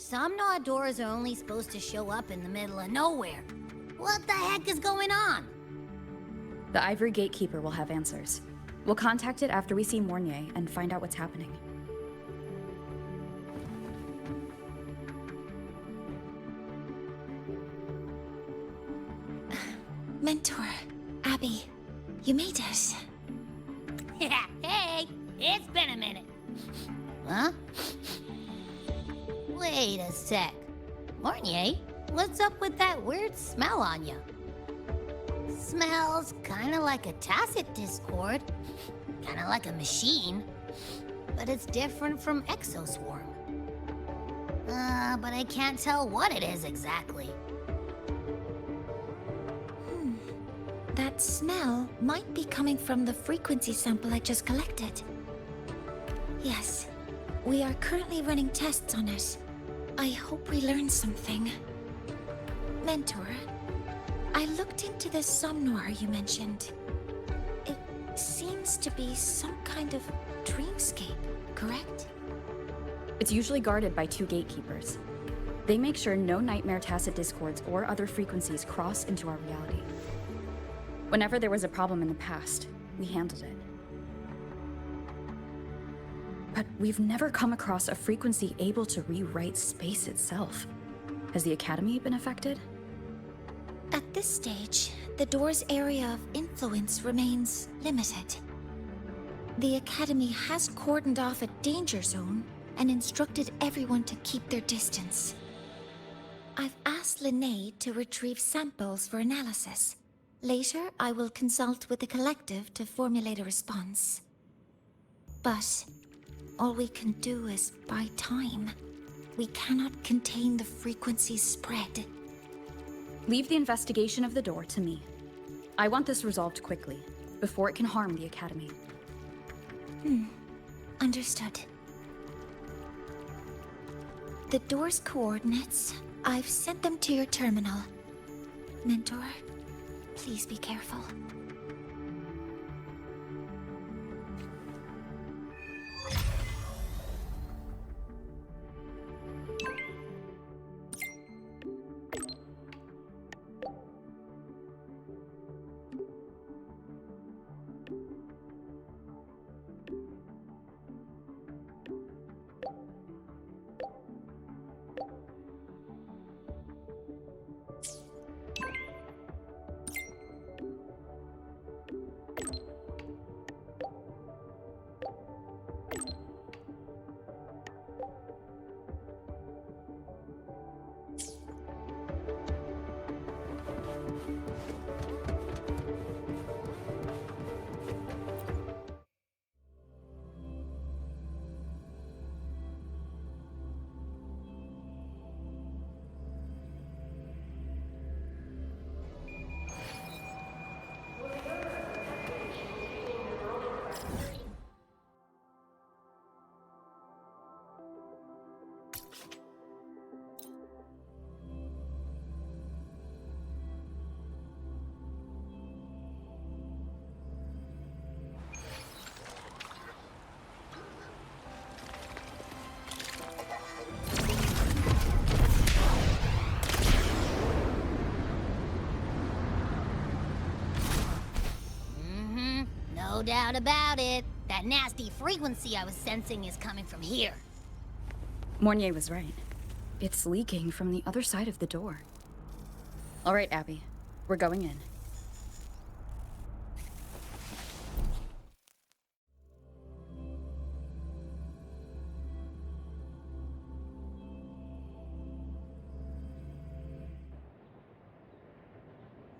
Some doors are only supposed to show up in the middle of nowhere. What the heck is going on? The Ivory Gatekeeper will have answers. We'll contact it after we see Mornier and find out what's happening. Mentor, Abby, you made it. Hey, it's been a minute. Huh? Wait a sec. Mornier, what's up with that weird smell on you? Smells kinda like a tacit discord. Kinda like a machine. But it's different from Exoswarm. But I can't tell what it is exactly. That smell might be coming from the frequency sample I just collected. Yes, we are currently running tests on it. I hope we learn something. Mentor, I looked into the somnoir you mentioned. It seems to be some kind of dreamscape, correct? It's usually guarded by 2 gatekeepers. They make sure no nightmare tacit discords or other frequencies cross into our reality. Whenever there was a problem in the past, we handled it. But we've never come across a frequency able to rewrite space itself. Has the Academy been affected? At this stage, the door's area of influence remains limited. The Academy has cordoned off a danger zone and instructed everyone to keep their distance. I've asked Linnae to retrieve samples for analysis. Later, I will consult with the collective to formulate a response. But all we can do is buy time. We cannot contain the frequency's spread. Leave the investigation of the door to me. I want this resolved quickly, before it can harm the Academy. Understood. The door's coordinates, I've sent them to your terminal. Mentor, please be careful. No doubt about it. That nasty frequency I was sensing is coming from here. Mornier was right. It's leaking from the other side of the door. All right, Abby. We're going in.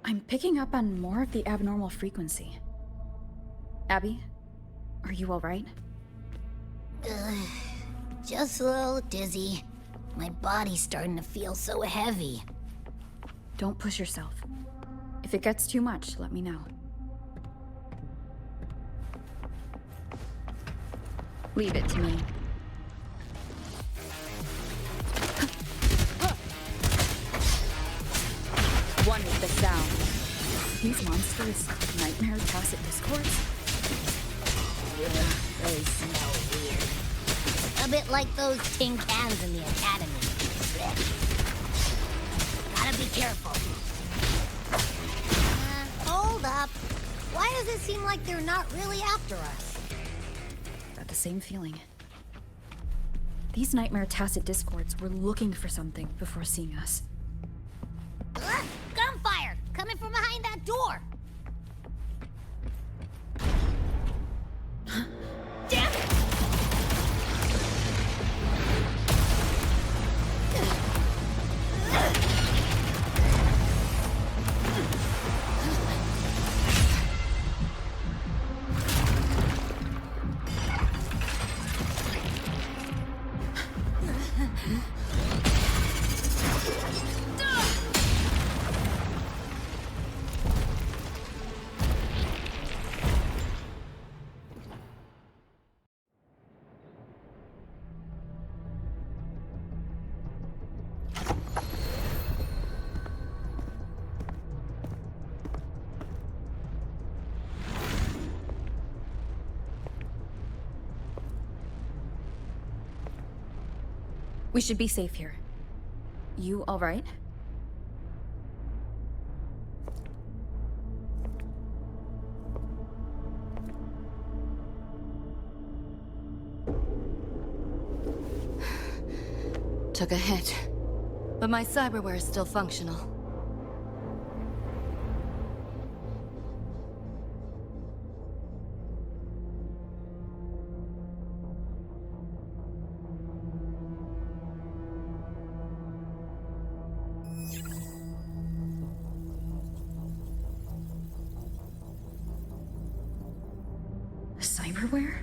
I'm picking up on more of the abnormal frequency. Abby, are you all right? Just a little dizzy. My body's starting to feel so heavy. Don't push yourself. If it gets too much, let me know. Leave it to me. One with the sound. These monsters, nightmare tacit discords? They smell weird. A bit like those tin cans in the Academy. Gotta be careful. Hold up. Why does it seem like they're not really after us? Got the same feeling. These Nightmare Tacit Discords were looking for something before seeing us. Gunfire! Coming from behind that door! Damn it! We should be safe here. You all right? Took a hit, but my cyberware is still functional. Cyberware?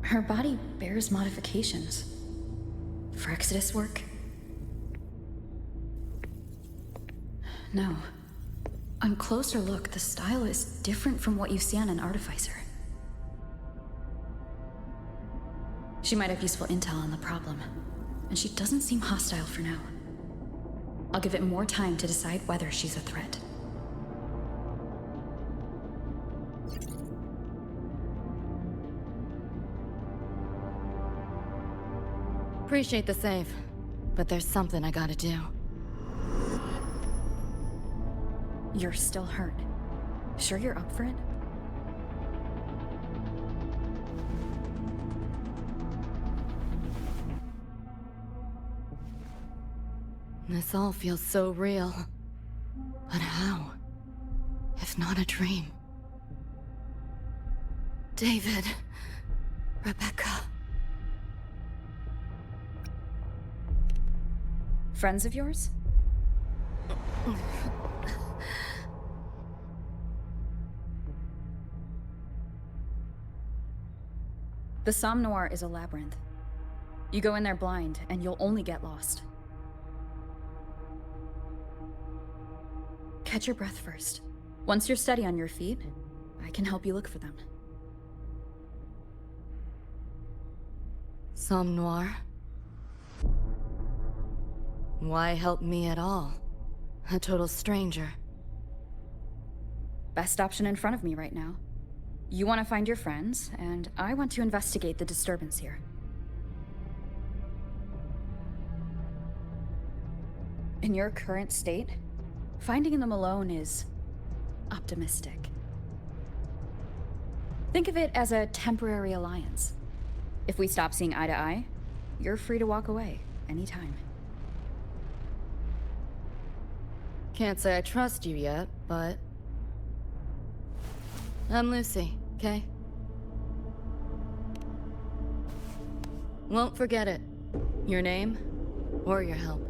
Her body bears modifications. For Exodus work? No. On closer look, the style is different from what you see on an artificer. She might have useful intel on the problem, and she doesn't seem hostile for now. I'll give it more time to decide whether she's a threat. Appreciate the save, but there's something I gotta do. You're still hurt. Sure you're up for it? This all feels so real. But how? If not a dream? David. Rebecca. Friends of yours? The Somme Noir is a labyrinth. You go in there blind, and you'll only get lost. Catch your breath first. Once you're steady on your feet, I can help you look for them. Somme Noir? Why help me at all? A total stranger. Best option in front of me right now. You want to find your friends, and I want to investigate the disturbance here. In your current state, finding them alone is optimistic. Think of it as a temporary alliance. If we stop seeing eye to eye, you're free to walk away anytime. Can't say I trust you yet, but... I'm Lucy, okay? Won't forget it. Your name, or your help.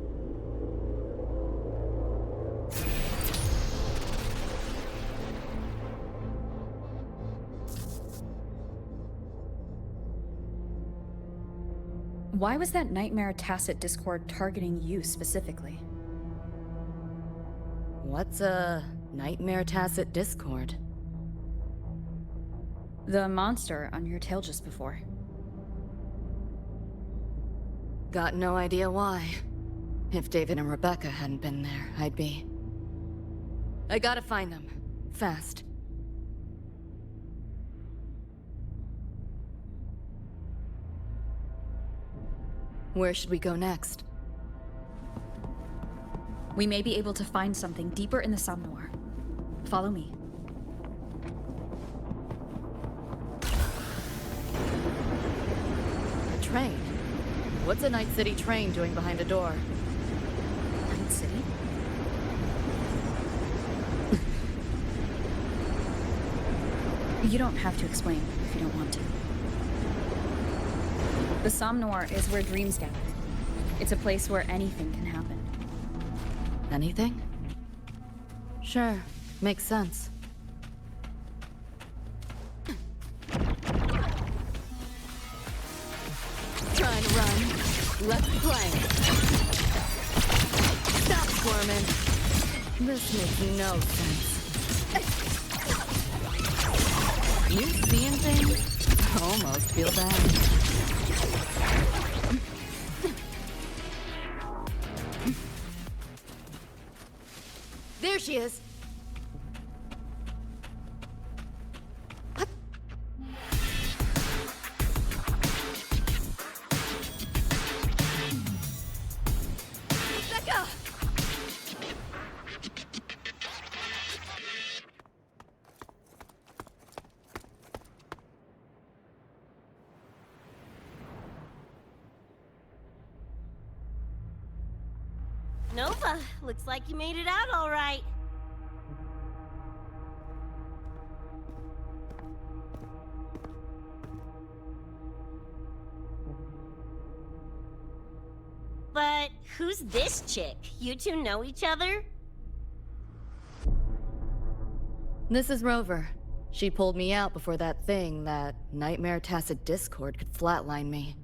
Why was that Nightmare Tacit Discord targeting you specifically? What's a Nightmare Tacit Discord? The monster on your tail just before. Got no idea why. If David and Rebecca hadn't been there, I'd be... I gotta find them. Fast. Where should we go next? We may be able to find something deeper in the Somnoir. Follow me. A train? What's a Night City train doing behind a door? Night City? You don't have to explain if you don't want to. The Somnoir is where dreams gather. It's a place where anything can happen. Anything? Sure, makes sense. Trying to run. Let's play. Stop squirming. This makes no sense. You seeing things? I almost feel bad. There she is. Becca! Nova, looks like you made it out all right. But who's this chick? You two know each other? This is Rover. She pulled me out before that thing, that Nightmare Tacit Discord, could flatline me.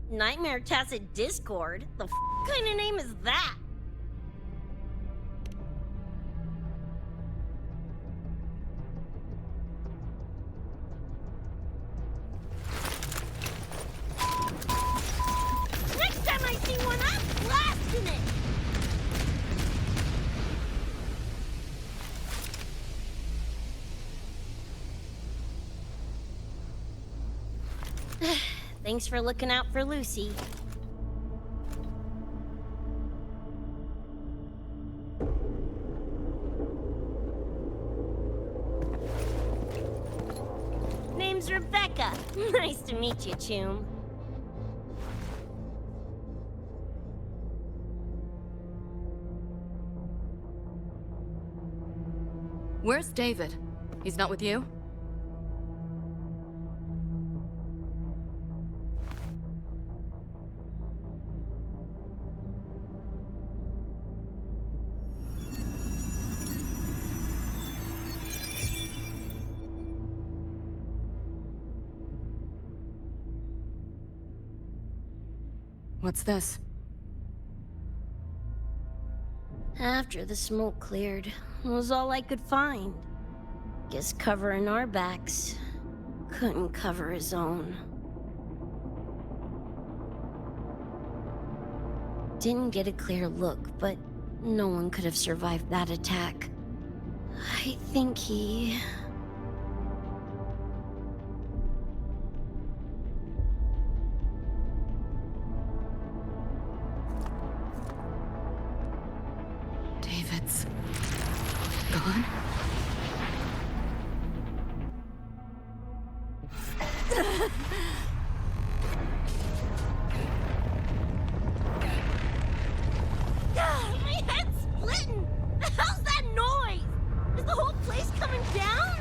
Nightmare Tacit Discord? The kind of name is that? Next time I see one, I'm blasting it! Thanks for looking out for Lucy. Name's Rebecca. Nice to meet you, Choom. Where's David? He's not with you? What's this? After the smoke cleared, it was all I could find. Guess covering our backs couldn't cover his own. Didn't get a clear look, but no one could have survived that attack. I think he... David's gone? My head's splitting! The hell's that noise? Is the whole place coming down?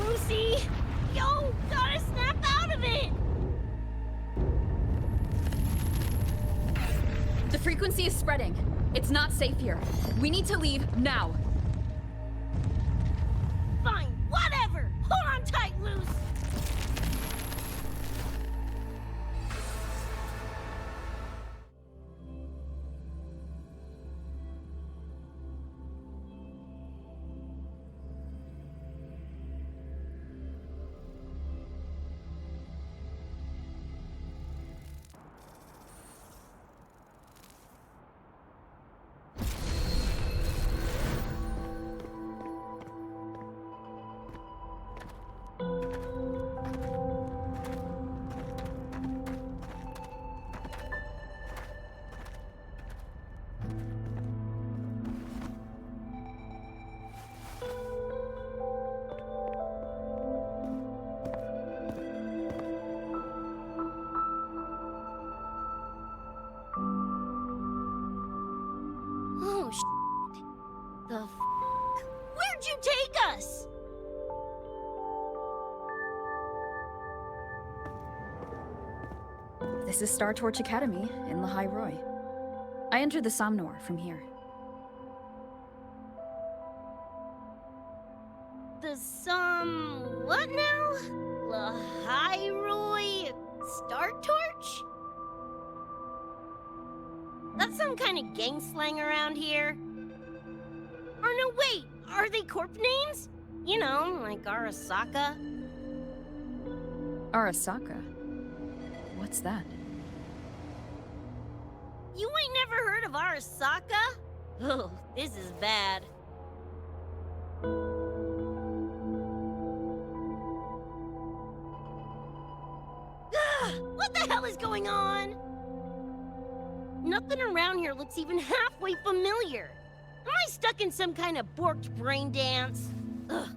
Lucy! Yo, gotta snap out of it! The frequency is spreading. It's not safe here. We need to leave now. Fine, whatever! Hold on tight, Luce! Oh, the f***? Where'd you take us? This is Star Torch Academy in Lahai-Roi. I entered the Somnor from here. What now? Lahai-Roi Star Torch? That's some kind of gang slang around here. Or no, wait, are they corp names? You know, like Arasaka? Arasaka? What's that? You ain't never heard of Arasaka? Oh, this is bad. What the hell is going on? Nothing around here looks even halfway familiar. Am I stuck in some kind of borked brain dance? Ugh.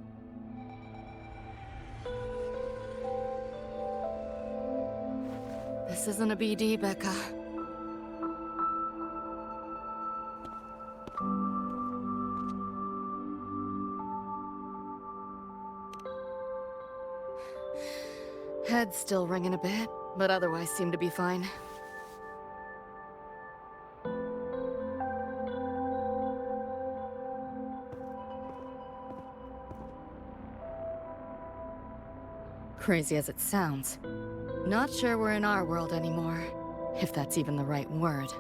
This isn't a BD, Becca. Head's still ringing a bit, but otherwise seem to be fine. Crazy as it sounds, not sure we're in our world anymore, if that's even the right word.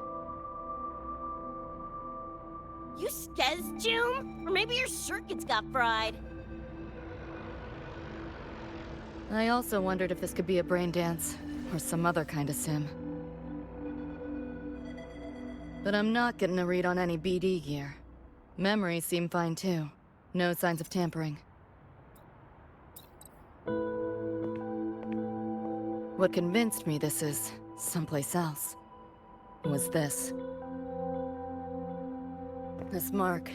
You skez, June? Or maybe your circuits got fried. I also wondered if this could be a brain dance, or some other kind of sim. But I'm not getting a read on any BD gear. Memories seem fine too. No signs of tampering. What convinced me this is someplace else was this. This mark.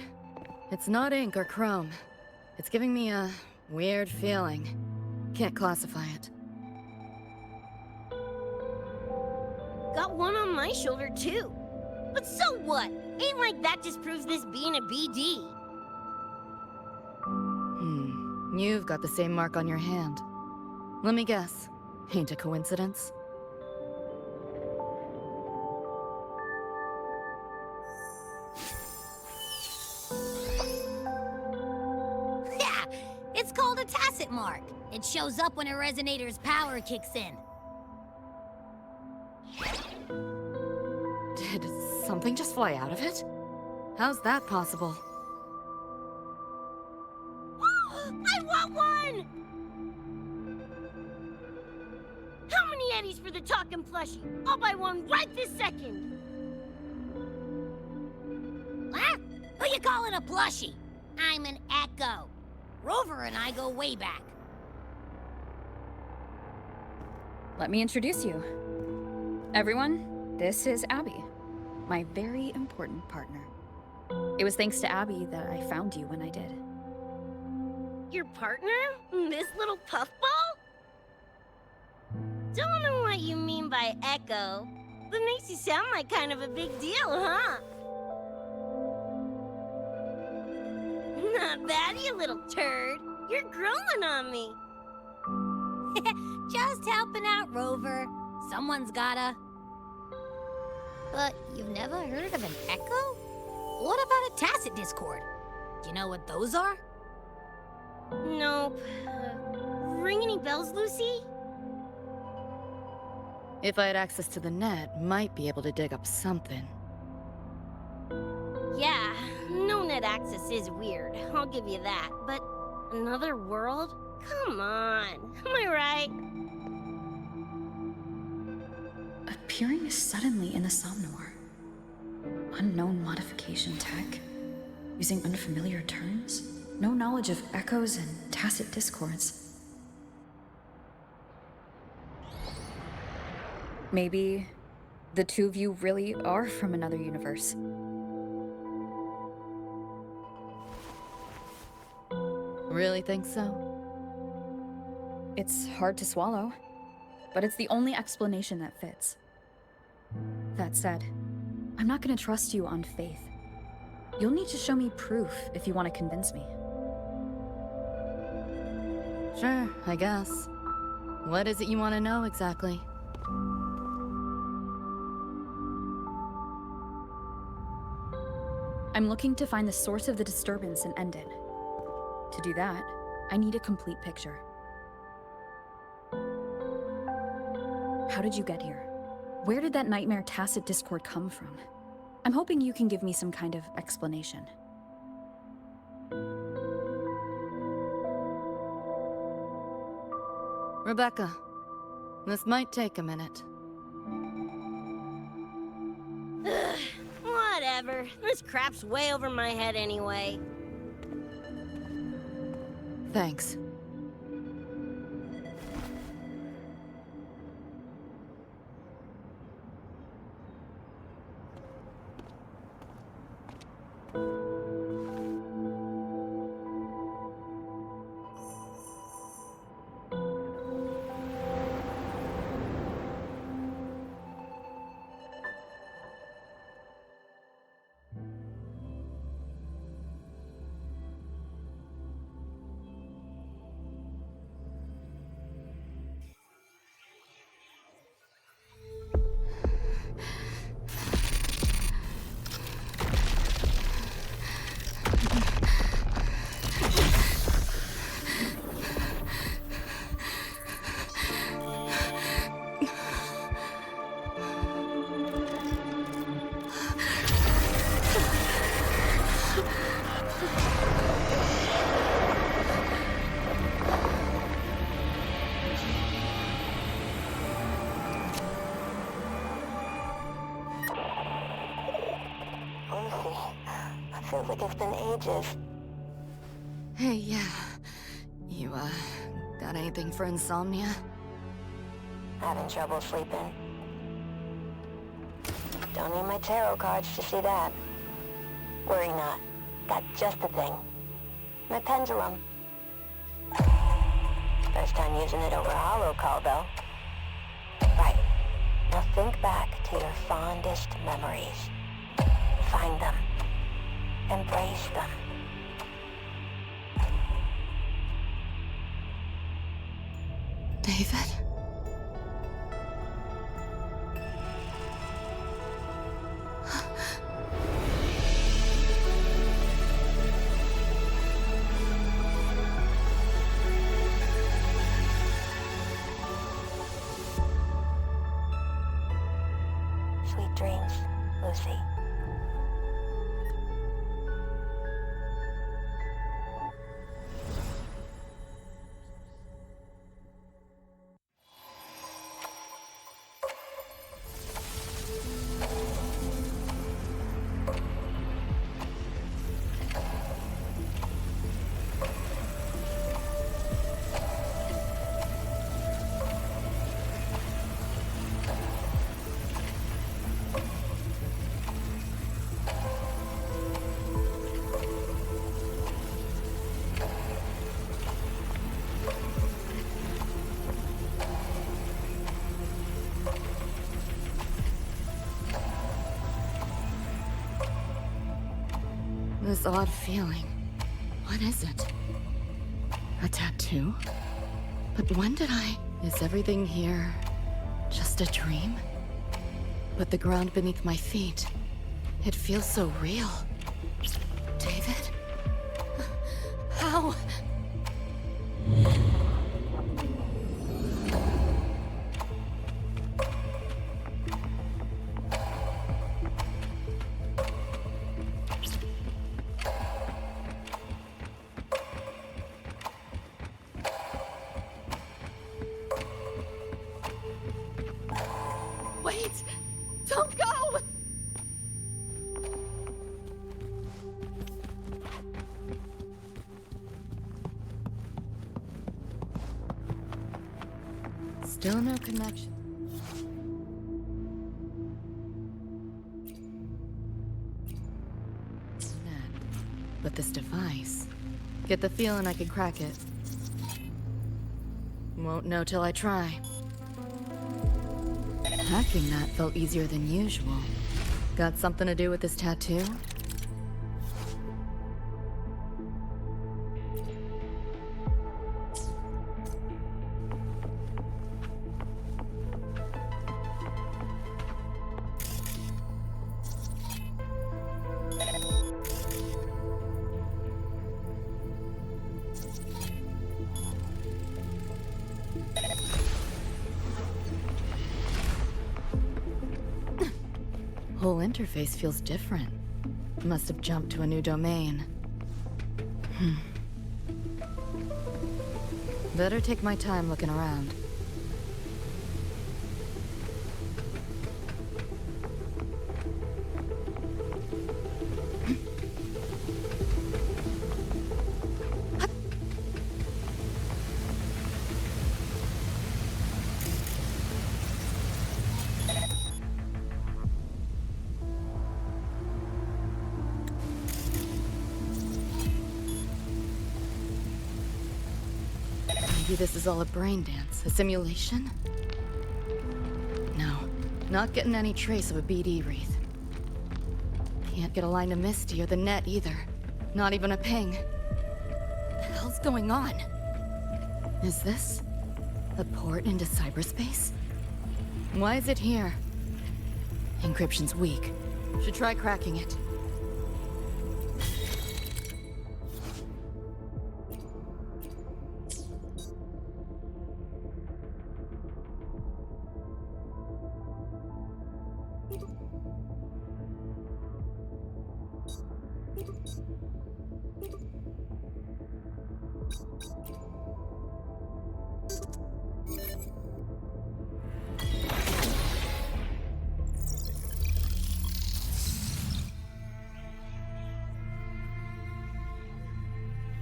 It's not ink or chrome. It's giving me a weird feeling. Can't classify it. Got one on my shoulder too. But so what? Ain't like that just proves this being a BD. You've got the same mark on your hand. Let me guess. Ain't a coincidence? Yeah, it's called a tacit mark. It shows up when a resonator's power kicks in. Did something just fly out of it? How's that possible? I want one! How many eddies for the talking plushie? I'll buy one right this second! Huh? Who you calling a plushie? I'm an Echo. Rover and I go way back. Let me introduce you. Everyone, this is Abby, my very important partner. It was thanks to Abby that I found you when I did. Your partner? This little puffball? Don't know what you mean by Echo. That makes you sound like kind of a big deal, huh? Not bad, you little turd. You're growing on me. Just helping out, Rover. Someone's gotta. But you've never heard of an Echo? What about a tacit discord? Do you know what those are? Nope. Ring any bells, Lucy? If I had access to the net, might be able to dig up something. Yeah, no net access is weird. I'll give you that. But another world? Come on. Am I right? Appearing suddenly in the Somnor. Unknown modification tech. Using unfamiliar terms. No knowledge of echoes and tacit discords. Maybe the two of you really are from another universe. Really think so? It's hard to swallow, but it's the only explanation that fits. That said, I'm not gonna trust you on faith. You'll need to show me proof if you want to convince me. Sure, I guess. What is it you want to know exactly? I'm looking to find the source of the disturbance and end it. To do that, I need a complete picture. How did you get here? Where did that nightmare tacit discord come from? I'm hoping you can give me some kind of explanation. Rebecca, this might take a minute. Ugh, whatever. This crap's way over my head anyway. Thanks. Feels like it's been ages. Hey, yeah. You, got anything for insomnia? Having trouble sleeping. Don't need my tarot cards to see that. Worry not. Got just the thing. My pendulum. First time using it over hollow call, though. Right. Now think back to your fondest memories. Find them. Embrace them. David? Sweet dreams, Lucy. This odd feeling. What is it? A tattoo? But when did I... Is everything here just a dream? But the ground beneath my feet, it feels so real. David? How? Wait! Don't go! Still no connection. but this device... Get the feeling I could crack it. Won't know till I try. Hacking that felt easier than usual. Got something to do with this tattoo? Whole interface feels different. Must have jumped to a new domain. Better take my time looking around. Maybe this is all a brain dance, a simulation? No, not getting any trace of a BD wreath. Can't get a line to Misty or the net either. Not even a ping. What the hell's going on? Is this a port into cyberspace? Why is it here? Encryption's weak. Should try cracking it.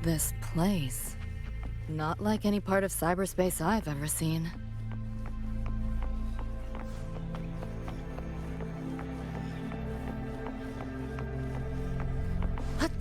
This place. Not like any part of cyberspace I've ever seen. What?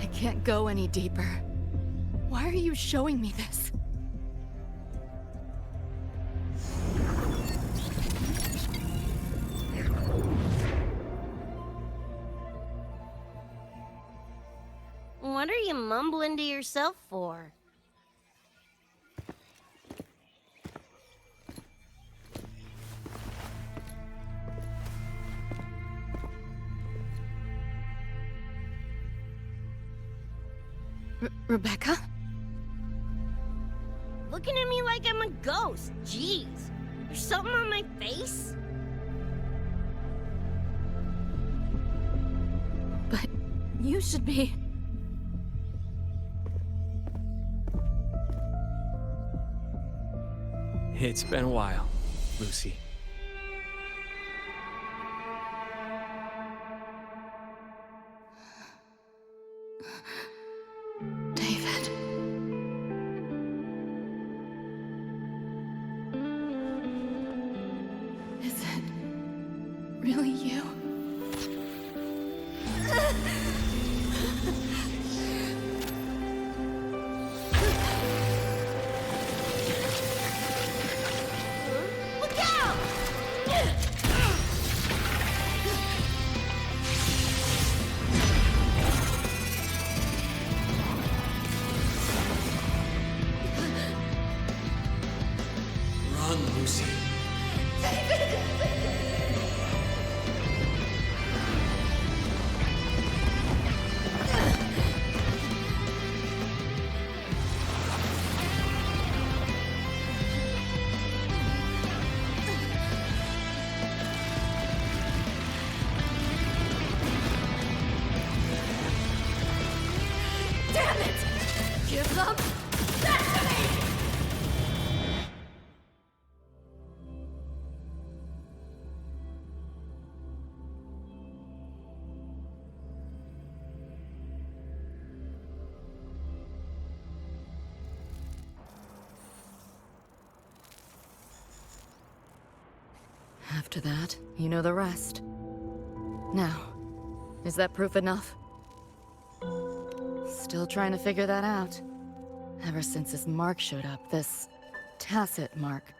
I can't go any deeper. Why are you showing me this? What are you mumbling to yourself for? Rebecca? Looking at me like I'm a ghost. Jeez. There's something on my face? But you should be... It's been a while, Lucy. David. Is it really you? Look out! Run, Lucy. Come back to me! After that, you know the rest. Now, is that proof enough? Still trying to figure that out. Ever since this mark showed up, this tacit mark,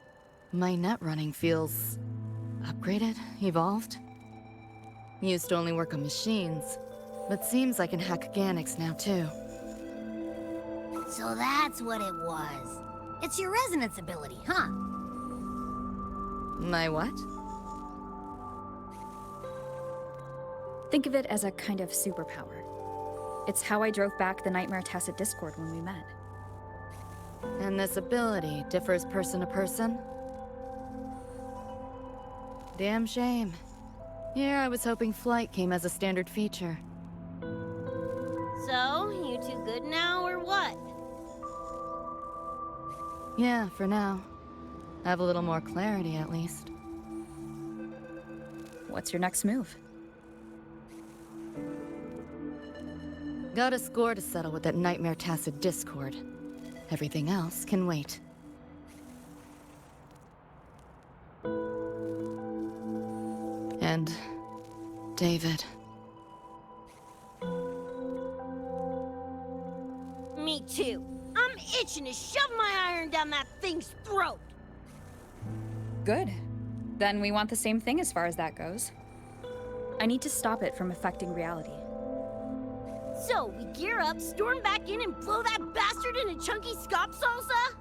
my net running feels upgraded, evolved. Used to only work on machines, but seems I can hack organics now too. So that's what it was. It's your resonance ability, huh? My what? Think of it as a kind of superpower. It's how I drove back the Nightmare Tacit Discord when we met. And this ability differs person to person? Damn shame. Here I was hoping flight came as a standard feature. So, you two good now, or what? Yeah, for now. Have a little more clarity, at least. What's your next move? Got a score to settle with that Nightmare Tacit Discord. Everything else can wait. And David. Me too. I'm itching to shove my iron down that thing's throat. Good. Then we want the same thing as far as that goes. I need to stop it from affecting reality. So, we gear up, storm back in, and blow that bastard in a chunky scop salsa?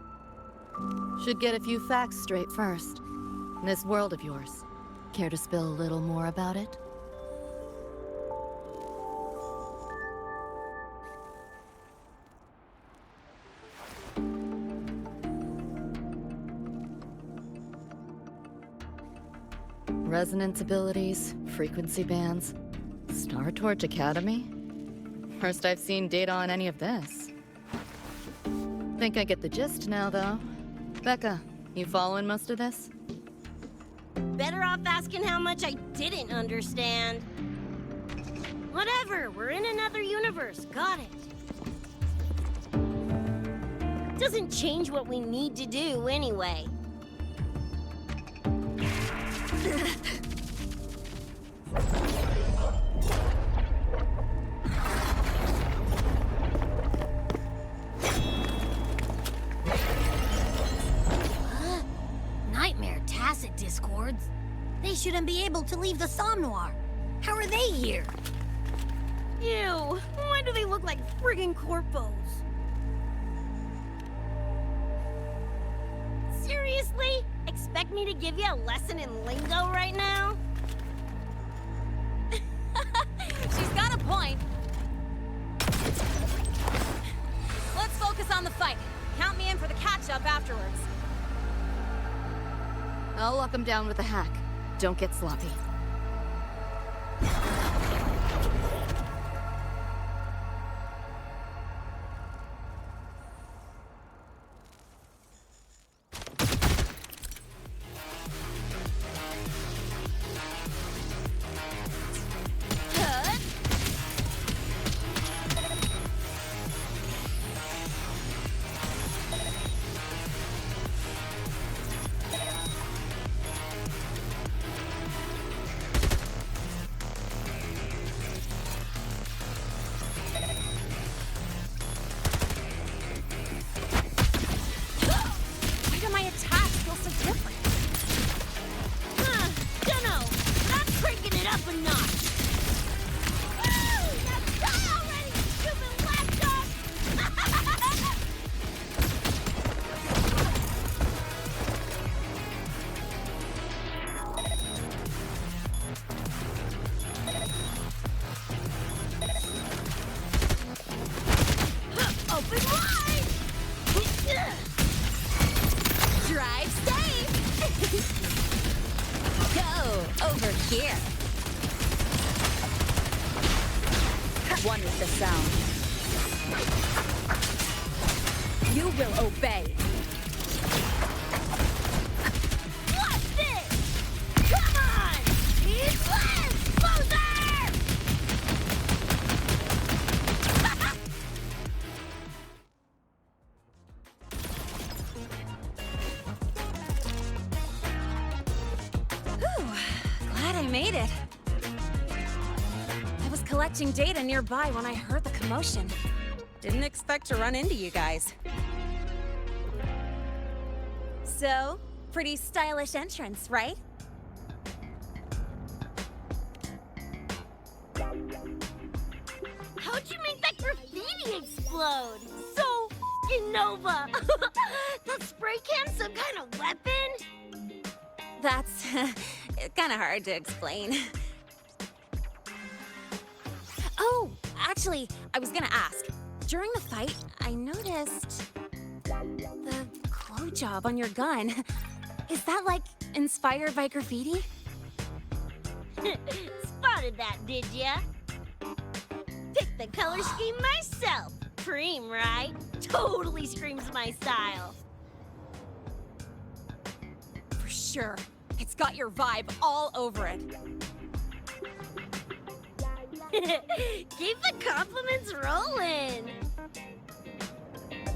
Should get a few facts straight first. This world of yours. Care to spill a little more about it? Resonance abilities, frequency bands, Star Torch Academy? First I've seen data on any of this. Think I get the gist now, though. Becca, you following most of this? Better off asking how much I didn't understand. Whatever, we're in another universe, got it. Doesn't change what we need to do anyway. Nightmare Tacit Discords? They shouldn't be able to leave the Somnoir. How are they here? Ew, why do they look like friggin' corpos? Seriously? Expect me to give you a lesson in lingo right now? She's got a point. Let's focus on the fight. Count me in for the catch-up afterwards. I'll lock him down with a hack. Don't get sloppy. You will obey. Watch this! Come on! It's less! Closer! Whew, glad I made it. I was collecting data nearby when I heard the commotion. Didn't expect to run into you guys. So, pretty stylish entrance, right? How'd you make that graffiti explode? So f***ing Nova! That spray can some kind of weapon? That's kind of hard to explain. Oh, actually, I was gonna ask. During the fight, I noticed the glow job on your gun. Is that, like, inspired by graffiti? Spotted that, did ya? Picked the color scheme myself. Cream, right? Totally screams my style. For sure. It's got your vibe all over it. Keep the compliments rolling.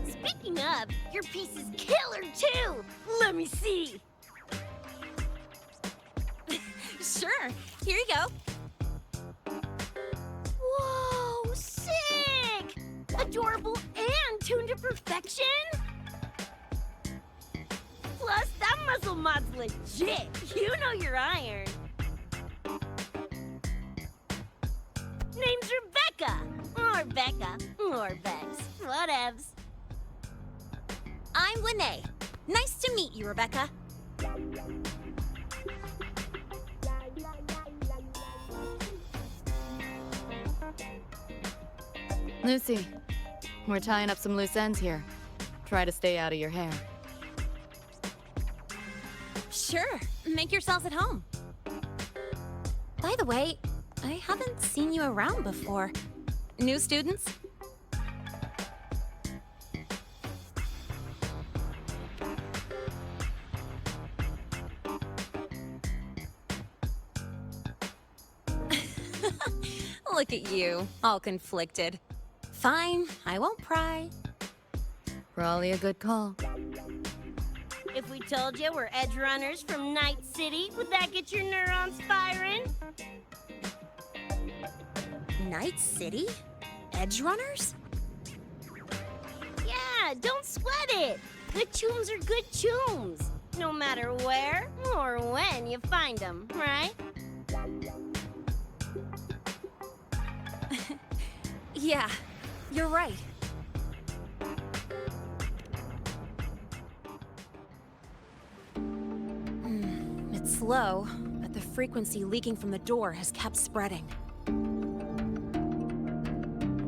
Speaking of, your piece is killer too. Let me see. Sure. Here you go. Whoa, sick! Adorable and tuned to perfection. Plus, that muscle mod's legit. You know your iron. Name's Rebecca. Or Becca. Or Bex. Whatevs. I'm Lene. Nice to meet you, Rebecca. Lucy, we're tying up some loose ends here. Try to stay out of your hair. Sure. Make yourselves at home. By the way, I haven't seen you around before. New students? Look at you, all conflicted. Fine, I won't pry. Probably a good call. If we told you we're Edgerunners from Night City, would that get your neurons firing? Night City? Edgerunners? Yeah, don't sweat it. Good tunes are good tunes. No matter where or when you find them, right? Yeah, you're right. It's low, but the frequency leaking from the door has kept spreading.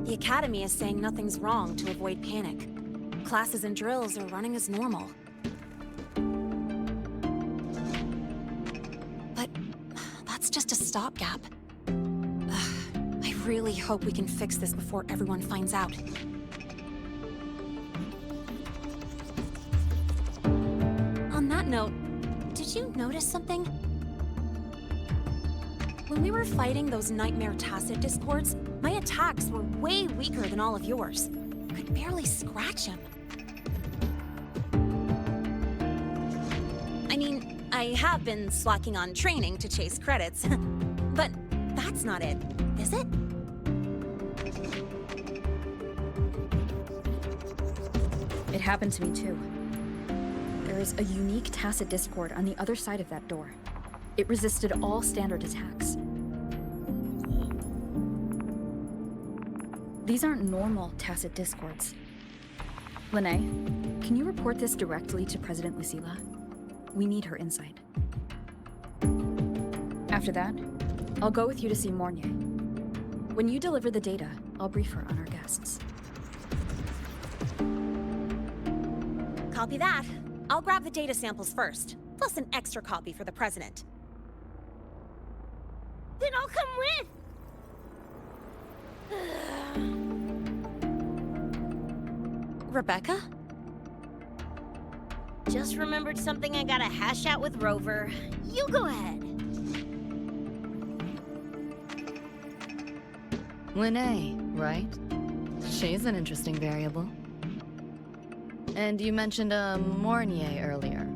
The Academy is saying nothing's wrong to avoid panic. Classes and drills are running as normal. But that's just a stopgap. I really hope we can fix this before everyone finds out. On that note, did you notice something? When we were fighting those nightmare tacit discords, my attacks were way weaker than all of yours. Could barely scratch him. I mean, I have been slacking on training to chase credits, but that's not it, is it? It happened to me too. There is a unique tacit discord on the other side of that door. It resisted all standard attacks. These aren't normal tacit discords. Lene, can you report this directly to President Lucilla? We need her insight. After that, I'll go with you to see Mornier. When you deliver the data, I'll brief her on our guests. Copy that. I'll grab the data samples first, plus an extra copy for the president. Then I'll come with. Rebecca? just remembered something I gotta hash out with Rover. You go ahead. Lahai, right? She's an interesting variable. And you mentioned a Mornier earlier.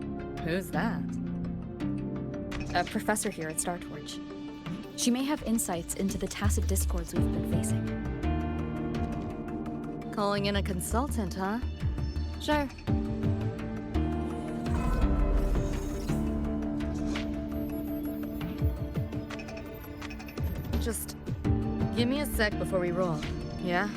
Who's that? A professor here at StarTorch. She may have insights into the tacit discords we've been facing. Calling in a consultant, huh? Sure. Just give me a sec before we roll, yeah?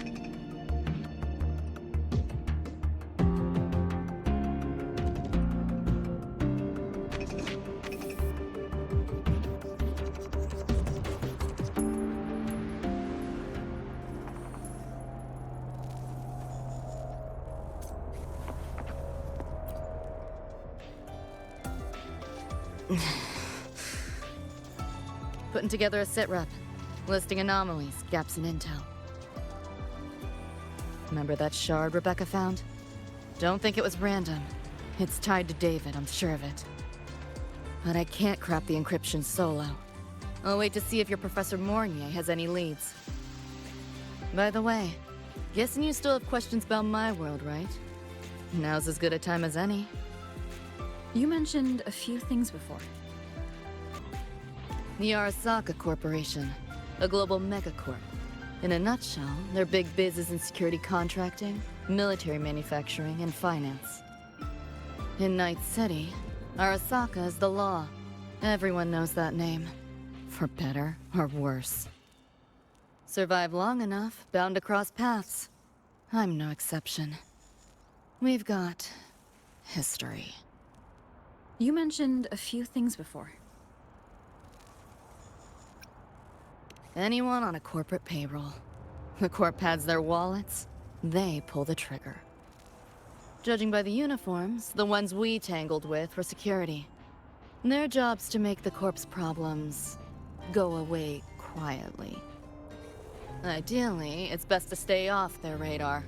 Putting together a sitrep, listing anomalies, gaps in intel. Remember that shard Rebecca found? Don't think it was random. It's tied to David, I'm sure of it. But I can't crack the encryption solo. I'll wait to see if your Professor Mornier has any leads. By the way, guessing you still have questions about my world, right? Now's as good a time as any. You mentioned a few things before. The Arasaka Corporation, a global megacorp. In a nutshell, their big biz is in security contracting, military manufacturing, and finance. In Night City, Arasaka is the law. Everyone knows that name. For better or worse. Survive long enough, bound to cross paths. I'm no exception. We've got history. You mentioned a few things before. Anyone on a corporate payroll. The corp pads their wallets, they pull the trigger. Judging by the uniforms, the ones we tangled with were security. Their job's to make the corp's problems go away quietly. Ideally, it's best to stay off their radar.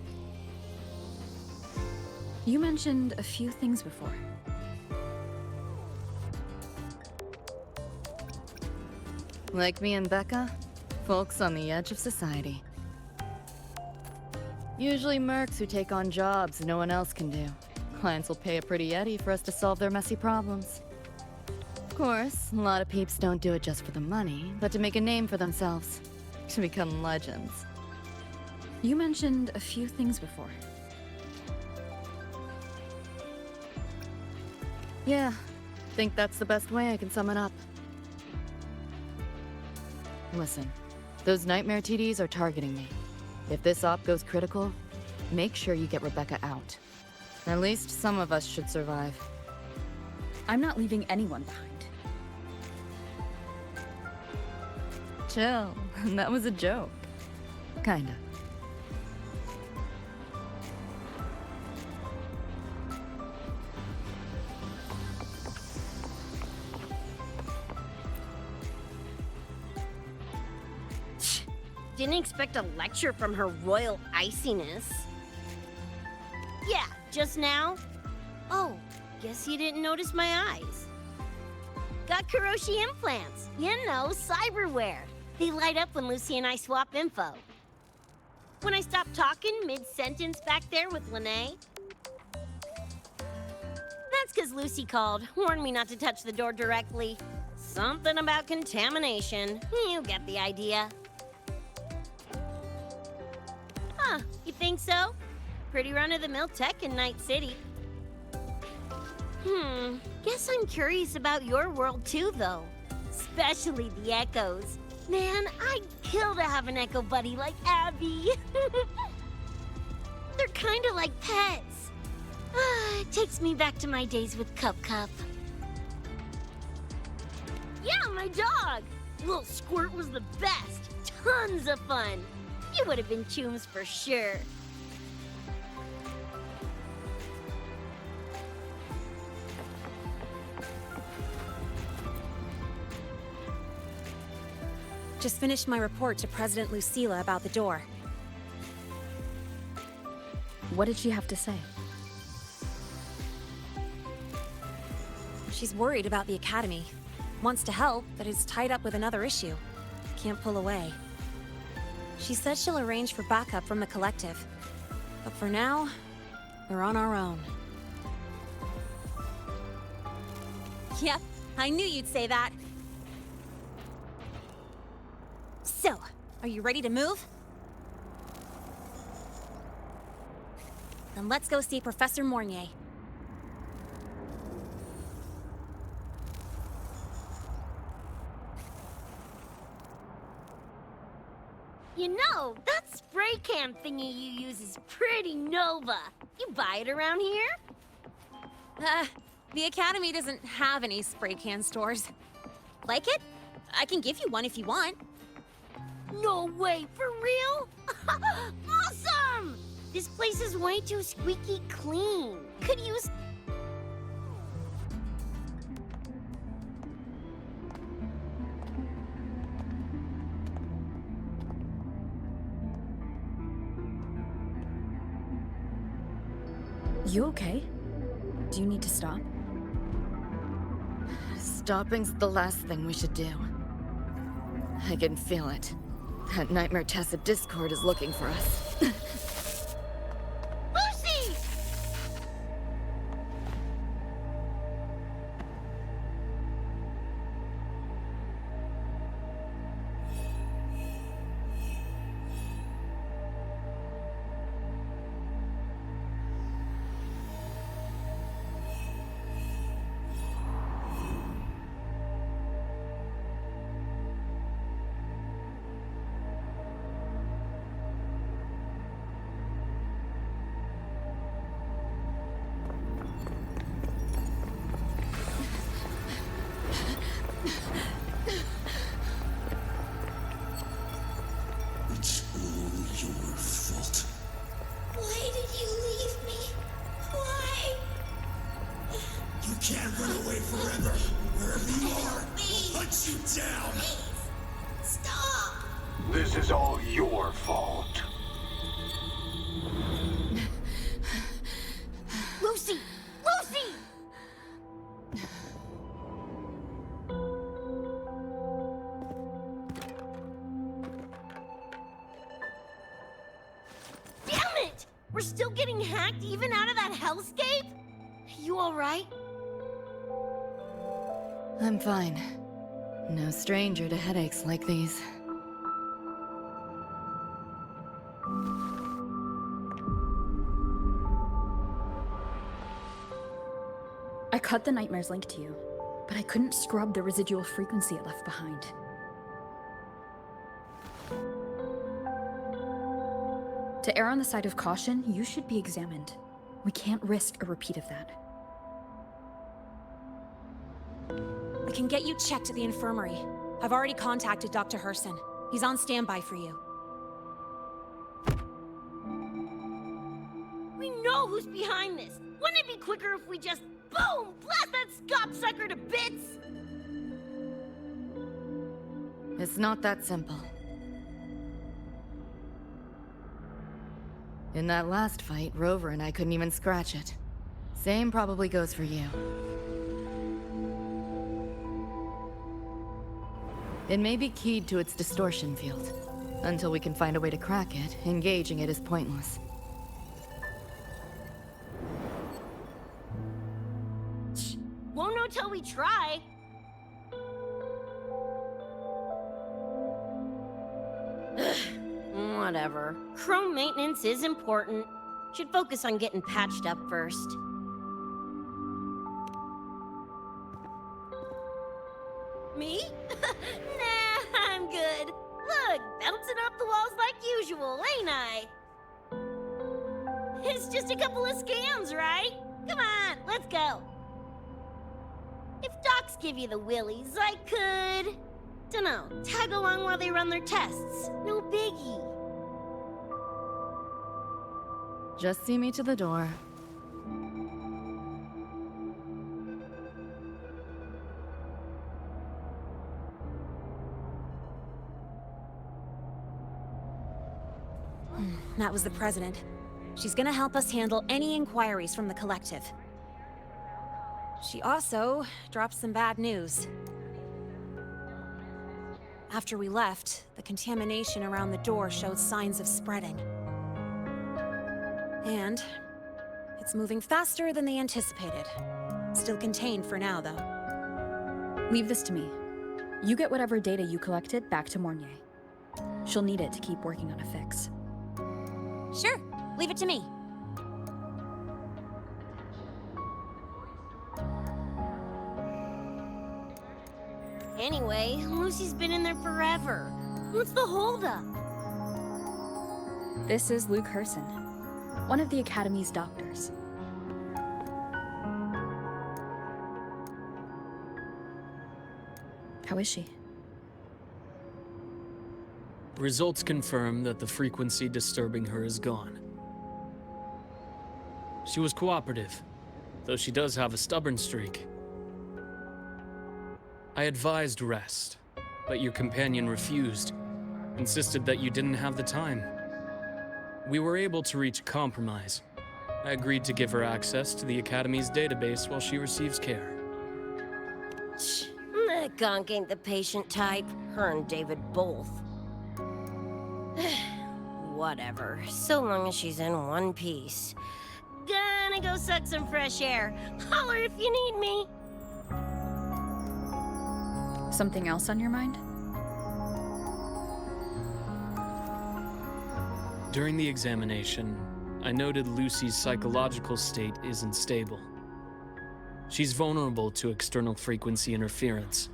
You mentioned a few things before. Like me and Becca, folks on the edge of society. Usually mercs who take on jobs no one else can do. Clients will pay a pretty eddy for us to solve their messy problems. Of course, a lot of peeps don't do it just for the money, but to make a name for themselves. To become legends. You mentioned a few things before. Yeah, think that's the best way I can sum it up. Listen, those nightmare TDs are targeting me. If this op goes critical, make sure you get Rebecca out. At least some of us should survive. I'm not leaving anyone behind. Chill, that was a joke. Kinda. Didn't expect a lecture from her royal iciness. Yeah, just now? Oh, guess you didn't notice my eyes. Got Kuroshi implants. You know, cyberware. They light up when Lucy and I swap info. When I stop talking mid-sentence back there with Lahai. That's because Lucy called, warned me not to touch the door directly. Something about contamination. You get the idea. Huh, you think so? Pretty run-of-the-mill tech in Night City. Guess I'm curious about your world too, though. Especially the echoes. Man, I'd kill to have an echo buddy like Abby. They're kinda like pets. It takes me back to my days with Cup. Yeah, my dog! Little Squirt was the best. Tons of fun. You would have been chooms for sure. Just finished my report to President Lucilla about the door. What did she have to say? She's worried about the Academy. Wants to help, but is tied up with another issue. Can't pull away. She says she'll arrange for backup from the Collective. But for now, we're on our own. Yep, I knew you'd say that. So, are you ready to move? Then let's go see Professor Mornier. You know, that spray can thingy you use is pretty Nova. You buy it around here? The Academy doesn't have any spray can stores. Like it? I can give you one if you want. No way, for real? Awesome! This place is way too squeaky clean. Could use... You okay? Do you need to stop? Stopping's the last thing we should do. I can feel it. That nightmare tacit discord is looking for us. Lucy! It's all your fault. Why did you leave me? Why? You can't run away forever. Wherever you are, we'll hunt you down. Please, stop! This is all your fault. Lucy! Lucy! Damn it! We're still getting hacked even out of that hellscape? You alright? I'm fine. No stranger to headaches like these. I cut the Nightmare's link to you, but I couldn't scrub the residual frequency it left behind. To err on the side of caution, you should be examined. We can't risk a repeat of that. We can get you checked at the infirmary. I've already contacted Dr. Herson. He's on standby for you. We know who's behind this. Wouldn't it be quicker if we just, boom, blast that Scop sucker to bits? It's not that simple. In that last fight, Rover and I couldn't even scratch it. Same probably goes for you. It may be keyed to its distortion field. Until we can find a way to crack it, engaging it is pointless. Won't know till we try. Whatever. Chrome maintenance is important. Should focus on getting patched up first. Me? Nah, I'm good. Look, bouncing off the walls like usual, ain't I? It's just a couple of scans, right? Come on, let's go. If docs give you the willies, I could... dunno, tag along while they run their tests. No biggie. Just see me to the door. That was the President. She's gonna help us handle any inquiries from the Collective. she also dropped some bad news. After we left, the contamination around the door showed signs of spreading. And it's moving faster than they anticipated. Still contained for now, though. Leave this to me. You get whatever data you collected back to Mornier. She'll need it to keep working on a fix. Sure, leave it to me. Anyway, Lucy's been in there forever. What's the holdup? This is Luke Herson, one of the Academy's doctors. How is she? Results confirm that the frequency disturbing her is gone. She was cooperative, though she does have a stubborn streak. I advised rest, but your companion refused, insisted that you didn't have the time. We were able to reach a compromise. I agreed to give her access to the Academy's database while she receives care. That gonk ain't the patient type. Her and David both. Whatever, so long as she's in one piece. Gonna go suck some fresh air. Holler if you need me. Something else on your mind? During the examination, I noted Lucy's psychological state isn't stable. She's vulnerable to external frequency interference.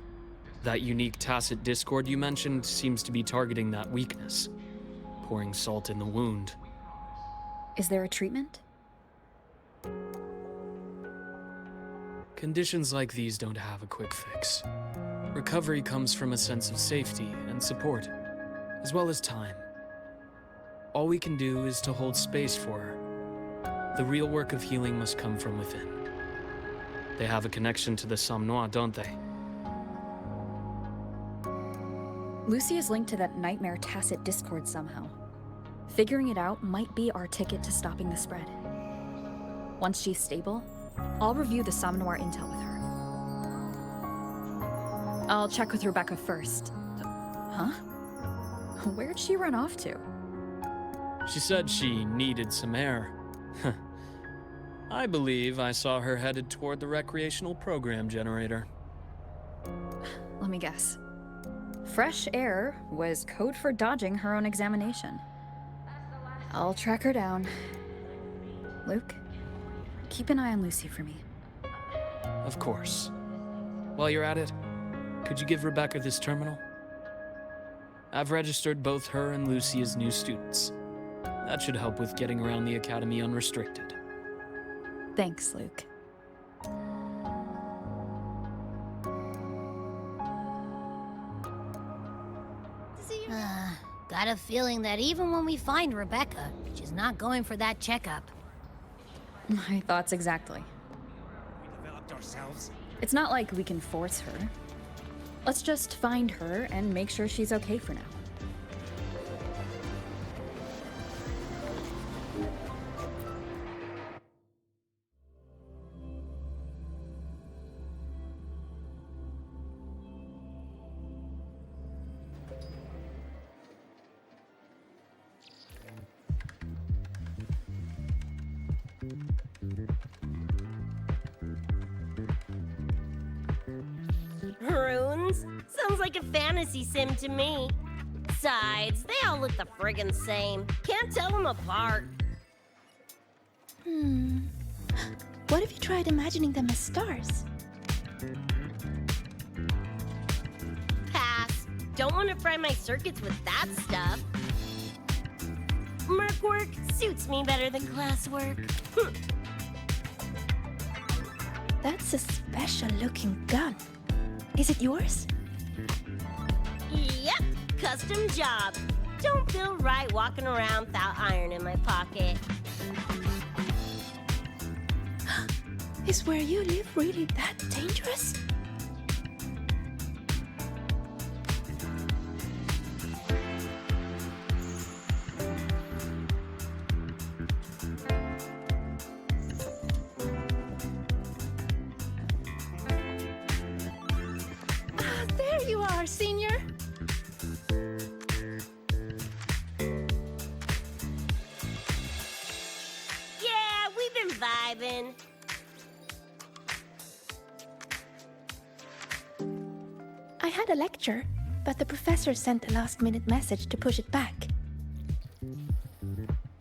That unique tacit discord you mentioned seems to be targeting that weakness, pouring salt in the wound. Is there a treatment? Conditions like these don't have a quick fix. Recovery comes from a sense of safety and support, as well as time. All we can do is to hold space for her. The real work of healing must come from within. They have a connection to the Somme Noire, don't they? Lucy is linked to that nightmare tacit discord somehow. Figuring it out might be our ticket to stopping the spread. Once she's stable, I'll review the Somme Noire intel with her. I'll check with Rebecca first. Huh? Where'd she run off to? She said she needed some air. I believe I saw her headed toward the recreational program generator. Let me guess. Fresh air was code for dodging her own examination. I'll track her down. Luke, keep an eye on Lucy for me. Of course. While you're at it, could you give Rebecca this terminal? I've registered both her and Lucy as new students. That should help with getting around the Academy unrestricted. Thanks, Luke. Got a feeling that even when we find Rebecca, she's not going for that checkup. My thoughts exactly. We developed ourselves. It's not like we can force her. Let's just find her and make sure she's okay for now. Runes? Sounds like a fantasy sim to me. Besides, they all look the friggin' same. Can't tell them apart. What if you tried imagining them as stars? Pass. Don't want to fry my circuits with that stuff. Merc work suits me better than classwork. That's a special looking gun. Is it yours? Yep, custom job. Don't feel right walking around without iron in my pocket. Is where you live really that dangerous? our senior? Yeah, we've been vibing. I had a lecture, but the professor sent a last-minute message to push it back.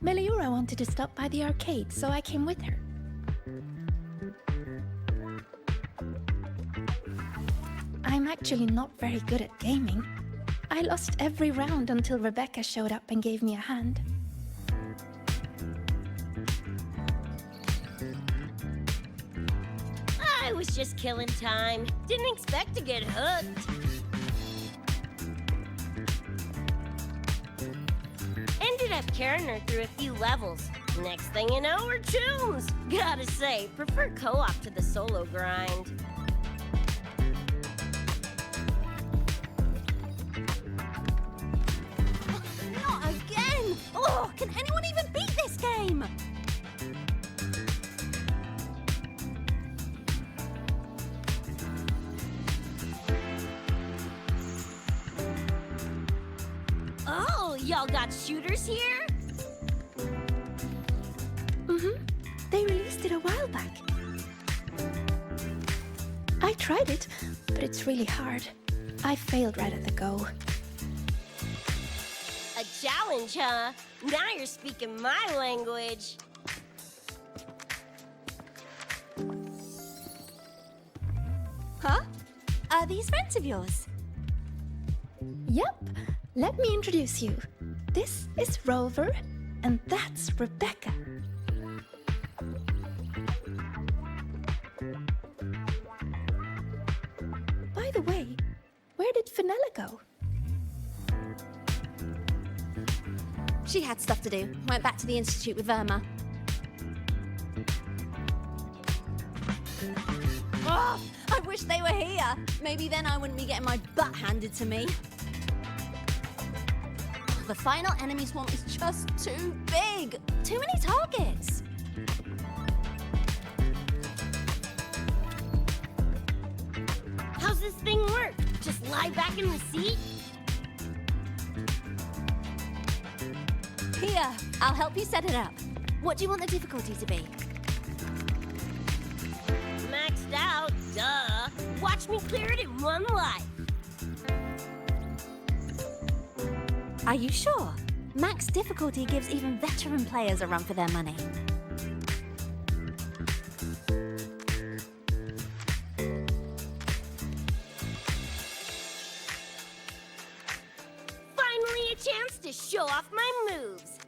Meliora wanted to stop by the arcade, so I came with her. I'm actually not very good at gaming. I lost every round until Rebecca showed up and gave me a hand. I was just killing time. Didn't expect to get hooked. Ended up carrying her through a few levels. Next thing you know, we're chums. Gotta say, prefer co-op to the solo grind. Not again! Oh, can anyone even beat this game? Oh, y'all got shooters here? Mm-hmm. They released it a while back. I tried it, but it's really hard. I failed right at the go. A challenge, huh? Now you're speaking my language. Huh? Are these friends of yours? Yep. Let me introduce you. This is Rover, and that's Rebecca. By the way, where did Fenella go? She had stuff to do. Went back to the Institute with Verma. Oh, I wish they were here. Maybe then I wouldn't be getting my butt handed to me. The final enemy swamp is just too big. Too many targets. How's this thing work? Just lie back in the seat? Here, I'll help you set it up. What do you want the difficulty to be? Maxed out, duh. Watch me clear it in one life. Are you sure? Max difficulty gives even veteran players a run for their money. Finally a chance to show off my moves.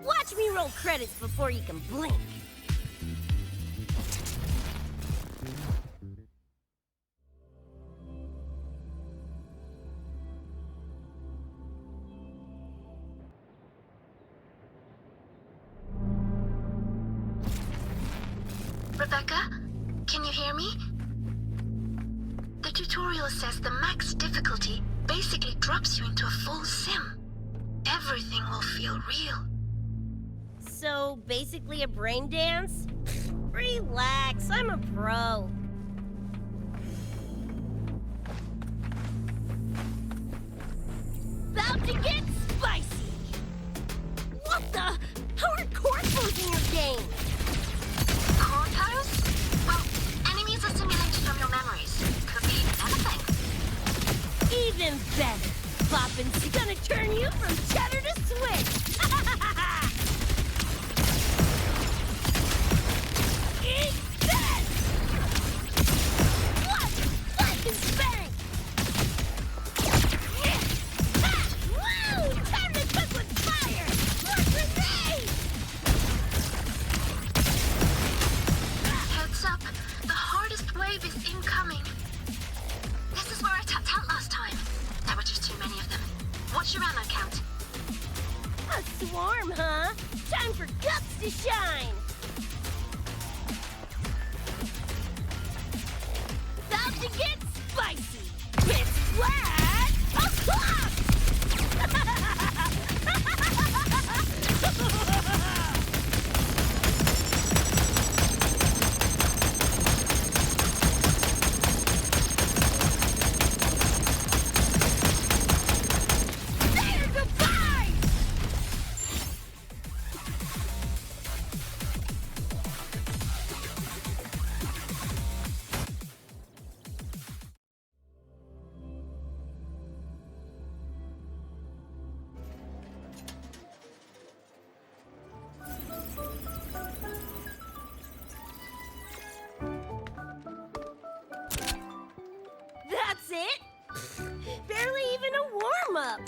Watch me roll credits before you can blink. Rebecca, can you hear me? The tutorial says the max difficulty basically drops you into a full sim. Everything will feel real. So, basically a brain dance? Relax, I'm a pro. About to get spicy! What the? How are corpos in your game? Corpos? Well, enemies are simulated from your memories. Could be anything. Even better. Boppin's gonna turn you from cheddar to switch. Eat this! What? Like and spank! Woo! Time to cook with fire! More grenades! Heads up. The hardest wave is incoming. This is where I tapped out last time. There were just too many of them. What's your ammo count? A swarm, huh? Time for guts to shine! About to get spicy! It's flat o'clock! barely even a warm-up.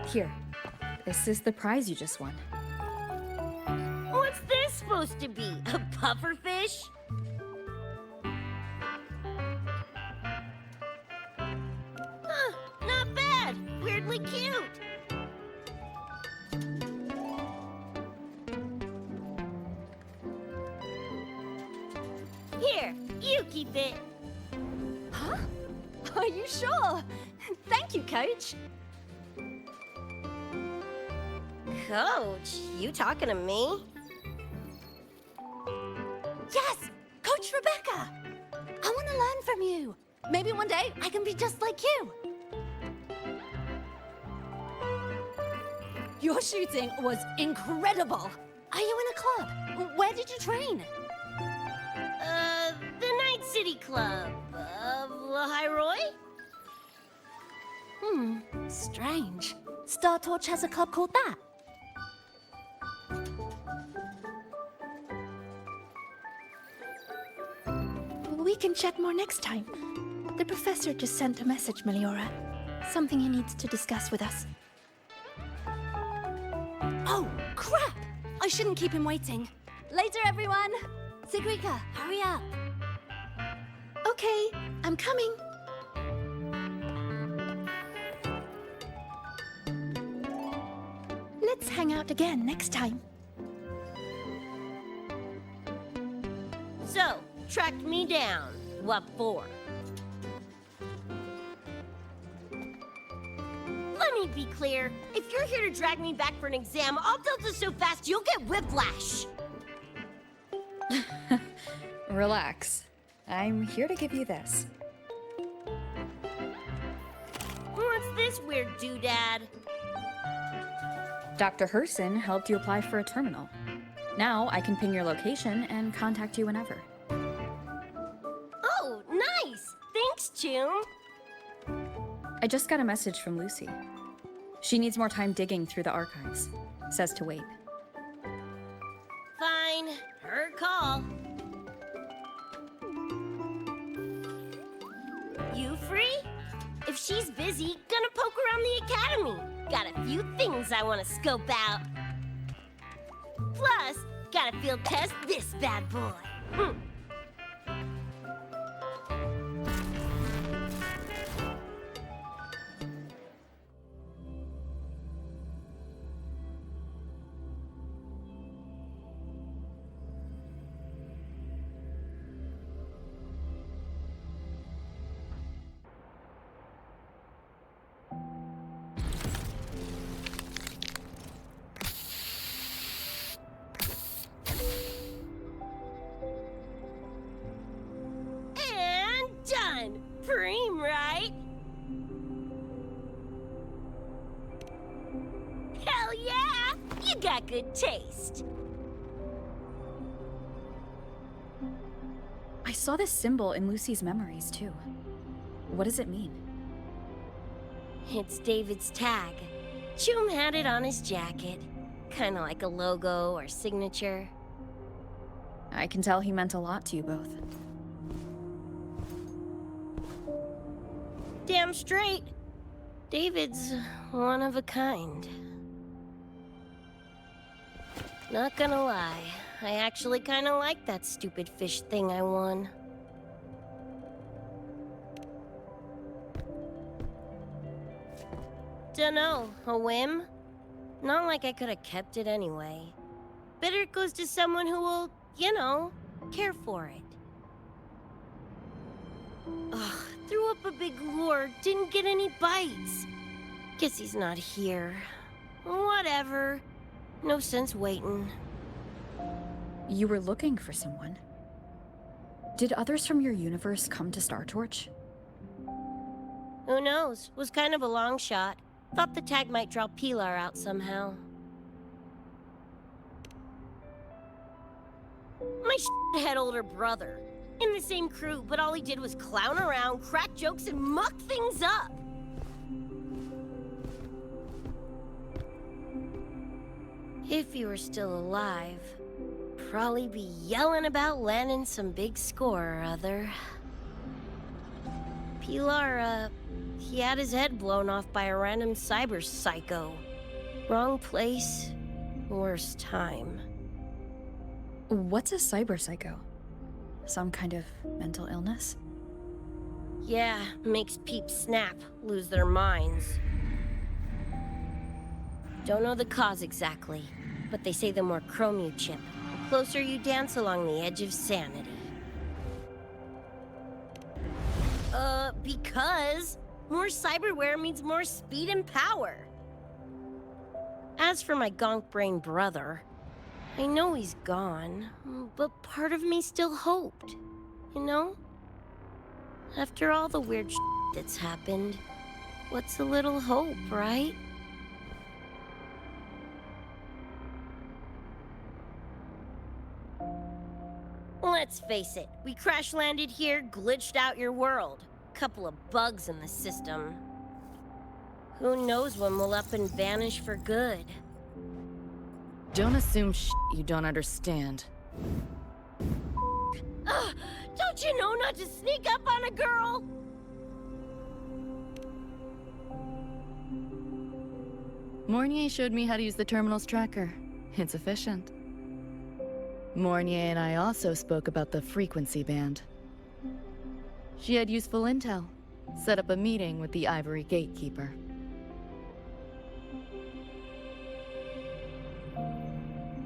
Here, this is the prize you just won. What's this supposed to be? A pufferfish? Huh, not bad. Weirdly cute. Here, you keep it. Huh? Are you sure? Thank you, Coach. Coach, you talking to me? Yes! Coach Rebecca! I want to learn from you. Maybe one day I can be just like you. Your shooting was incredible. Are you in a club? Where did you train? The Night City Club of Lahai-Roi? Strange. Star Torch has a club called that. We can chat more next time. The professor just sent a message, Meliora. Something he needs to discuss with us. Oh, crap! I shouldn't keep him waiting. Later, everyone. Sigrika, hurry up. Okay, I'm coming. Let's hang out again next time. So, tracked me down. What for? Let me be clear. If you're here to drag me back for an exam, I'll delta so fast you'll get whiplash. Relax. I'm here to give you this. What's this weird doodad? Dr. Herson helped you apply for a terminal. Now I can ping your location and contact you whenever. Oh, nice! Thanks, Chum. I just got a message from Lucy. She needs more time digging through the archives. Says to wait. Fine. Her call. You free? If she's busy, gonna poke around the academy. Got a few things I want to scope out. Plus, gotta field test this bad boy. Preem, right? Hell yeah! You got good taste. I saw this symbol in Lucy's memories, too. What does it mean? It's David's tag. Chum had it on his jacket. Kinda like a logo or signature. I can tell he meant a lot to you both. Damn straight. David's one of a kind. Not gonna lie, I actually kinda like that stupid fish thing I won. Dunno, a whim? Not like I could have kept it anyway. Better it goes to someone who will, you know, care for it. Ugh, threw up a big lure, didn't get any bites. Guess he's not here. Whatever. No sense waiting. You were looking for someone. Did others from your universe come to Star Torch? Who knows? Was kind of a long shot. Thought the tag might draw Pilar out somehow. My shithead older brother. In the same crew, but all he did was clown around, crack jokes, and muck things up. If he were still alive, probably be yelling about landing some big score or other. Pilar, he had his head blown off by a random cyber psycho. Wrong place, worst time. What's a cyber psycho? Some kind of mental illness? Yeah, makes peeps snap, lose their minds. Don't know the cause exactly, but they say the more chrome you chip, the closer you dance along the edge of sanity. Because more cyberware means more speed and power. As for my gonk-brain brother, I know he's gone, but part of me still hoped, you know? After all the weird that's happened, what's a little hope, right? Let's face it, we crash-landed here, glitched out your world. Couple of bugs in the system. Who knows when we'll up and vanish for good? Don't assume you don't understand. Don't you know not to sneak up on a girl? Mornier showed me how to use the terminal's tracker. It's efficient. Mornier and I also spoke about the frequency band. She had useful intel. Set up a meeting with the Ivory Gatekeeper.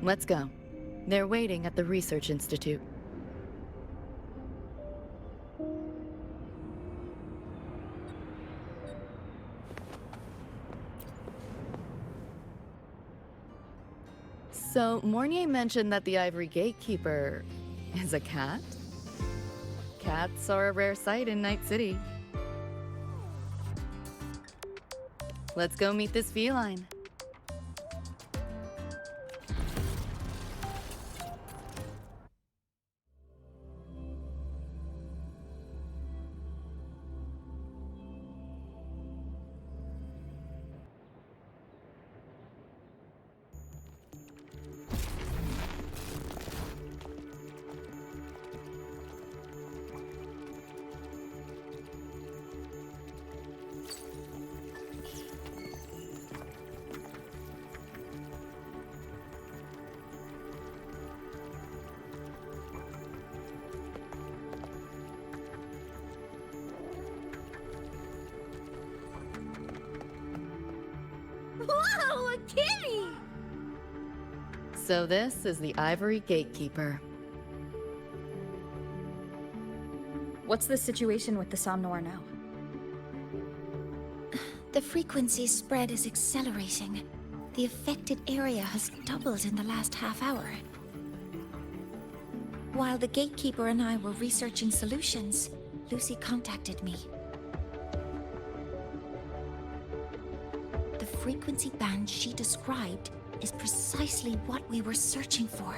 Let's go. They're waiting at the Research Institute. So, Mornier mentioned that the Ivory Gatekeeper is a cat? Cats are a rare sight in Night City. Let's go meet this feline. Whoa, a kitty! So this is the Ivory Gatekeeper. What's the situation with the Somnoir now? The frequency spread is accelerating. The affected area has doubled in the last half hour. While the Gatekeeper and I were researching solutions, Lucy contacted me. The frequency band she described is precisely what we were searching for.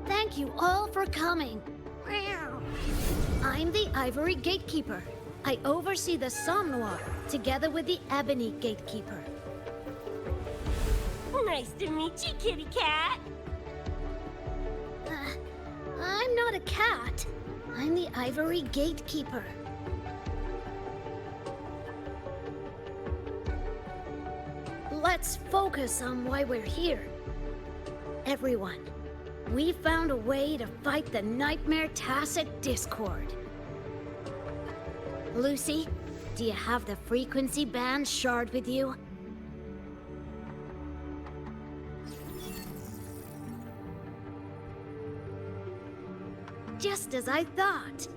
Thank you all for coming. I'm the Ivory Gatekeeper. I oversee the Somnoir, together with the Ebony Gatekeeper. Nice to meet you, kitty cat. I'm not a cat. I'm the Ivory Gatekeeper. Let's focus on why we're here. Everyone, we found a way to fight the Nightmare Tacit Discord. Lucy, do you have the frequency band shard with you? Just as I thought.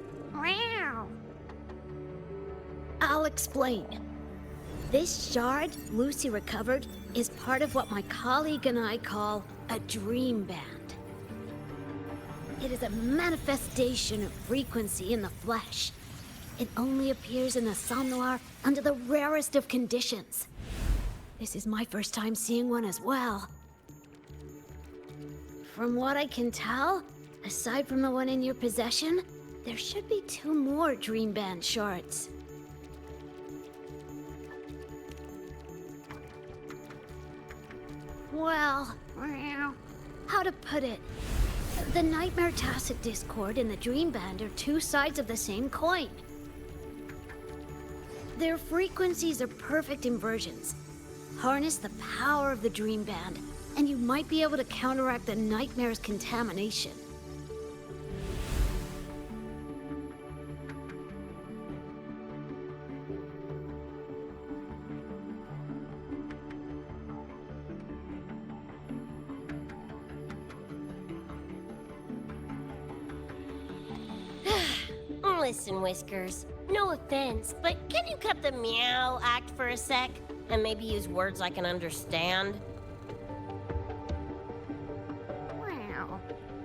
I'll explain. This shard Lucy recovered is part of what my colleague and I call a dream band. It is a manifestation of frequency in the flesh. It only appears in the Somnoir under the rarest of conditions. This is my first time seeing one as well. From what I can tell, aside from the one in your possession, there should be 2 more Dream Band shards. Well, how to put it? The Nightmare Tacit Discord and the Dream Band are two sides of the same coin. Their frequencies are perfect inversions. Harness the power of the Dream Band, and you might be able to counteract the Nightmare's contamination. Listen, Whiskers, no offense, but can you cut the meow act for a sec? And maybe use words I can understand? Wow.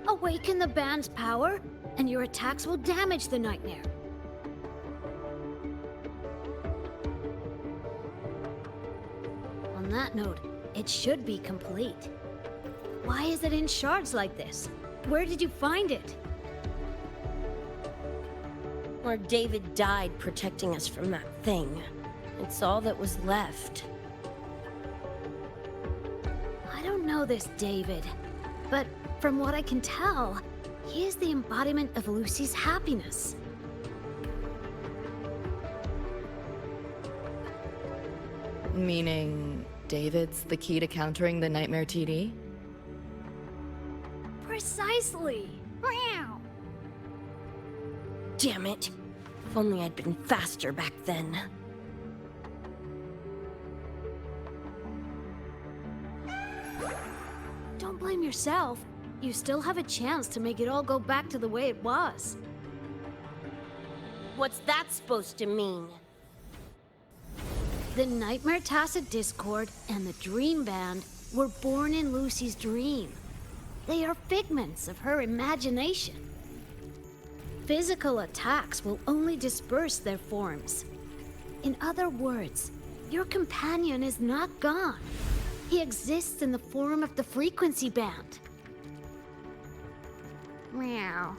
Awaken the band's power, and your attacks will damage the Nightmare. On that note, it should be complete. Why is it in shards like this? Where did you find it? Where David died protecting us from that thing. It's all that was left. I don't know this David, but from what I can tell, he is the embodiment of Lucy's happiness. Meaning, David's the key to countering the Nightmare TD? Precisely! Meow. Damn it. If only I'd been faster back then. Don't blame yourself. You still have a chance to make it all go back to the way it was. What's that supposed to mean? The Nightmare Tacit Discord and the Dream Band were born in Lucy's dream. They are figments of her imagination. Physical attacks will only disperse their forms. In other words, your companion is not gone. He exists in the form of the frequency band. Meow.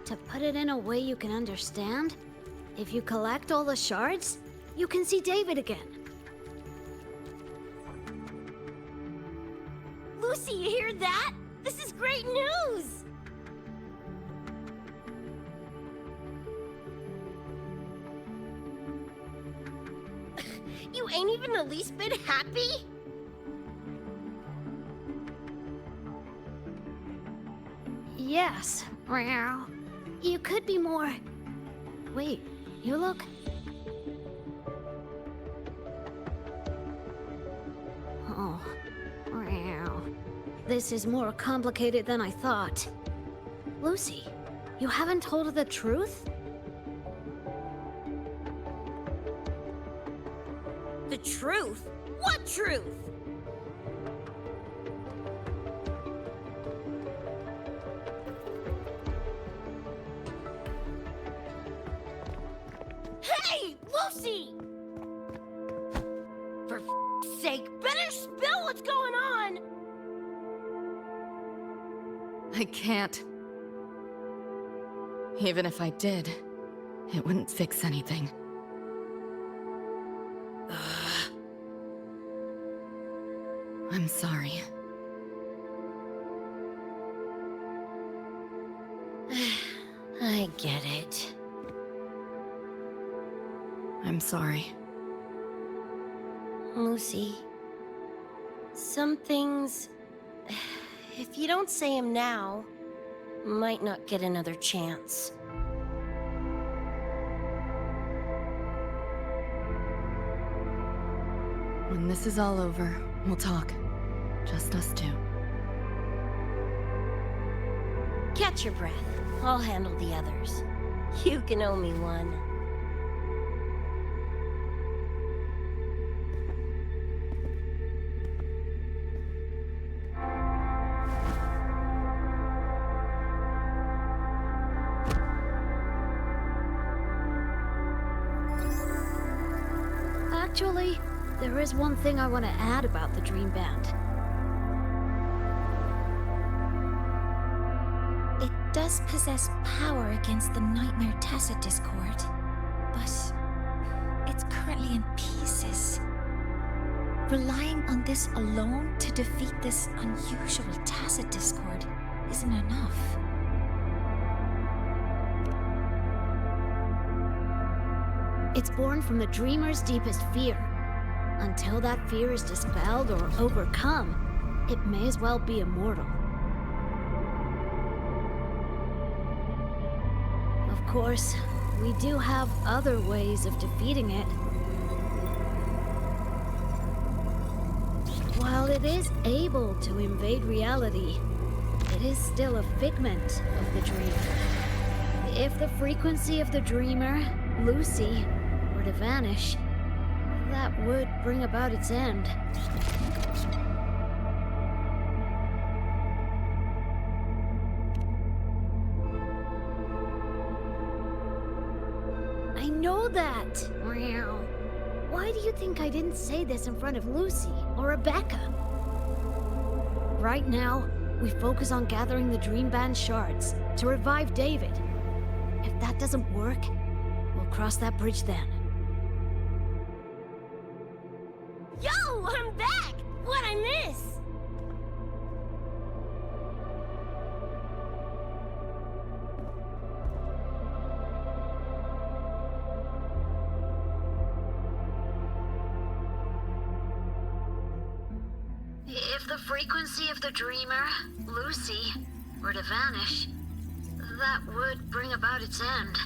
To put it in a way you can understand, if you collect all the shards, you can see David again. Lucy, you hear that? This is great news! You ain't even the least bit happy? Yes. Meow. You could be more... Wait, you look... Oh. Meow. This is more complicated than I thought. Lucy, you haven't told her the truth? The truth? What truth? Hey, Lucy! For f***'s sake, better spill what's going on! I can't. Even if I did, it wouldn't fix anything. I'm sorry. I get it. I'm sorry. Lucy, some things, if you don't say them now, might not get another chance. When this is all over, we'll talk. Just us two. Catch your breath. I'll handle the others. You can owe me one. Actually, there is one thing I want to add about the Dream Band. It does possess power against the Nightmare Tacit Discord, but it's currently in pieces. Relying on this alone to defeat this unusual tacit discord isn't enough. It's born from the dreamer's deepest fear. Until that fear is dispelled or overcome, it may as well be immortal. Of course, we do have other ways of defeating it. While it is able to invade reality, it is still a figment of the dream. If the frequency of the dreamer, Lucy, were to vanish, that would bring about its end. I know that! Meow. Why do you think I didn't say this in front of Lucy or Rebecca? Right now, we focus on gathering the Dream Band shards to revive David. If that doesn't work, we'll cross that bridge then. Yo, I'm back! What'd I miss? If the frequency of the dreamer, Lucy, were to vanish, that would bring about its end.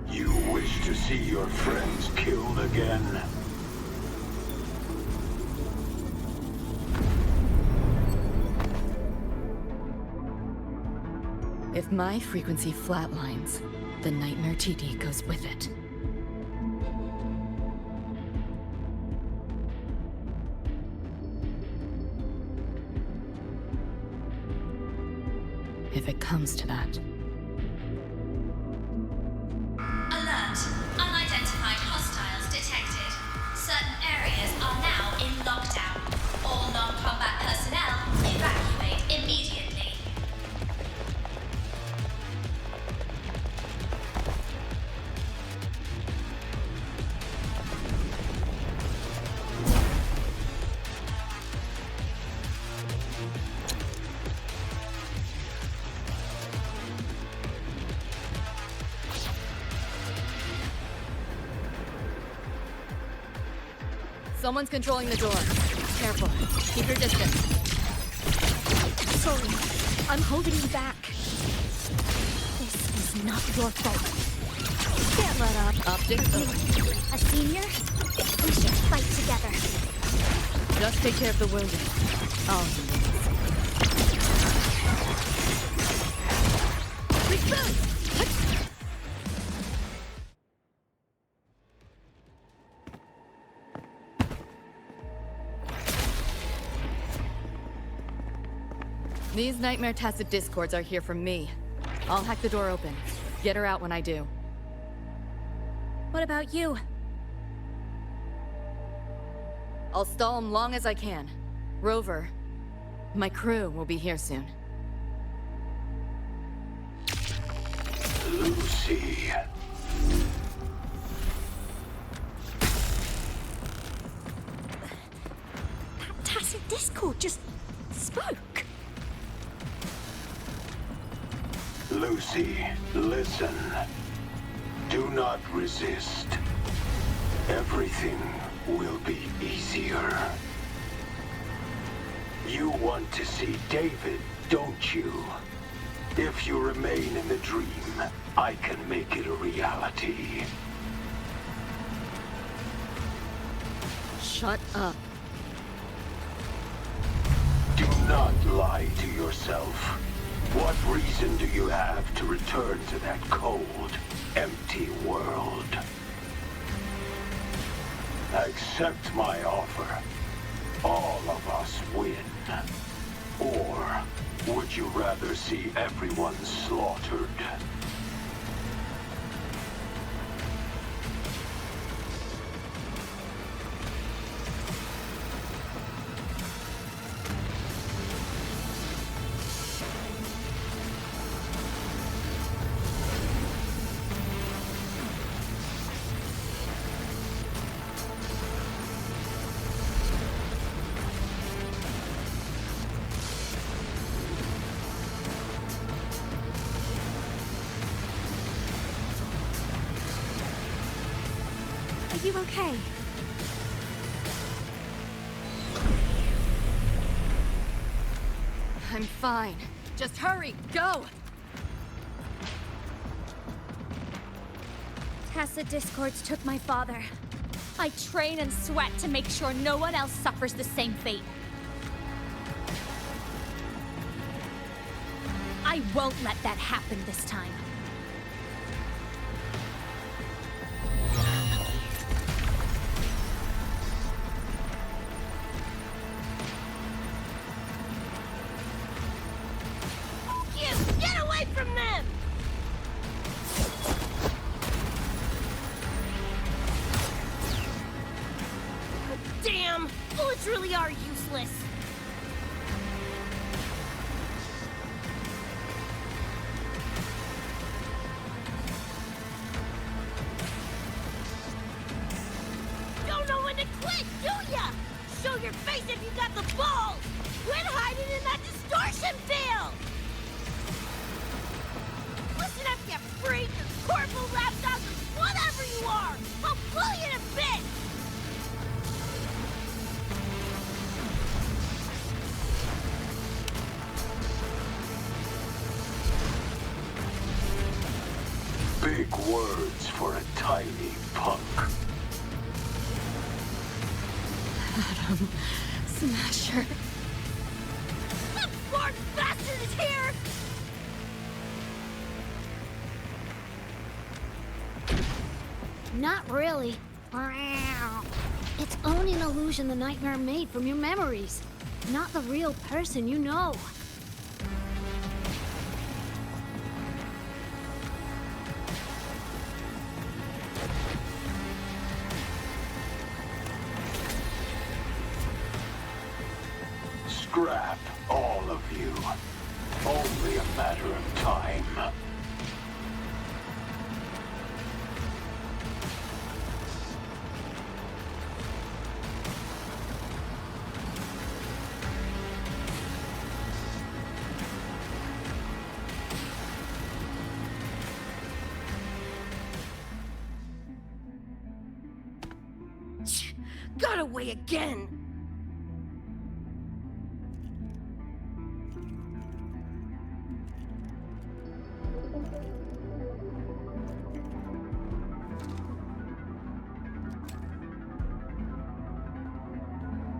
You wish to see your friends killed again? If my frequency flatlines, the Nightmare TD goes with it. If it comes to that. Alert! Unidentified hostiles detected. Certain areas are now in lockdown. All non-combat personnel evacuate immediately. Someone's controlling the door. Careful. Keep your distance. Sorry, I'm holding you back. This is not your fault. Can't let up. Optics open. A senior? We should fight together. Just take care of the wounded. I'll handle this. Reboot! These Nightmare Tacit Discords are here from me. I'll hack the door open. Get her out when I do. What about you? I'll stall them long as I can. Rover, my crew will be here soon. Lucy. That tacit discord just spoke. Lucy, listen. Do not resist. Everything will be easier. You want to see David, don't you? If you remain in the dream, I can make it a reality. Shut up. Do not lie to yourself. What reason do you have to return to that cold, empty world? Accept my offer. All of us win. Or would you rather see everyone slaughtered? Are you okay? I'm fine. Just hurry, go! Tacit discords took my father. I train and sweat to make sure no one else suffers the same fate. I won't let that happen this time. Get away from them! Damn! Bullets really are useless. Don't know when to quit, do ya? Show your face if you got the balls! Quit hiding in that distortion field! Listen up, you freak! Corporal lapdog, whatever you are! I'll pull you to bits! Big words for a tiny punk. Adam Smasher. That Bart bastard is here! Not really. It's only an illusion the nightmare made from your memories, not the real person you know. Scrap, all of you. Only a matter of time. Got away again!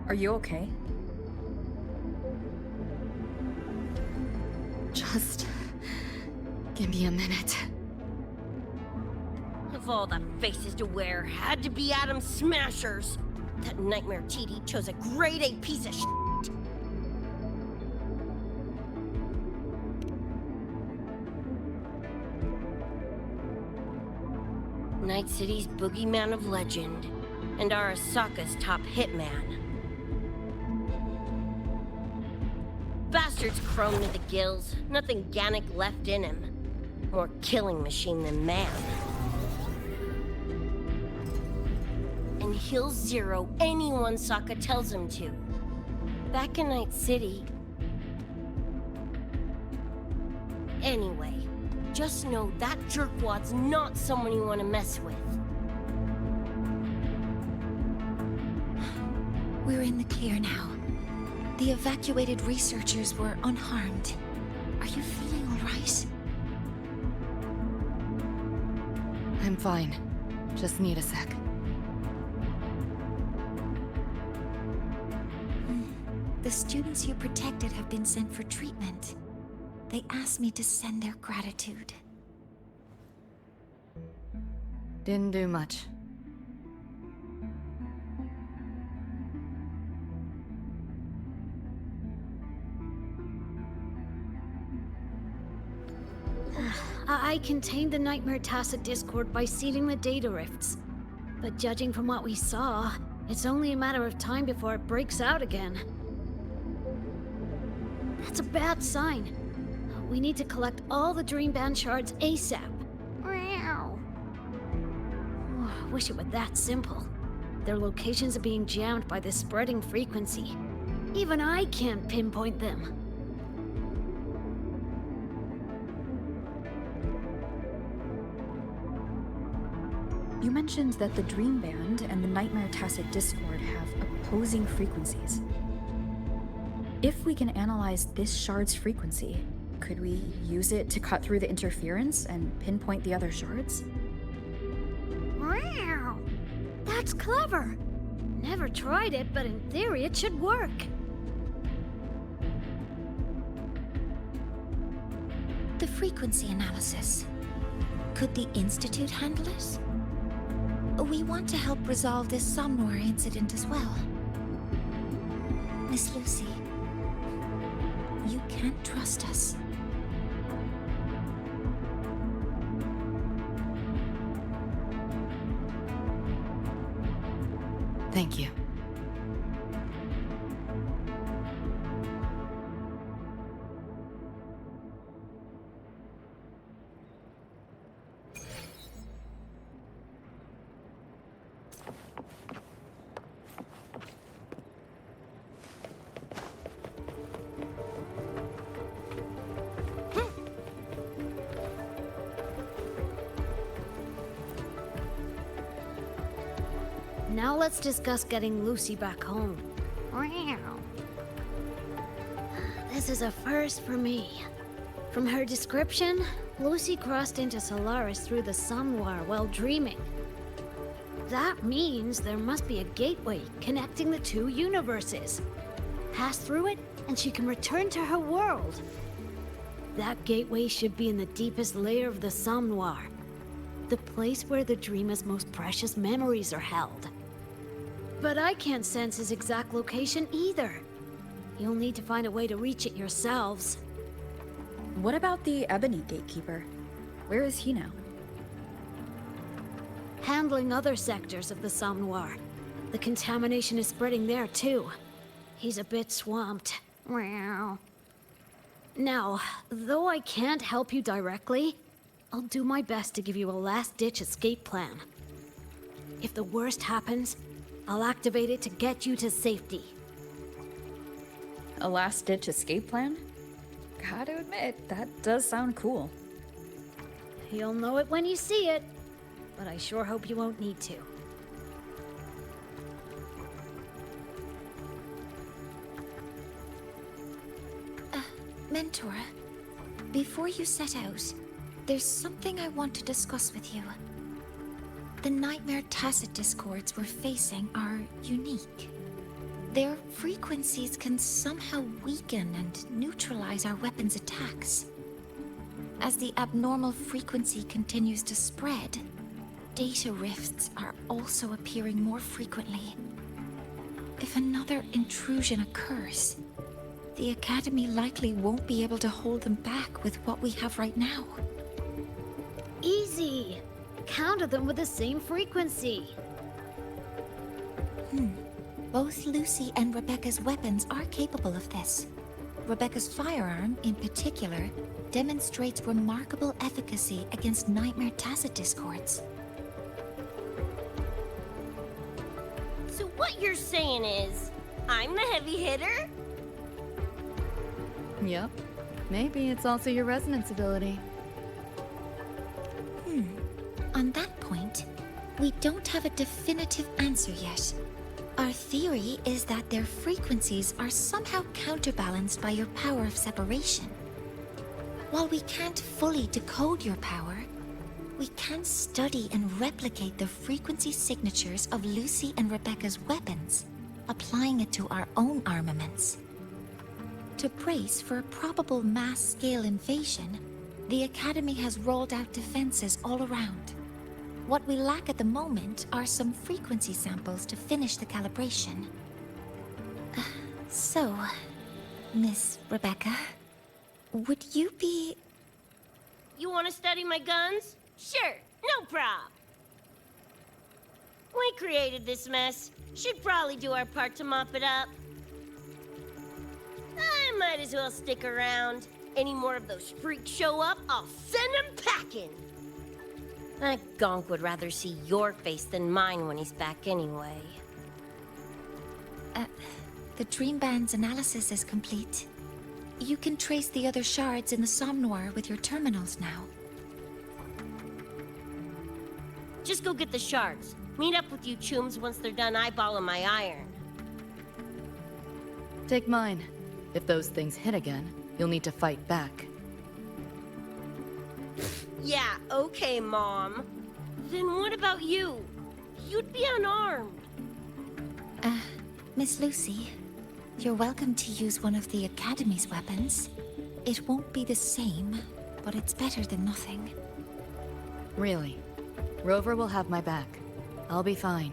Are you okay? Just give me a minute. Of all the faces to wear, had to be Adam Smashers. That nightmare TD chose a grade A piece of shit. Night City's boogeyman of legend, and Arasaka's top hitman. Bastard's chrome to the gills, nothing Gannic left in him. More killing machine than man. And he'll zero anyone Sokka tells him to. Back in Night City. Anyway, just know that jerkwad's not someone you want to mess with. We're in the clear now. The evacuated researchers were unharmed. Are you feeling all right? I'm fine. Just need a sec. The students you protected have been sent for treatment. They asked me to send their gratitude. Didn't do much. I contained the Nightmare Tacit Discord by sealing the data rifts. But judging from what we saw, it's only a matter of time before it breaks out again. That's a bad sign. We need to collect all the Dream Band shards ASAP. Meow. Wish it were that simple. Their locations are being jammed by this spreading frequency. Even I can't pinpoint them. You mentioned that the Dream Band and the Nightmare Tacit Discord have opposing frequencies. If we can analyze this shard's frequency, could we use it to cut through the interference and pinpoint the other shards? Wow! That's clever! Never tried it, but in theory it should work. The frequency analysis. Could the Institute handle it? We want to help resolve this Somnor incident as well. Miss Lucy, you can't trust us. Thank you. Now let's discuss getting Lucy back home. Wow. This is a first for me. From her description, Lucy crossed into Solaris through the Somnoir while dreaming. That means there must be a gateway connecting the two universes. Pass through it, and she can return to her world. That gateway should be in the deepest layer of the Somnoir, the place where the dreamer's most precious memories are held. But I can't sense his exact location either. You'll need to find a way to reach it yourselves. What about the Ebony Gatekeeper? Where is he now? Handling other sectors of the Somnoir. The contamination is spreading there too. He's a bit swamped. Meow. Now, though I can't help you directly, I'll do my best to give you a last-ditch escape plan. If the worst happens, I'll activate it to get you to safety. A last-ditch escape plan? Gotta admit, that does sound cool. You'll know it when you see it, but I sure hope you won't need to. Mentor, before you set out, there's something I want to discuss with you. The Nightmare Tacit Discords we're facing are unique. Their frequencies can somehow weaken and neutralize our weapons' attacks. As the abnormal frequency continues to spread, data rifts are also appearing more frequently. If another intrusion occurs, the Academy likely won't be able to hold them back with what we have right now. Easy! Counter them with the same frequency. Both Lucy and Rebecca's weapons are capable of this. Rebecca's firearm, in particular, demonstrates remarkable efficacy against Nightmare Tacit Discords. So what you're saying is, I'm the heavy hitter? Yep. Maybe it's also your resonance ability. On that point, we don't have a definitive answer yet. Our theory is that their frequencies are somehow counterbalanced by your power of separation. While we can't fully decode your power, we can study and replicate the frequency signatures of Lucy and Rebecca's weapons, applying it to our own armaments. To brace for a probable mass-scale invasion, the Academy has rolled out defenses all around. What we lack at the moment are some frequency samples to finish the calibration. So, Miss Rebecca, would you be... You want to study my guns? Sure, no prob. We created this mess. Should probably do our part to mop it up. I might as well stick around. Any more of those freaks show up, I'll send them packing. That gonk would rather see your face than mine when he's back anyway. The Dream Band's analysis is complete. You can trace the other shards in the Somnoir with your terminals now. Just go get the shards. Meet up with you chooms once they're done eyeballing my iron. Take mine. If those things hit again, you'll need to fight back. Yeah, okay, Mom. Then what about you? You'd be unarmed. Miss Lucy, you're welcome to use one of the Academy's weapons. It won't be the same, but it's better than nothing. Really? Rover will have my back. I'll be fine.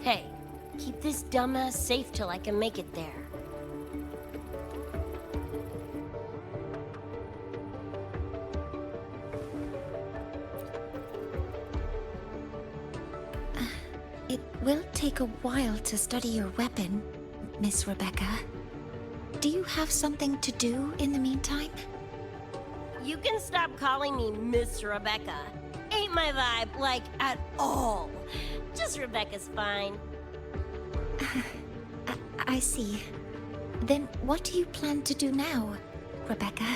Hey, keep this dumbass safe till I can make it there. It will take a while to study your weapon, Miss Rebecca. Do you have something to do in the meantime? You can stop calling me Miss Rebecca. Ain't my vibe, like, at all. Just Rebecca's fine. I see. Then what do you plan to do now, Rebecca?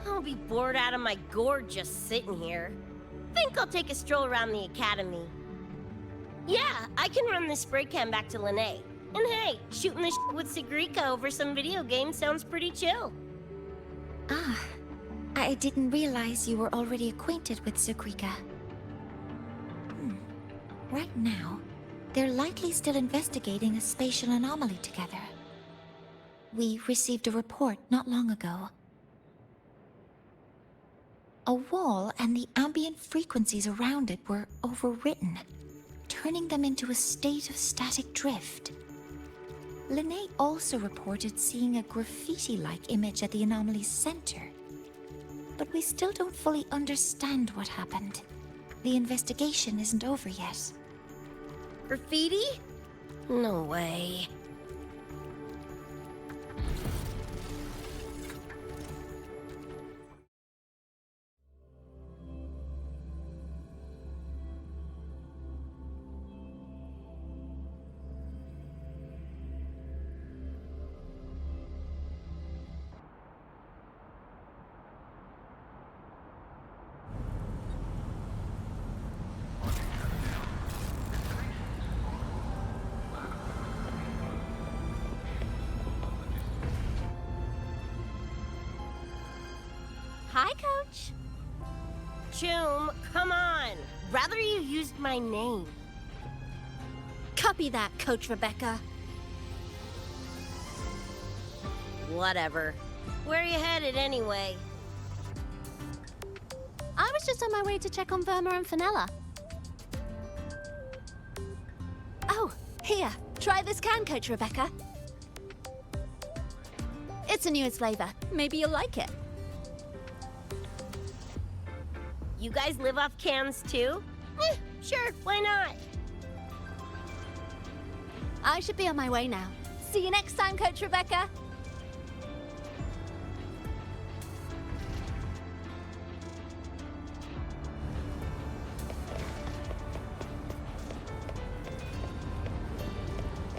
I'll be bored out of my gourd just sitting here. Think I'll take a stroll around the academy. Yeah, I can run this spray can back to Lene. And hey, shooting the shit with Sigrika over some video game sounds pretty chill. Ah, I didn't realize you were already acquainted with Sigrika. Right now, they're likely still investigating a spatial anomaly together. We received a report not long ago. A wall and the ambient frequencies around it were overwritten, turning them into a state of static drift. Lene also reported seeing a graffiti-like image at the anomaly's center. But we still don't fully understand what happened. The investigation isn't over yet. Graffiti? No way. Hi, Coach. Choom, come on. Rather you used my name. Copy that, Coach Rebecca. Whatever. Where are you headed anyway? I was just on my way to check on Verma and Fenella. Oh, here. Try this can, Coach Rebecca. It's the newest flavor. Maybe you'll like it. You guys live off cans too? Sure, why not? I should be on my way now. See you next time, Coach Rebecca.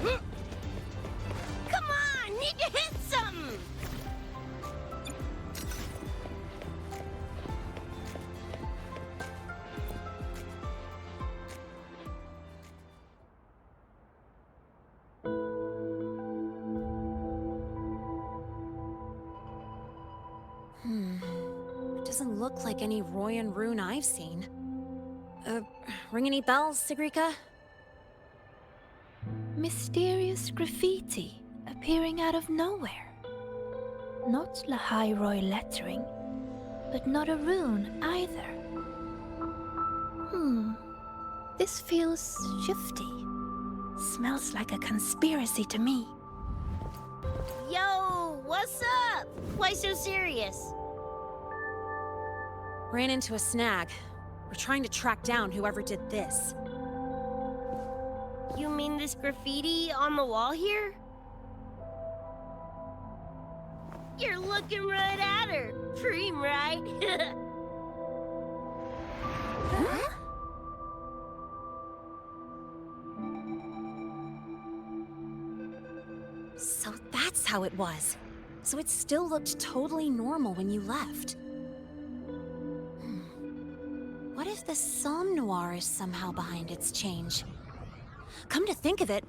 Come on, need to hit something! It doesn't look like any Roy and Rune I've seen. Ring any bells, Sigrika? Mysterious graffiti appearing out of nowhere. Not Lahai-Roi lettering, but not a rune either. This feels shifty. Smells like a conspiracy to me. Yo, what's up? Why so serious? Ran into a snag. We're trying to track down whoever did this. You mean this graffiti on the wall here? You're looking right at her. Preem, right? Huh? So that's how it was. So it still looked totally normal when you left. What if the Somme Noir is somehow behind its change? Come to think of it,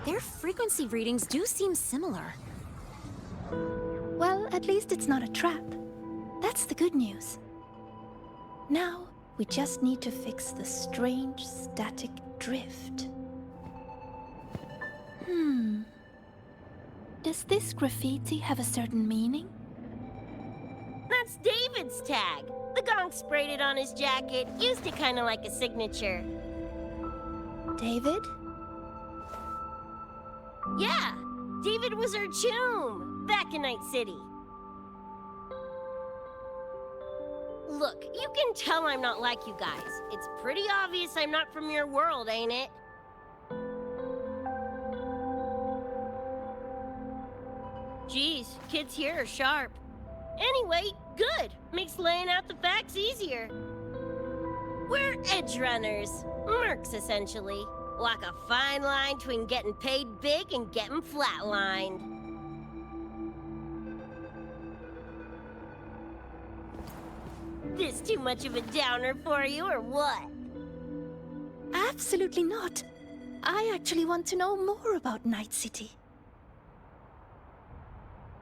their frequency readings do seem similar. Well, at least it's not a trap. That's the good news. Now, we just need to fix the strange static drift. Does this graffiti have a certain meaning? That's David's tag. The gonk sprayed it on his jacket, used it kind of like a signature. David? Yeah, David was our choom back in Night City. Look, you can tell I'm not like you guys. It's pretty obvious I'm not from your world, ain't it? Geez, kids here are sharp. Anyway, good. Makes laying out the facts easier. We're Edgerunners. Mercs, essentially. Walk a fine line between getting paid big and getting flatlined. This too much of a downer for you, or what? Absolutely not. I actually want to know more about Night City.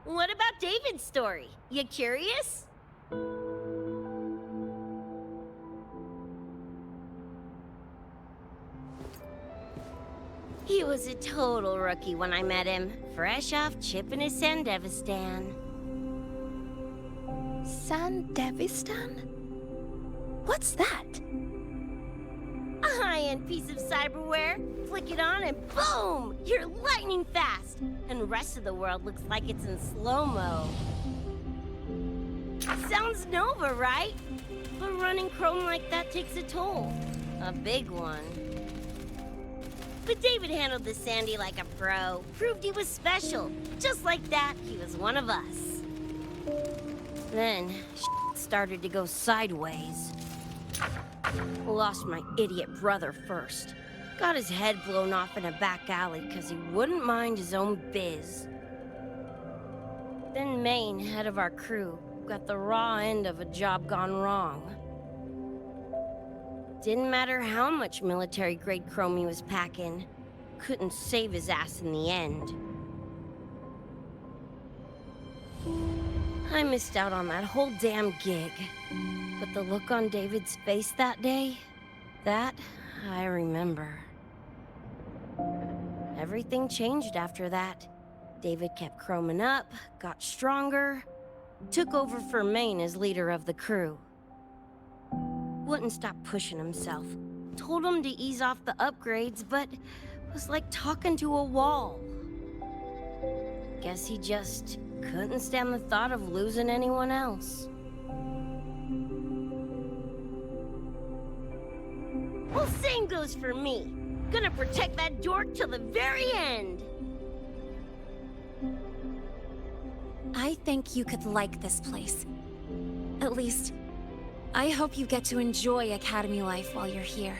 What about David's story? You curious? He was a total rookie when I met him, fresh off chipping his Sandevistan. Sandevistan? What's that? A high-end piece of cyberware. Flick it on and boom! You're lightning fast! And the rest of the world looks like it's in slow-mo. Sounds Nova, right? But running chrome like that takes a toll. A big one. But David handled the Sandy like a pro. Proved he was special. Just like that, he was one of us. Then, started to go sideways. Lost my idiot brother first. Got his head blown off in a back alley because he wouldn't mind his own biz. Then Maine, head of our crew, got the raw end of a job gone wrong. Didn't matter how much military-grade chrome he was packing. Couldn't save his ass in the end. I missed out on that whole damn gig. But the look on David's face that day, that I remember. Everything changed after that. David kept chroming up, got stronger, took over for Maine as leader of the crew. Wouldn't stop pushing himself. Told him to ease off the upgrades, but was like talking to a wall. Guess he just couldn't stand the thought of losing anyone else. Well, same goes for me. Gonna protect that dork till the very end. I think you could like this place. At least, I hope you get to enjoy Academy life while you're here.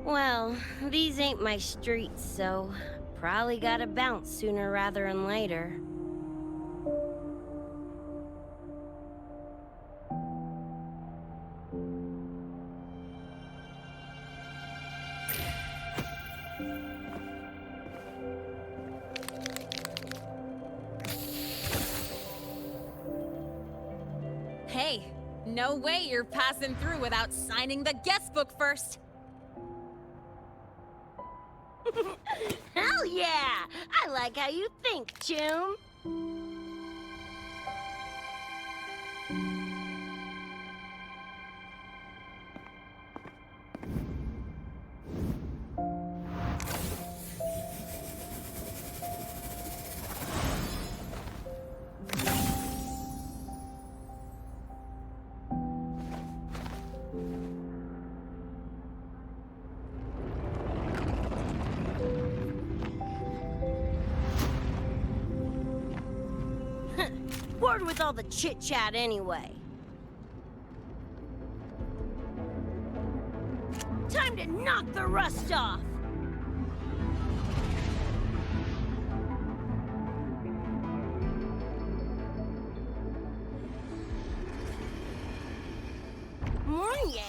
Well, these ain't my streets, so probably gotta bounce sooner rather than later. Hey, no way you're passing through without signing the guest book first. Hell yeah! I like how you think, Choom. Bored with all the chit-chat anyway. Time to knock the rust off! Mornier?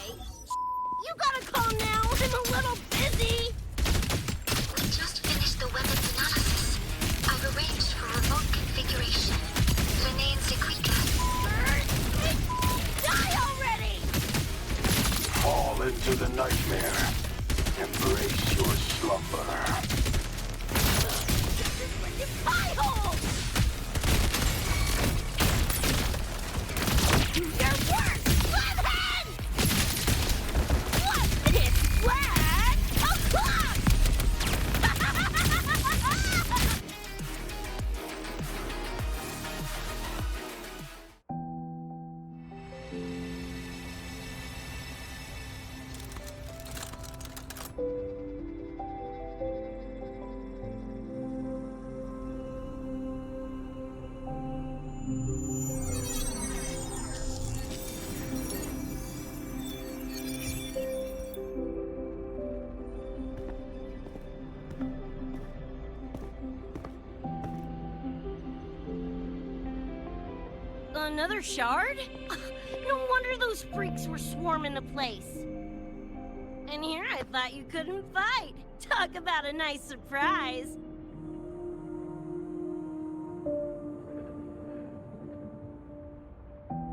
You gotta call now, I'm a little busy! We just finished the weapons analysis. I've arranged for remote configuration. Renains de Quica. Die already! Fall into the nightmare. Embrace your slumber. Pie hole! Do your work, Flathead! What's this, Flag? A clock! Another shard? No wonder those freaks were swarming the place. And here I thought you couldn't fight. Talk about a nice surprise.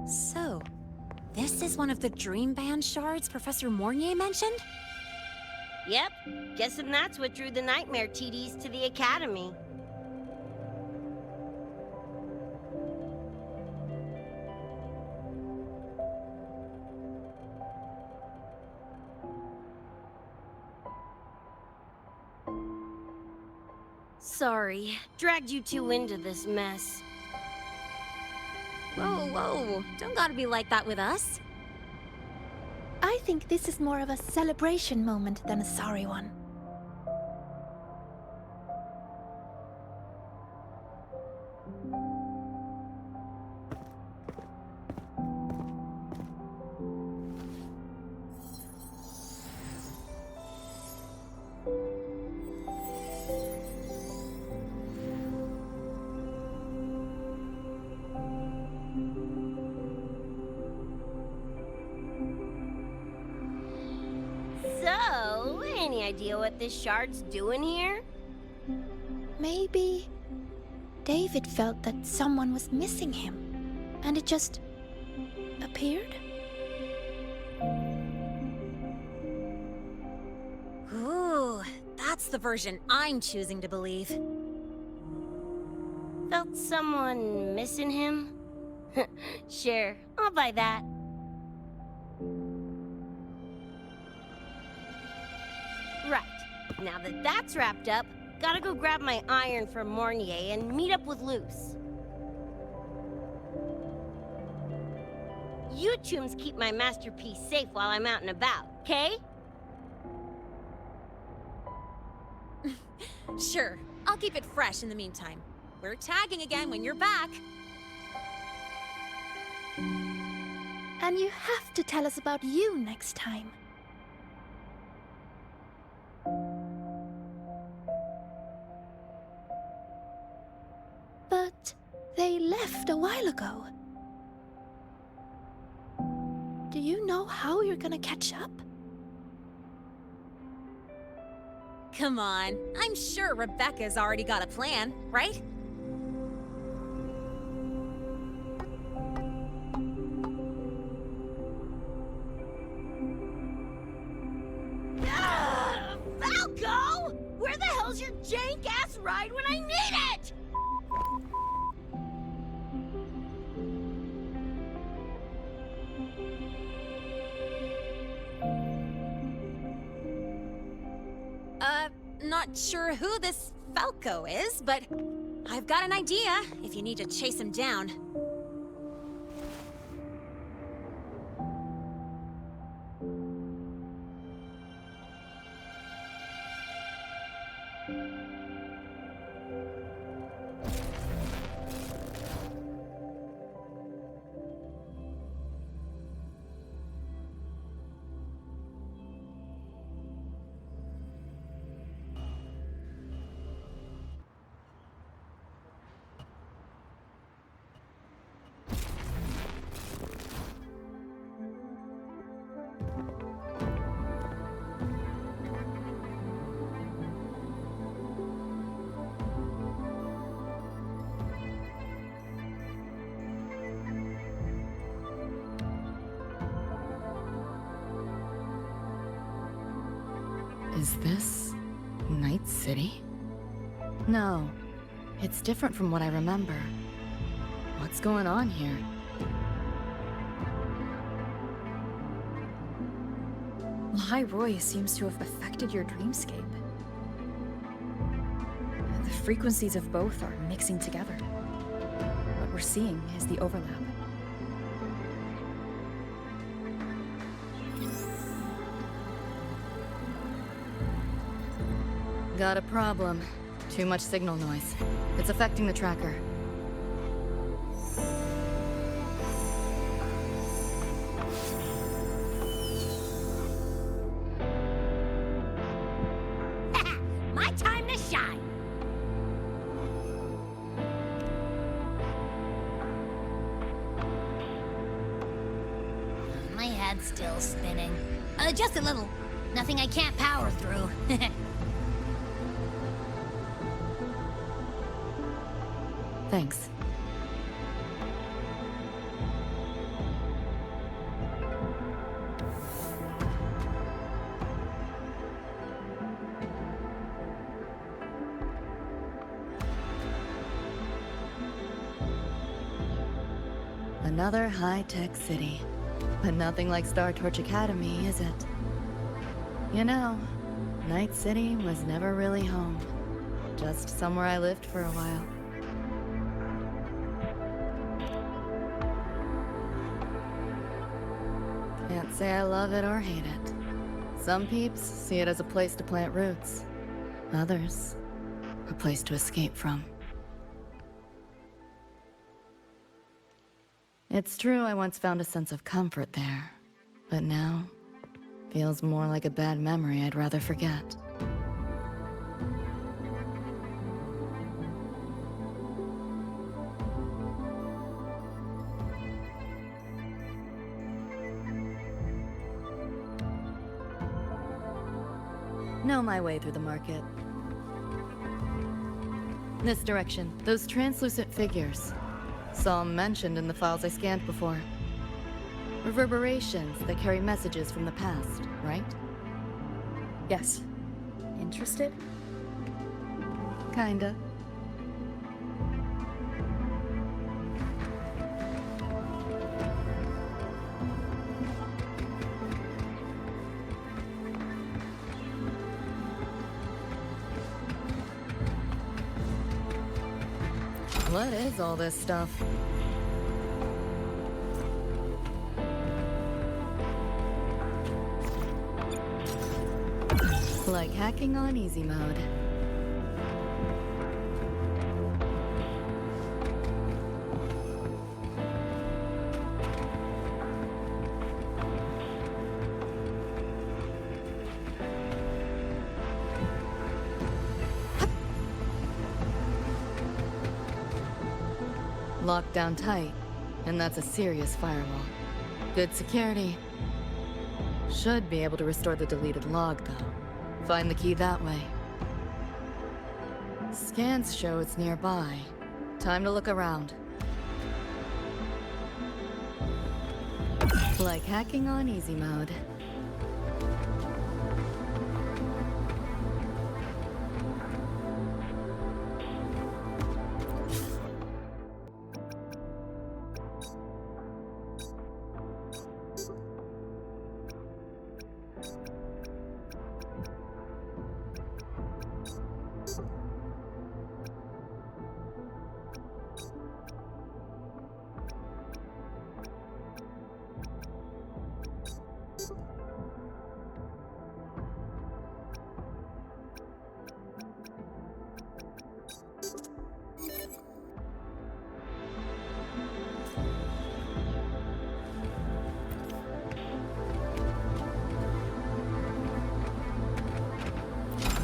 So, this is one of the Dream Band shards Professor Mornier mentioned? Yep, guessing that's what drew the Nightmare TDs to the Academy. Sorry, dragged you two into this mess. Whoa, whoa, don't gotta be like that with us. I think this is more of a celebration moment than a sorry one. So, any idea what this shard's doing here? Maybe David felt that someone was missing him, and it just appeared? Ooh, that's the version I'm choosing to believe. Felt someone missing him? Sure, I'll buy that. Right, now that that's wrapped up, gotta go grab my iron from Mornier and meet up with Luce. You tombs keep my masterpiece safe while I'm out and about, okay? Sure, I'll keep it fresh in the meantime. We're tagging again when you're back. And you have to tell us about you next time. But they left a while ago. Do you know how you're gonna catch up? Come on, I'm sure Rebecca's already got a plan, right? Falco! Where the hell's your jank-ass ride when I need it? Not sure who this Falco is, but I've got an idea if you need to chase him down. Is this Night City? No, it's different from what I remember. What's going on here? Lahai-Roi seems to have affected your dreamscape. The frequencies of both are mixing together. What we're seeing is the overlap. Got a problem. Too much signal noise. It's affecting the tracker. My time to shine! My head's still spinning. Just a little. Nothing I can't power through. Thanks. Another high-tech city. But nothing like Star Torch Academy, is it? You know, Night City was never really home. Just somewhere I lived for a while. Can't say I love it or hate it. Some peeps see it as a place to plant roots. Others, a place to escape from. It's true I once found a sense of comfort there, but now feels more like a bad memory I'd rather forget. Know my way through the market. This direction, those translucent figures. Saw 'em mentioned in the files I scanned before. Reverberations that carry messages from the past, right? Yes. Interested? Kinda. What is all this stuff? Like hacking on easy mode. Locked down tight, and that's a serious firewall. Good security. Should be able to restore the deleted log, though. Find the key that way. Scans show it's nearby. Time to look around. Like hacking on easy mode.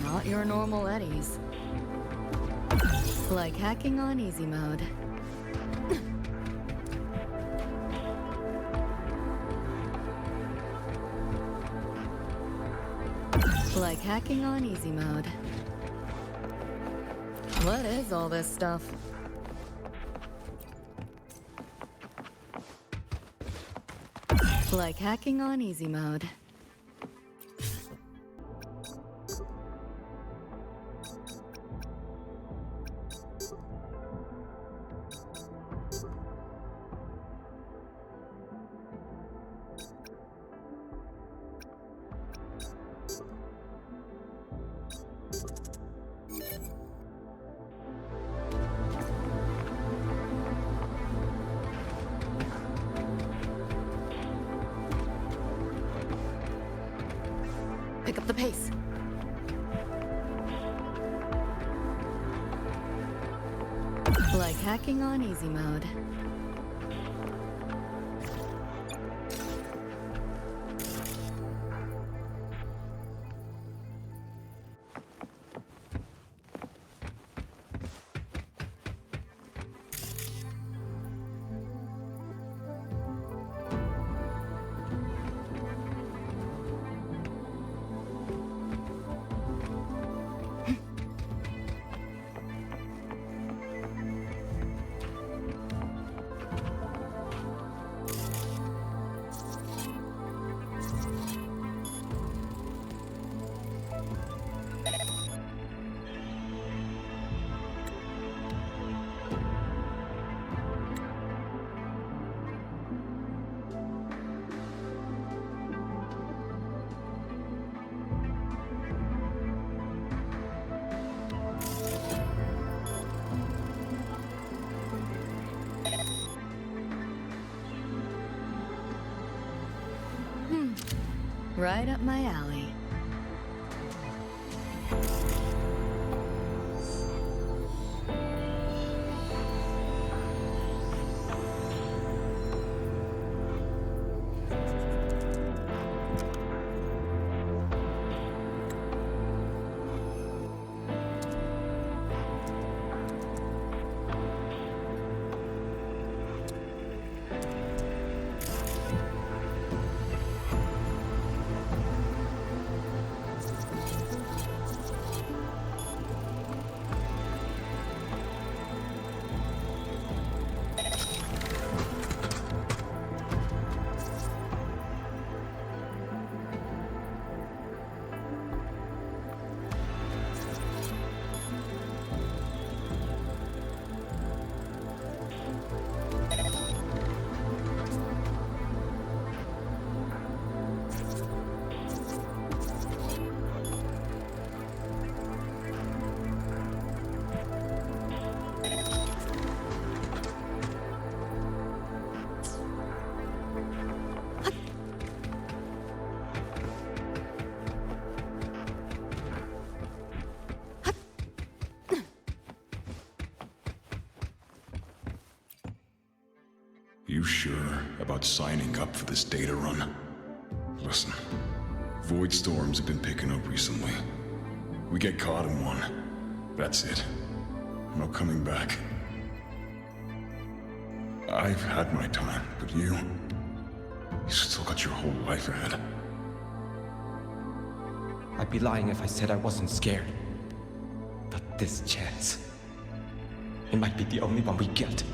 Not your normal eddies. Like hacking on easy mode. Like hacking on easy mode. What is all this stuff? Like hacking on easy mode. pick up the pace. Like hacking on easy mode. Right up my alley. You sure about signing up for this data run? Listen, void storms have been picking up recently. We get caught in one. That's it. No coming back. I've had my time, but you still got your whole life ahead. I'd be lying if I said I wasn't scared. But this chance, it might be the only one we get.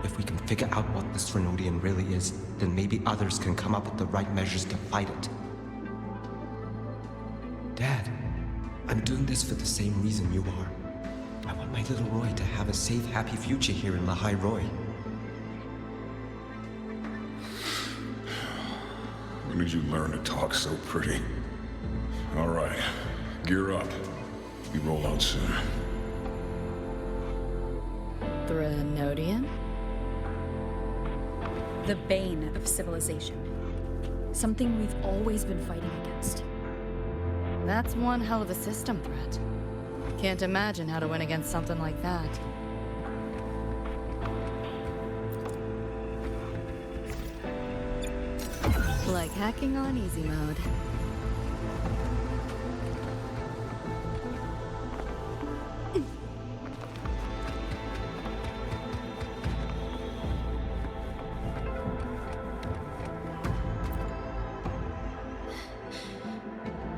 If we can figure out what this Renodian really is, then maybe others can come up with the right measures to fight it. Dad, I'm doing this for the same reason you are. I want my little Roy to have a safe, happy future here in Lahai-Roi. When did you learn to talk so pretty? All right, gear up. We roll out soon. The Renodian? The bane of civilization. Something we've always been fighting against. That's one hell of a system threat. Can't imagine how to win against something like that. Like hacking on easy mode.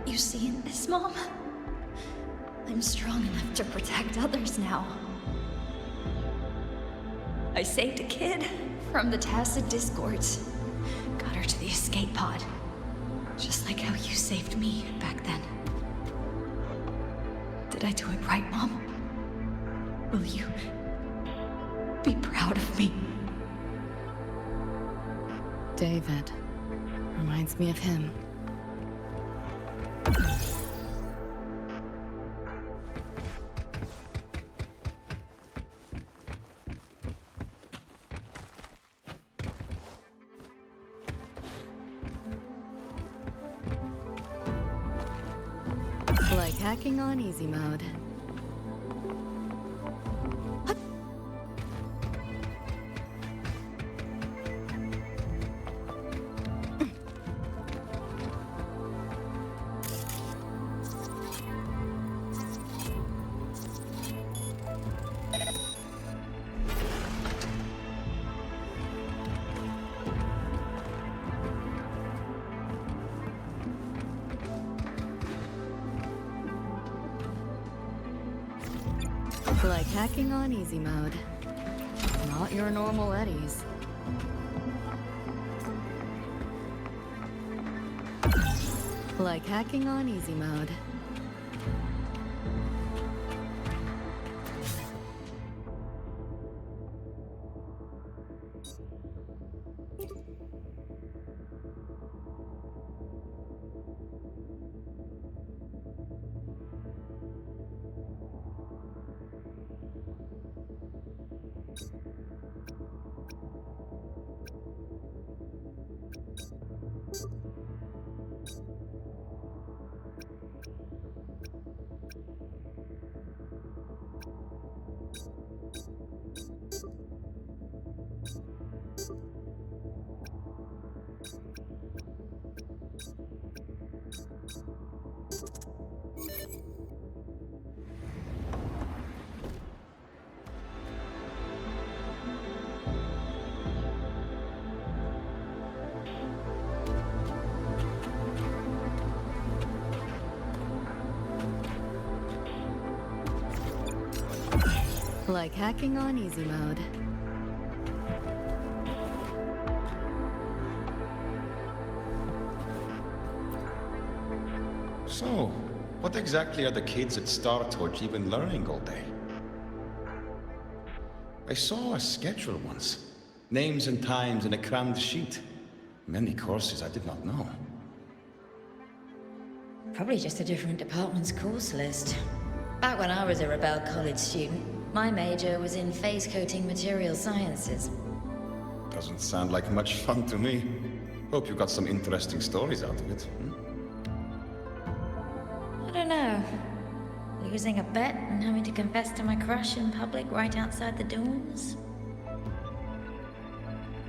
You seen this, Mom? I'm strong enough to protect others now. I saved a kid from the tacit discords. Got her to the escape pod. Just like how you saved me back then. Did I do it right, Mom? Will you be proud of me? David. Reminds me of him. Like hacking on easy mode. Like hacking on easy mode. Not your normal eddies. Like hacking on easy mode. Like hacking on easy mode. So, what exactly are the kids at Star Torch even learning all day? I saw a schedule once. Names and times in a crammed sheet. Many courses I did not know. Probably just a different department's course list. Back when I was a Rebel College student, my major was in phase coating material sciences. Doesn't sound like much fun to me. Hope you got some interesting stories out of it. I don't know. Losing a bet and having to confess to my crush in public right outside the dorms?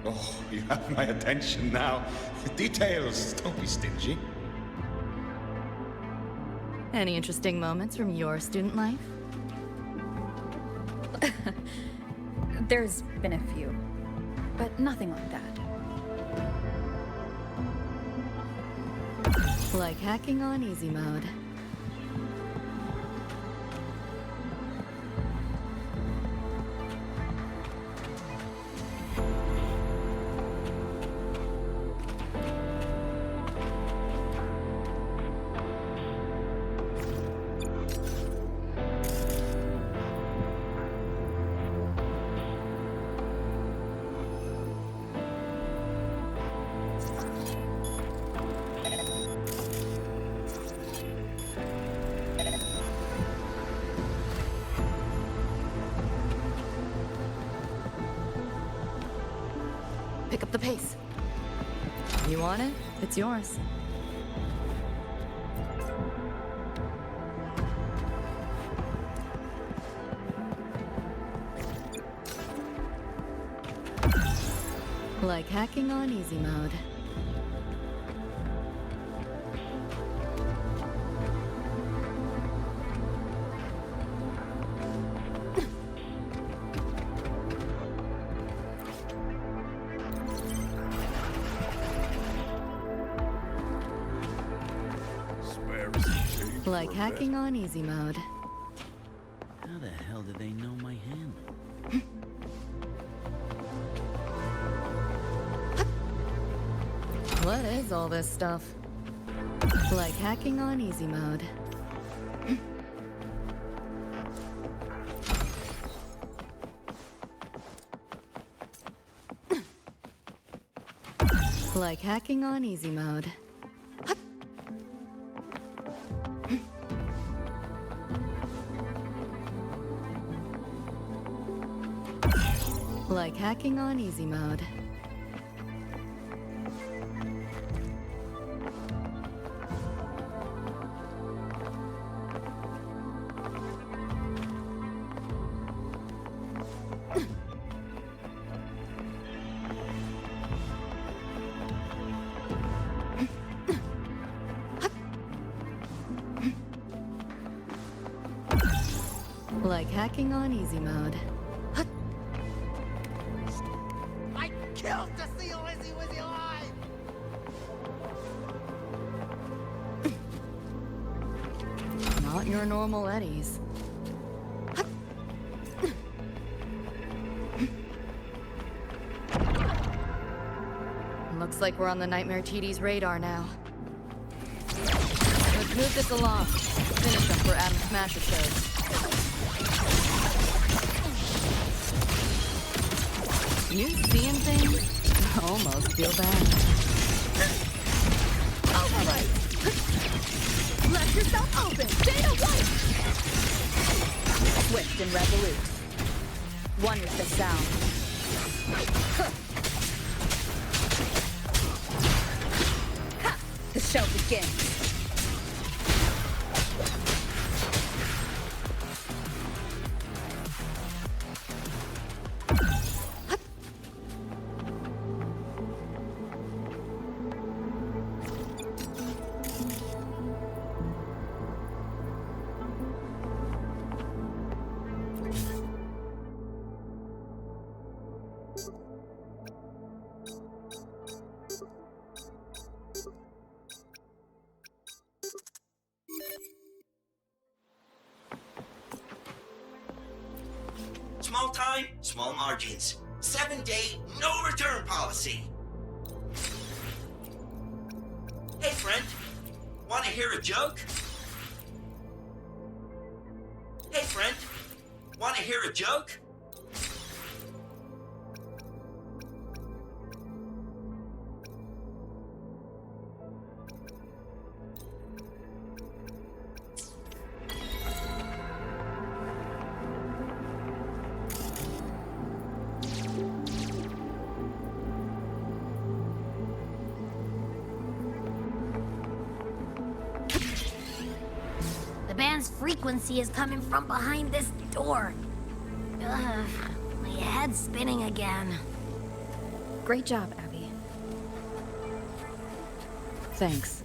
Oh, you have my attention now. Details, don't be stingy. Any interesting moments from your student life? There's been a few, but nothing like that. Like hacking on easy mode. Pick up the pace. You want it? It's yours. Like hacking on easy mode. Like hacking on easy mode. How the hell did they know my handle? What is all this stuff? Like hacking on easy mode. Like hacking on easy mode. Like hacking on easy mode. hacking on easy mode. I killed the Seal Izzy Wizzy alive! Not your normal eddies. Looks like we're on the Nightmare TD's radar now. Let's move this along. Finish them for Adam Smasher shows. You seeing things? I almost feel bad. Overwrite! Let yourself open! Data white! Swift and resolute. One with the sound. Ha! The show begins. Small time, small margins. 7-day, no return policy. Hey friend, wanna hear a joke? Hey friend, wanna hear a joke? The band's frequency is coming from behind this door. Ugh, my head's spinning again. Great job, Abby. Thanks.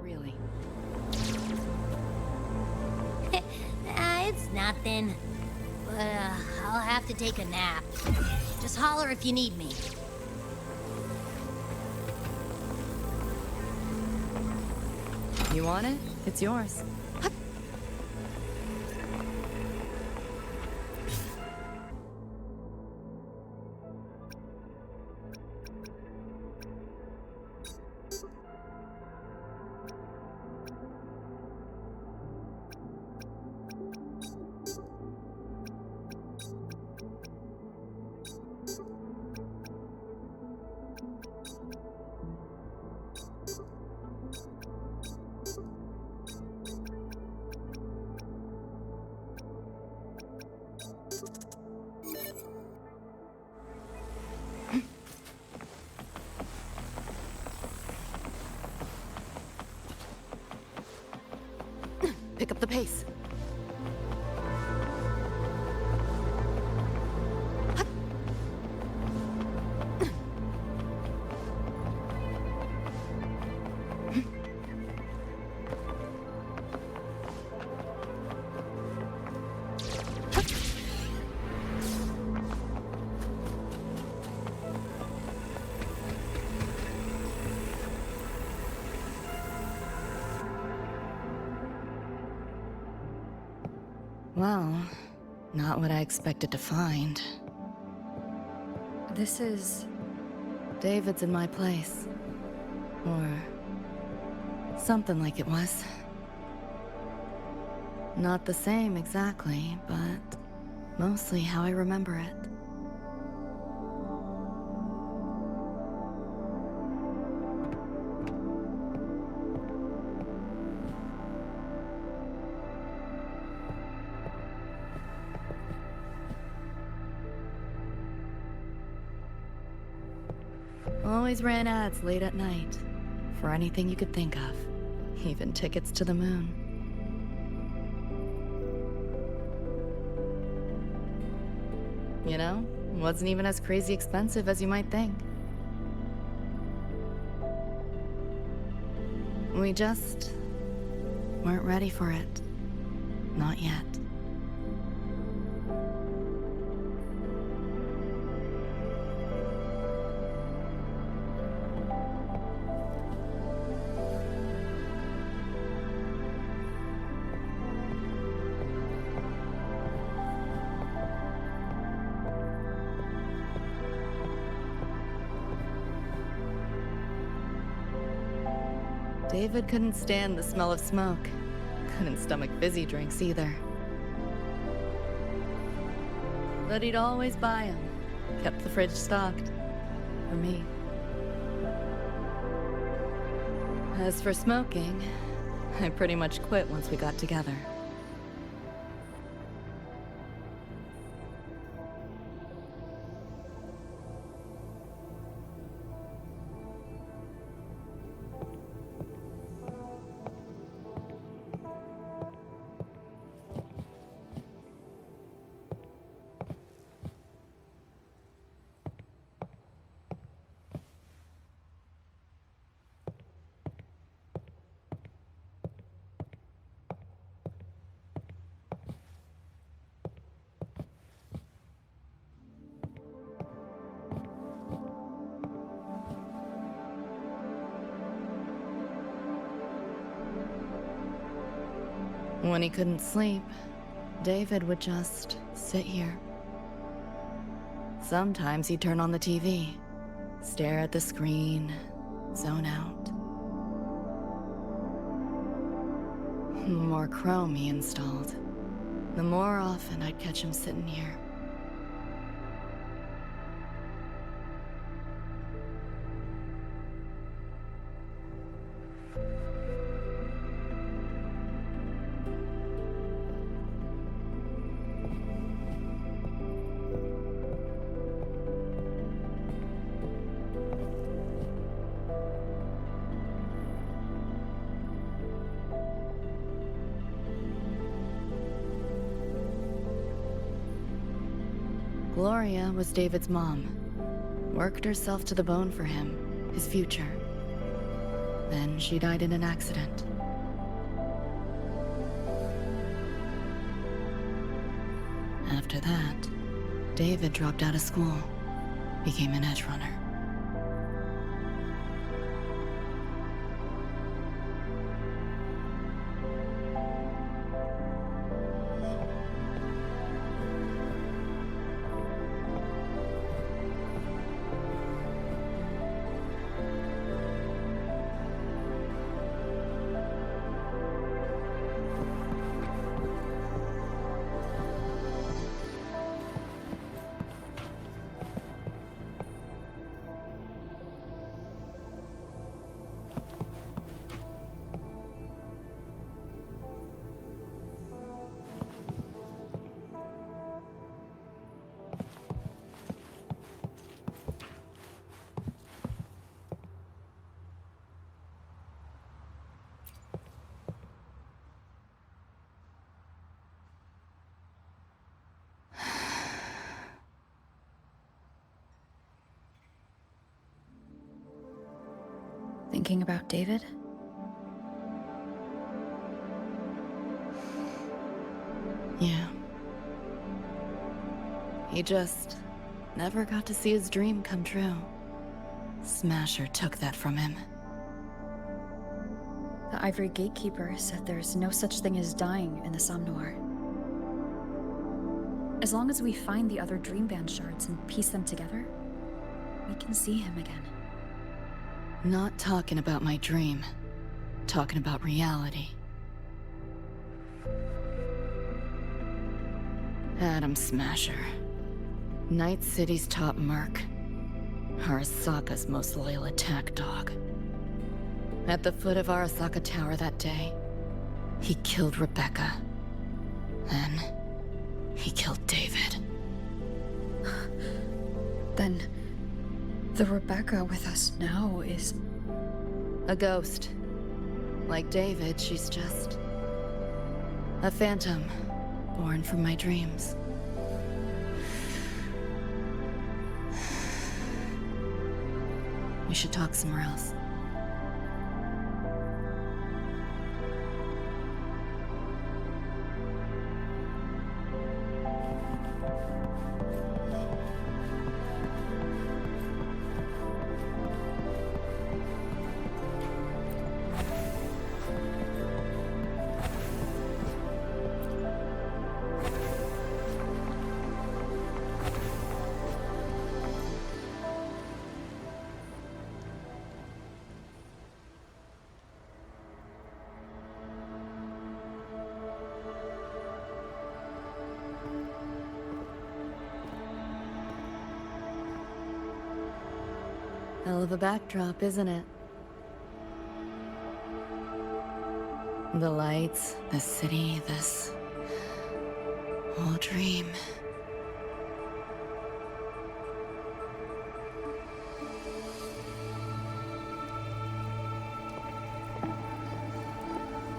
Really? It's nothing. But I'll have to take a nap. Just holler if you need me. You want it? It's yours. Pick up the pace. Well, not what I expected to find. This is... David's in my place. Or... something like it was. Not the same exactly, but mostly how I remember it. Always ran ads late at night, for anything you could think of, even tickets to the moon. you know? Wasn't even as crazy expensive as you might think. We just weren't ready for it. Not yet. David couldn't stand the smell of smoke. Couldn't stomach fizzy drinks either. But he'd always buy them. Kept the fridge stocked. For me. As for smoking, I pretty much quit once we got together. When he couldn't sleep, David would just sit here. Sometimes he'd turn on the TV, stare at the screen, zone out. The more Chrome he installed, the more often I'd catch him sitting here. Gloria was David's mom. Worked herself to the bone for him, his future. Then she died in an accident. After that, David dropped out of school, became an Edgerunner. Thinking about David? Yeah. He just never got to see his dream come true. Smasher took that from him. The Ivory Gatekeeper said there's no such thing as dying in the Somnoir. As long as we find the other Dreamband shards and piece them together, we can see him again. Not talking about my dream. Talking about reality. Adam Smasher. Night City's top merc. Arasaka's most loyal attack dog. At the foot of Arasaka Tower that day, he killed Rebecca. Then, he killed David. Then, the Rebecca with us now is... a ghost. Like David, she's just... a phantom, born from my dreams. We should talk somewhere else. Hell of a backdrop, isn't it? The lights, the city, this whole dream.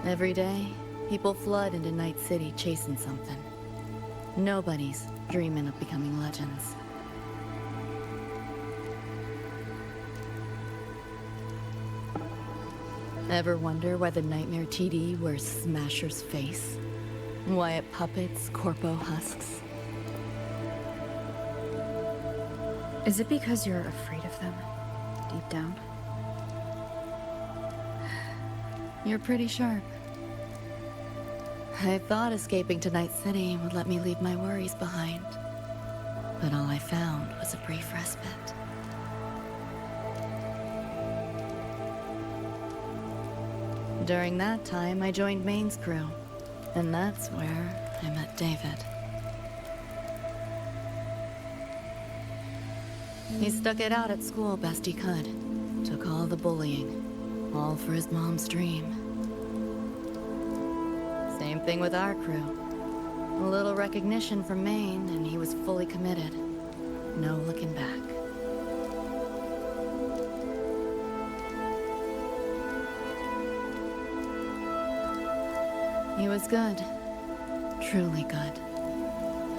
Every day, people flood into Night City chasing something. Nobody's dreaming of becoming legends. Ever wonder why the Nightmare TD wears Smasher's face? Why it puppets Corpo husks? Is it because you're afraid of them, deep down? You're pretty sharp. I thought escaping to Night City would let me leave my worries behind. But all I found was a brief respite. During that time, I joined Maine's crew. And that's where I met David. He stuck it out at school best he could. Took all the bullying. All for his mom's dream. Same thing with our crew. A little recognition from Maine, and he was fully committed. No looking back. He was good. Truly good.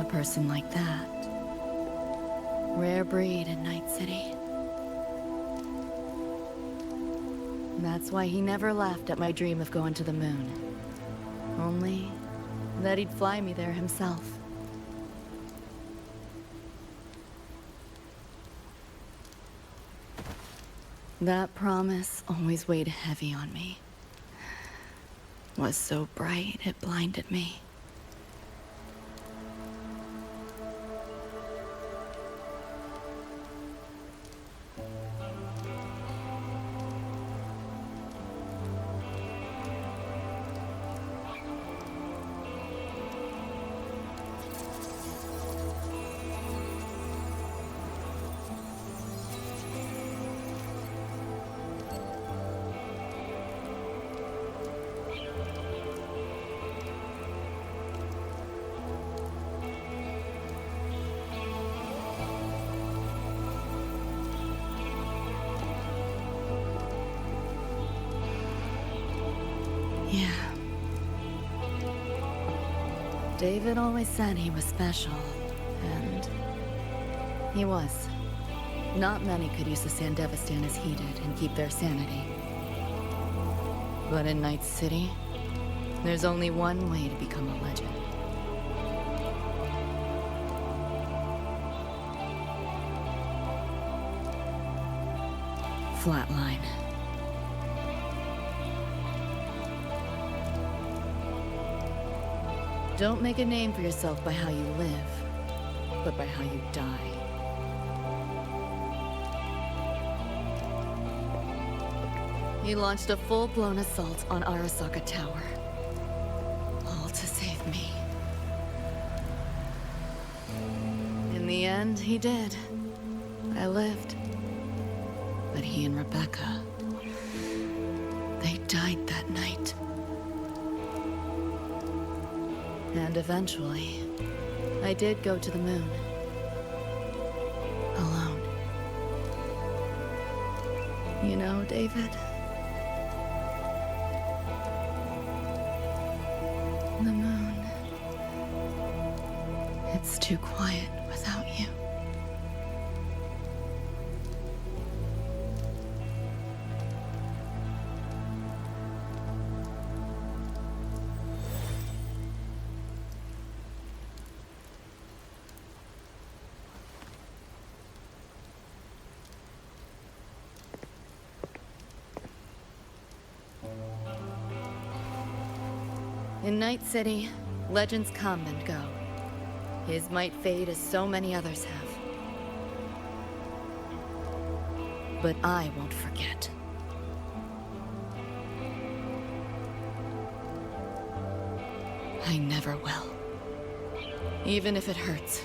A person like that. Rare breed in Night City. That's why he never laughed at my dream of going to the moon. Only that he'd fly me there himself. That promise always weighed heavy on me. Was so bright it blinded me. Yeah. David always said he was special, and he was. Not many could use the Sandevistan as he did and keep their sanity. But in Night City, there's only one way to become a legend. Flatline. Don't make a name for yourself by how you live, but by how you die. He launched a full-blown assault on Arasaka Tower. All to save me. In the end, he did. I lived. But he and Rebecca, they died that night. And eventually, I did go to the moon. Alone. You know, David? The moon. It's too quiet without you. In Night City, legends come and go. His might fade as so many others have. But I won't forget. I never will. Even if it hurts.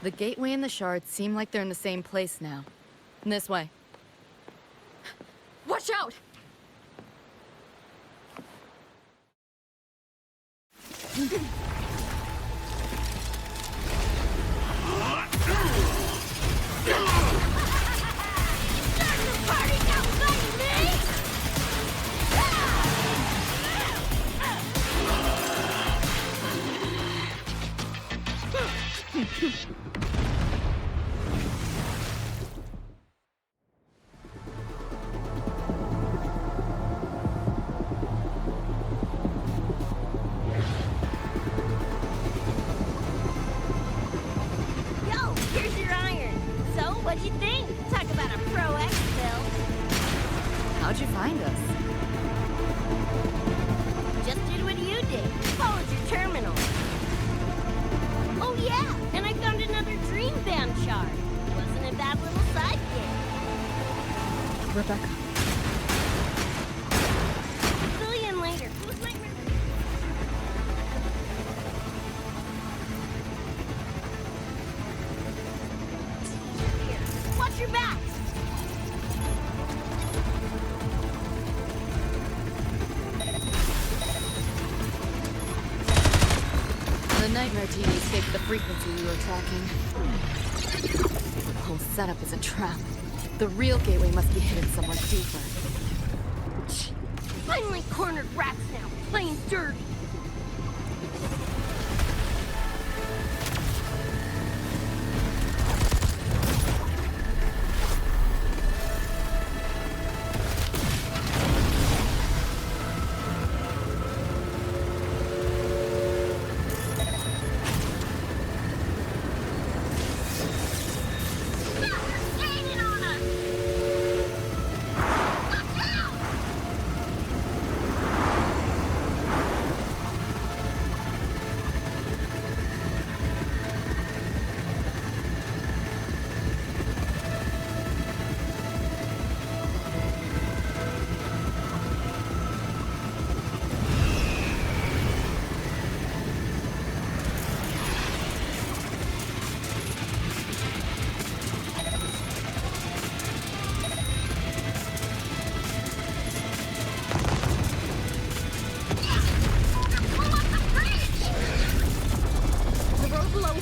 The gateway and the shards seem like they're in the same place now. This way. Watch out! What'd you think? Talk about a pro exfil. How'd you find us? Just did what you did. Followed your terminal. Oh yeah, and I found another dream band shard. Wasn't a bad little side gig. Rebecca. Fill you in later. Who's my Watch your back! The nightmare team escaped the frequency we were tracking. The whole setup is a trap. The real gateway must be hidden somewhere deeper. Finally cornered rats now, playing dirty.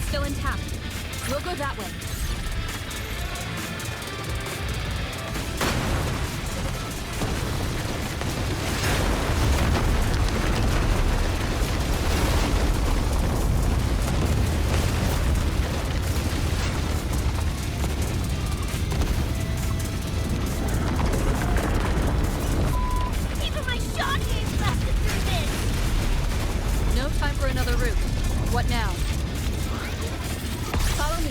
Still intact. We'll go that way. Even my shot gauge lasted through this. No time for another route. What now? Follow me.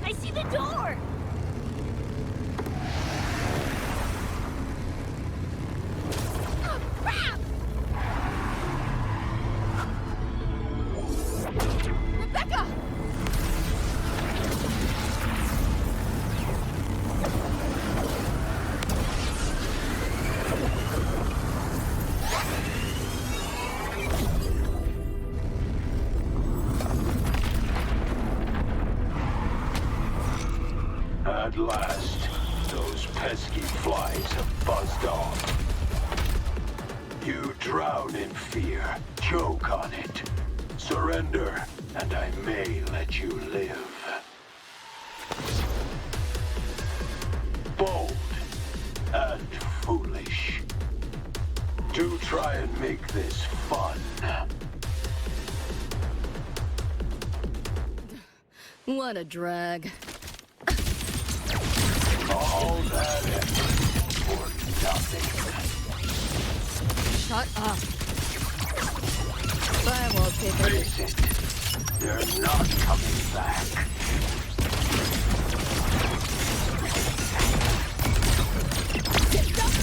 I see the door! Oh, crap! Rebecca! At last, those pesky flies have buzzed off. You drown in fear, choke on it. Surrender, and I may let you live. Bold and foolish. Do try and make this fun. What a drag. All that effort for nothing. Shut up. I won't take Face it, they're not coming back.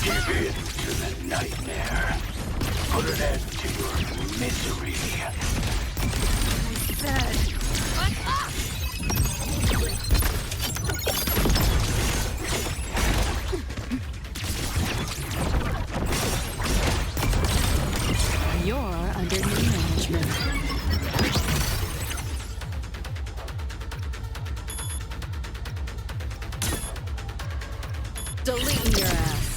Give in to the nightmare. Put an end to your misery. I said. You're under new management. Deleting your ass.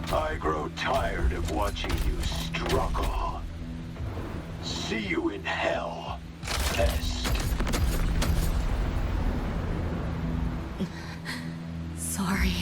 I grow tired of watching you struggle. See you in hell, pest. Sorry.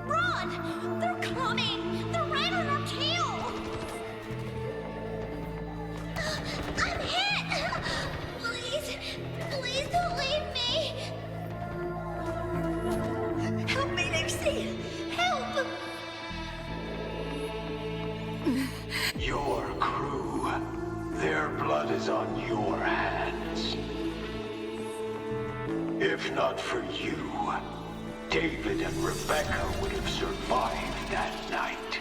Run! They're coming! They're right on our tail! I'm hit! Please, please don't leave me! Help me, Nixie! Help! Your crew, their blood is on your hands. If not for you, David and Rebecca would have survived that night.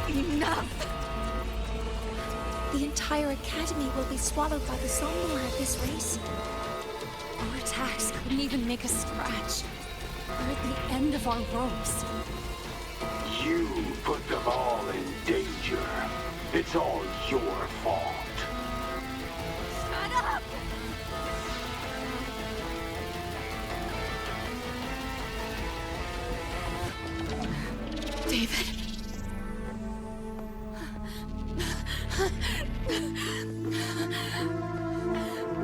Enough! The entire academy will be swallowed by the Somnolor at this race. Our attacks couldn't even make us scratch. We're at the end of our ropes. You put them all in danger. It's all your fault. Shut up! David.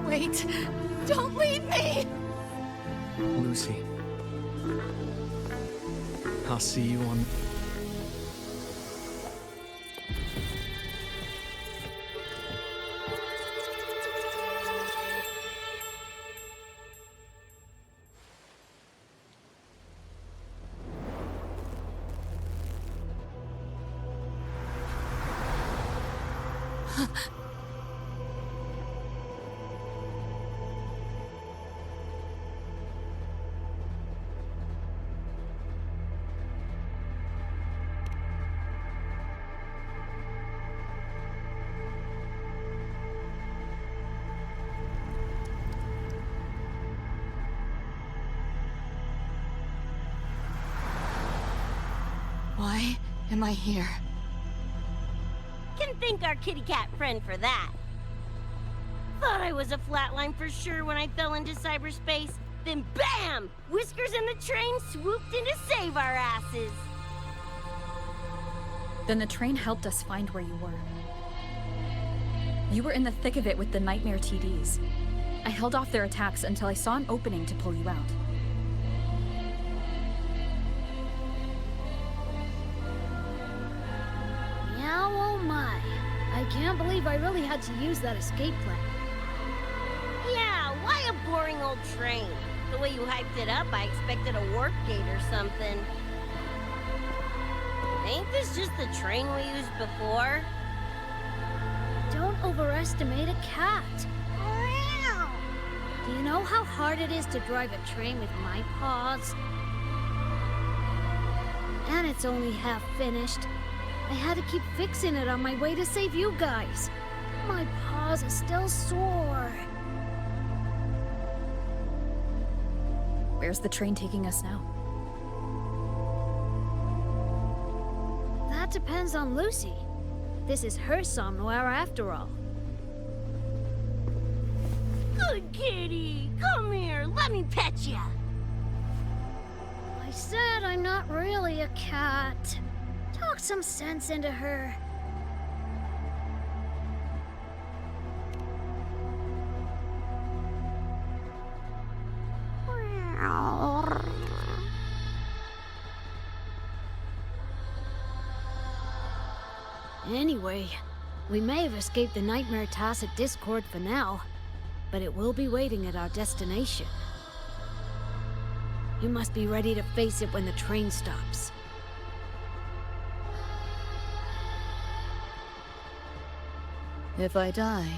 Wait. Don't leave me! Lucy. I'll see you on... Why am I here? Can thank our kitty cat friend for that. Thought I was a flatline for sure when I fell into cyberspace. Then BAM! Whiskers and the train swooped in to save our asses. Then the train helped us find where you were. You were in the thick of it with the Nightmare TDs. I held off their attacks until I saw an opening to pull you out. Meow, oh my. I can't believe I really had to use that escape plan. Yeah, why a boring old train? The way you hyped it up, I expected a warp gate or something. Ain't this just the train we used before? Don't overestimate a cat. Do you know how hard it is to drive a train with my paws? And it's only half finished. I had to keep fixing it on my way to save you guys. My paws are still sore. Where's the train taking us now? That depends on Lucy. This is her somewhere after all. Good kitty! Come here, let me pet ya! I said I'm not really a cat. Talk some sense into her. Anyway, we may have escaped the Nightmare Tacit Discord for now, but it will be waiting at our destination. You must be ready to face it when the train stops. If I die,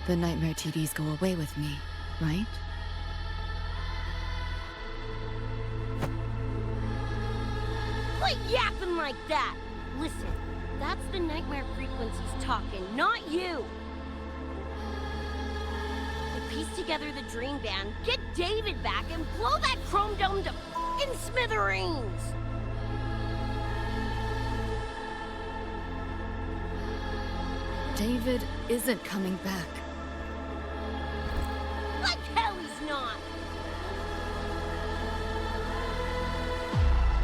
the Nightmare TDs go away with me, right? Quit yapping like that! Listen, that's the nightmare frequencies talking, not you! To piece together the dream band, get David back, and blow that chrome dome to f***ing smithereens! David isn't coming back. Like hell he's not!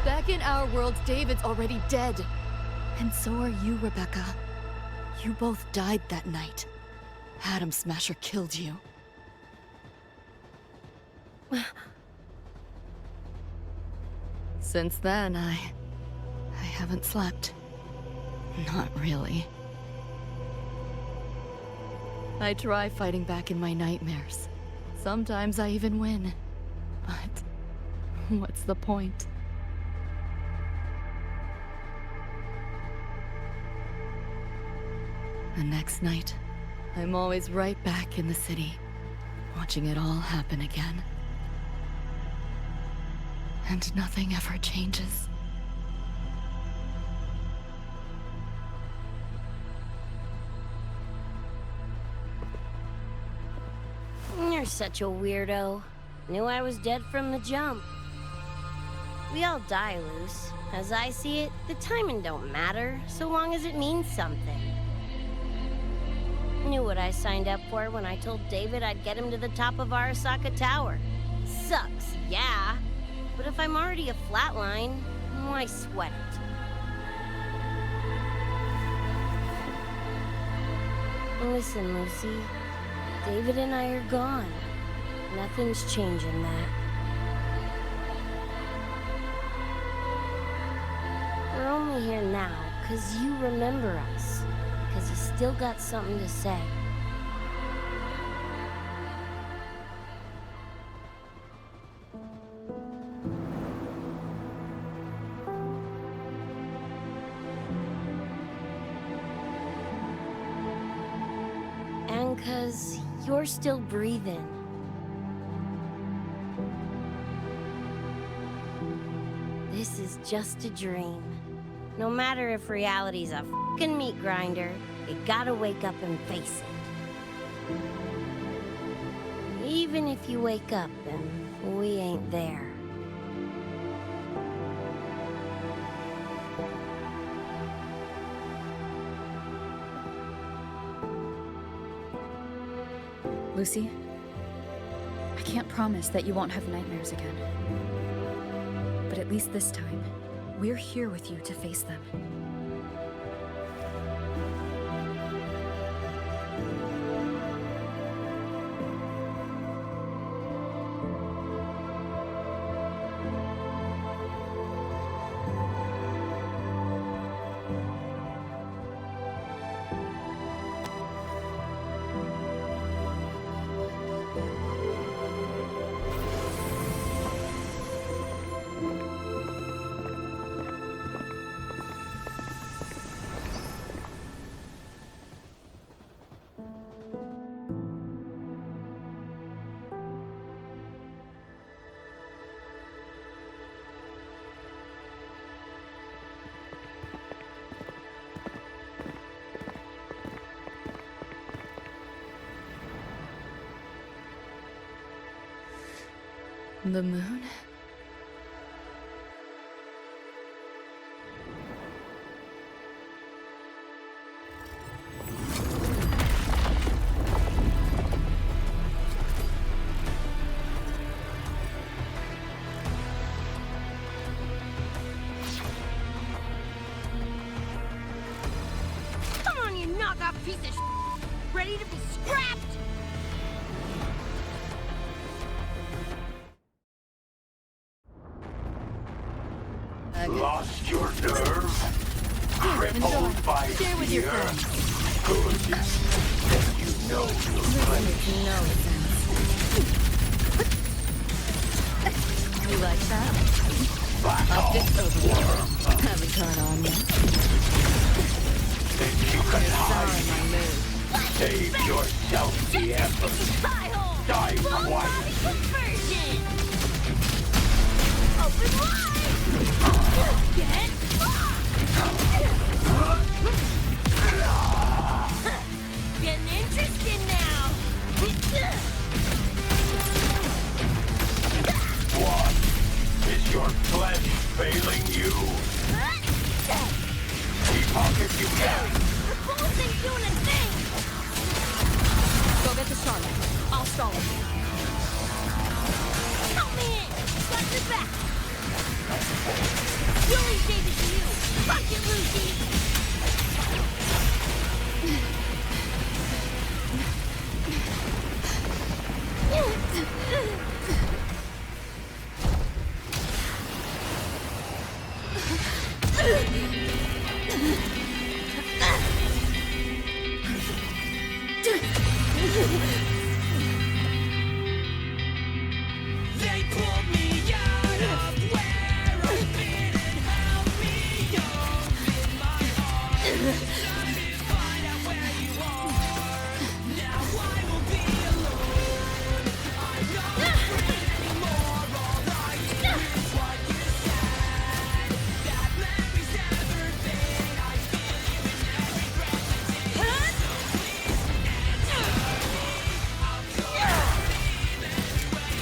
Back in our world, David's already dead. And so are you, Rebecca. You both died that night. Atom Smasher killed you. Since then, I haven't slept. Not really. I try fighting back in my nightmares. Sometimes I even win. But what's the point? The next night, I'm always right back in the city, watching it all happen again. And nothing ever changes. You're such a weirdo. Knew I was dead from the jump. We all die, Luce. As I see it, the timing don't matter, so long as it means something. Knew what I signed up for when I told David I'd get him to the top of Arasaka Tower. Sucks, yeah. But if I'm already a flatline, why sweat it? Listen, Lucy. David and I are gone. Nothing's changing that. We're only here now because you remember us. Because you still got something to say. And because you're still breathing. This is just a dream. No matter if reality's a f***ing meat grinder, you gotta wake up and face it. Even if you wake up and we ain't there. Lucy, I can't promise that you won't have nightmares again. But at least this time, we're here with you to face them. The moon? Come on, you knockoff piece of sh**! Ready to be scrapped? Lost your nerve? Crippled by Share with your fear? friends. Good. Then you know your place. No sense. You like that? Back off, worm. Haven't caught on yet. Think you can Sour hide? my mood. Save yourself the effort. Die quietly. Open wide! Get Getting interested now! What? Is your flesh failing you? Keep pocket you can. The bullets ain't doing a thing! Go get the Charlotte. I'll stall him. Help me in! Got your back! Julie gave it to you! Fuck it, Lucy! They pulled me out of where I've been and held me up in my arms. Trying to find out where you are. Now I will be alone. I'm not afraid anymore. All I hear is what you said. That memory's never been. I feel you in every breath I take. So please answer me. I'll go believe anyway.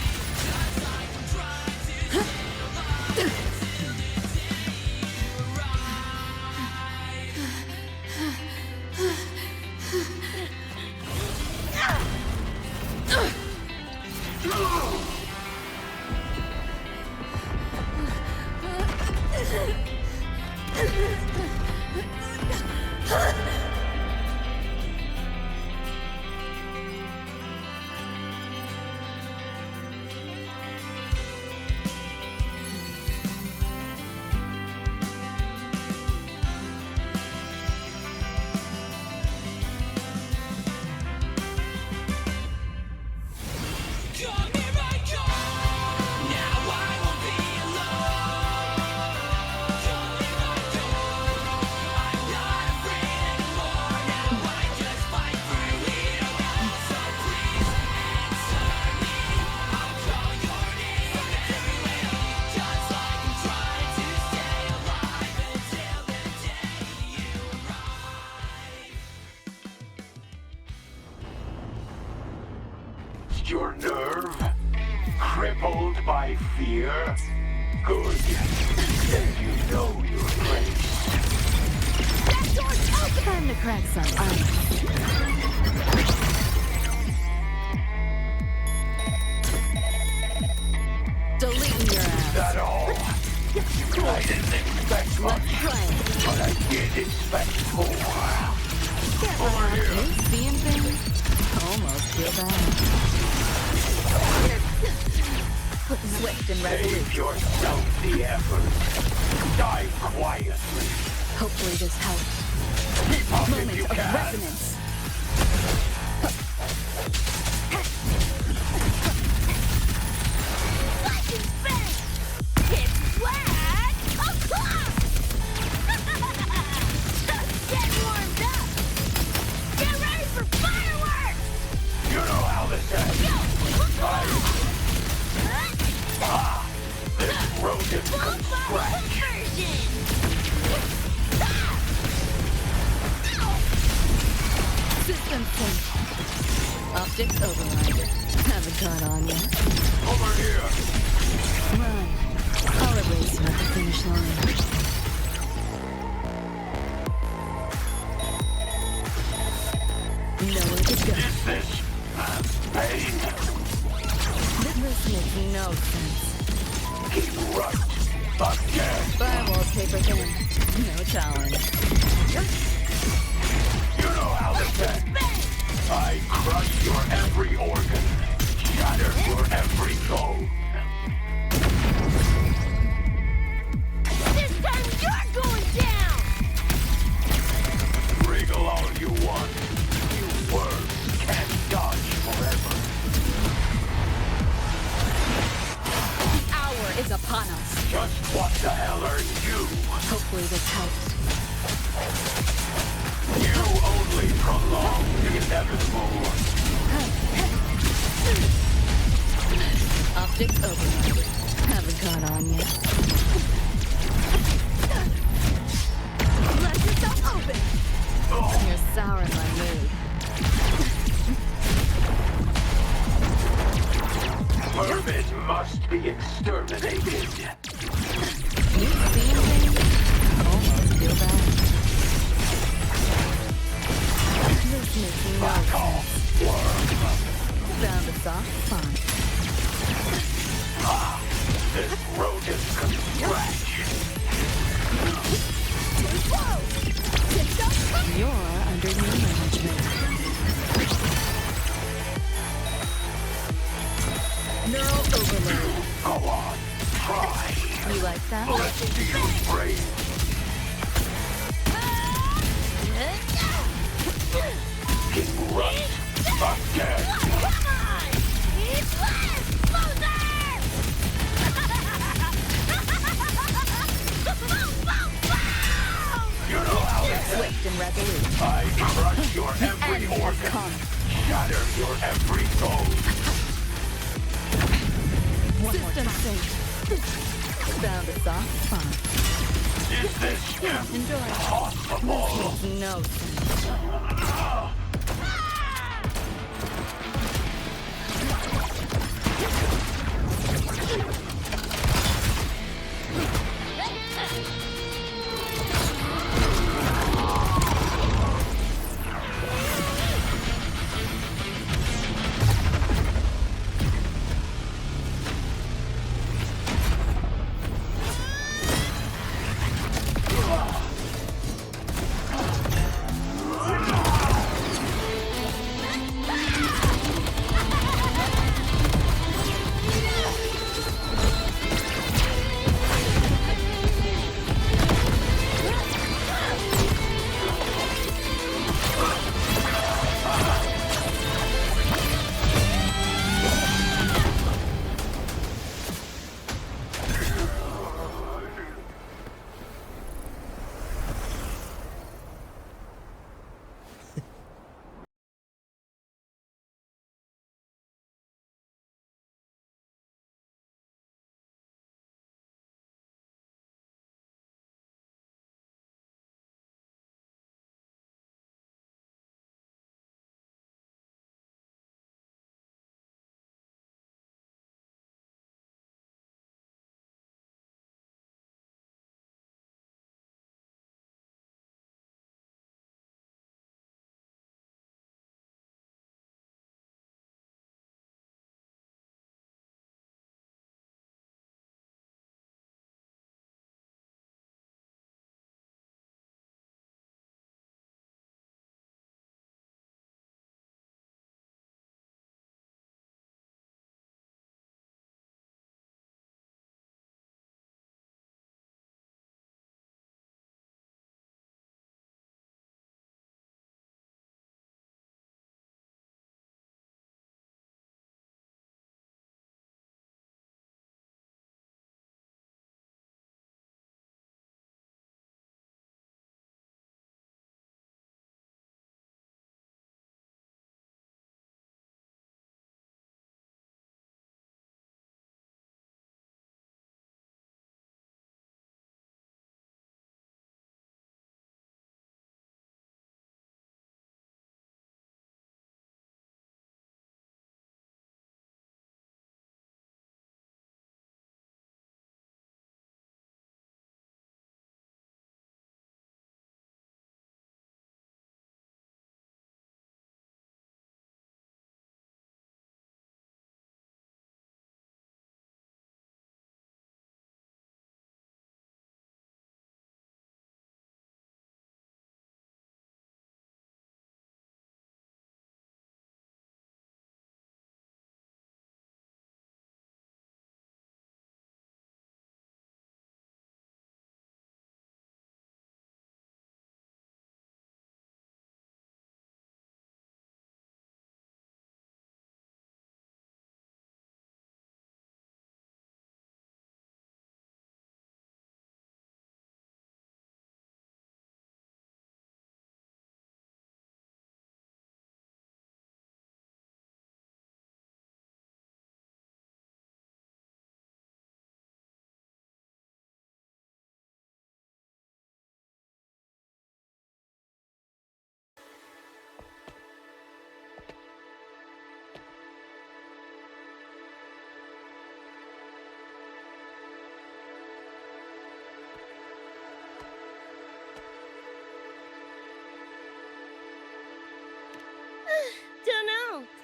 Just like I'm trying to stay alive until the day you Come here I come. Now I won't be alone. Come here I come. I'm not afraid anymore. Now I just fight through it all. So please answer me. I'll call your name everywhere. Just like I'm trying to stay alive until the day you arrive. Your nerve? Crippled by fear? Good. Then you know your place. That door's open! Time to crack some ice. bad. Swift and resolute. Save yourself the effort. Die quietly. Hopefully this helps. Keep up if Moment you of can. resonance. Lightning fang! It's flat! Get warmed up! Get ready for fireworks! You know how this ends. This rodent can scratch. System sync. Optics override. Haven't caught on yet. Over here. Run. I'll erase you at the finish line. Nowhere to go. Is this pain? This makes no sense. Keep right. Again. Firewall's paper thin. No challenge. You know how this ends. I crush your every organ. Shatter your every bone. This time you're going down! Wriggle all you want. You worms can't dodge forever. The hour is upon us. Just what the hell are you? Hopefully this helps. You only prolong the inevitable. Optics override. Haven't caught on yet. Let yourself open! You're souring my mood. Vermin must be exterminated. You see anything? Almost feel bad. This makes no Back off, worm. Found a soft spot. This rodent can scratch. Too slow! You're under new management. Neural overload. Go on, try. You like that? Let's see who's brave. Keep right. Again. Come on! Eat less, You know how it ends. Swift and resolute. I crush your every end has organ. come. Shatter your every bone. One more System time. sync. Found a soft spot. Is this Enjoy. possible? Makes no sense.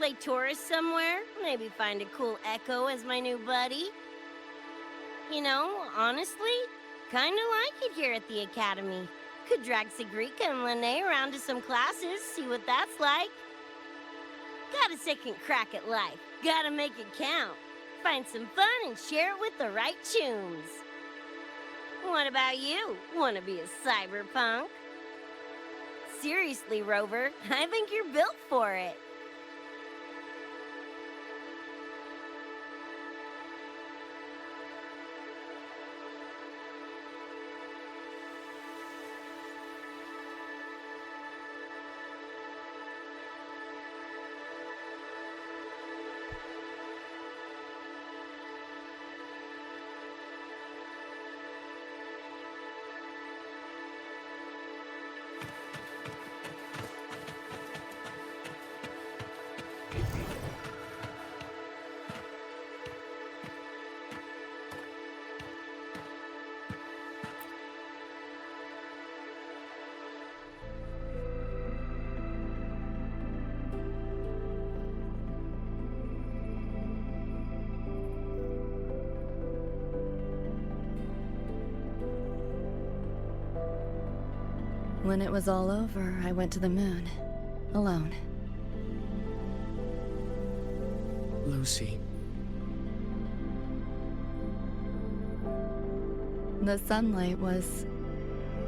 play tourist somewhere? Maybe find a cool Echo as my new buddy? You know, honestly, kinda like it here at the Academy. Could drag Sigrika and Lene around to some classes, see what that's like. Got a second crack at life. Gotta make it count. Find some fun and share it with the right tunes. What about you? Wanna be a cyberpunk? Seriously, Rover, I think you're built for it. When it was all over, I went to the moon. Alone. Lucy. The sunlight was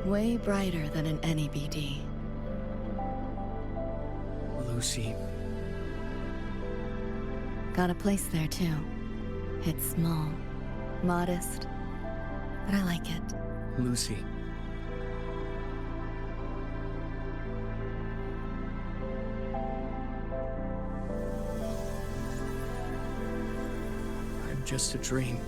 way brighter than in any BD. Lucy. Got a place there too. It's small, modest, but I like it. Lucy. I'm just a dream.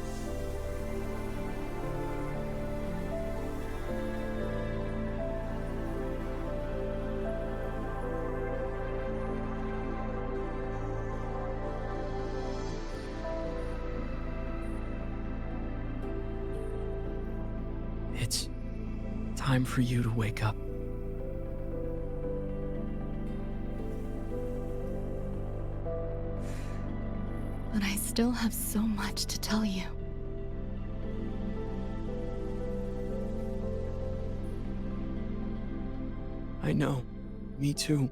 It's time for you to wake up. But I still have so much to tell you. I know. Me too.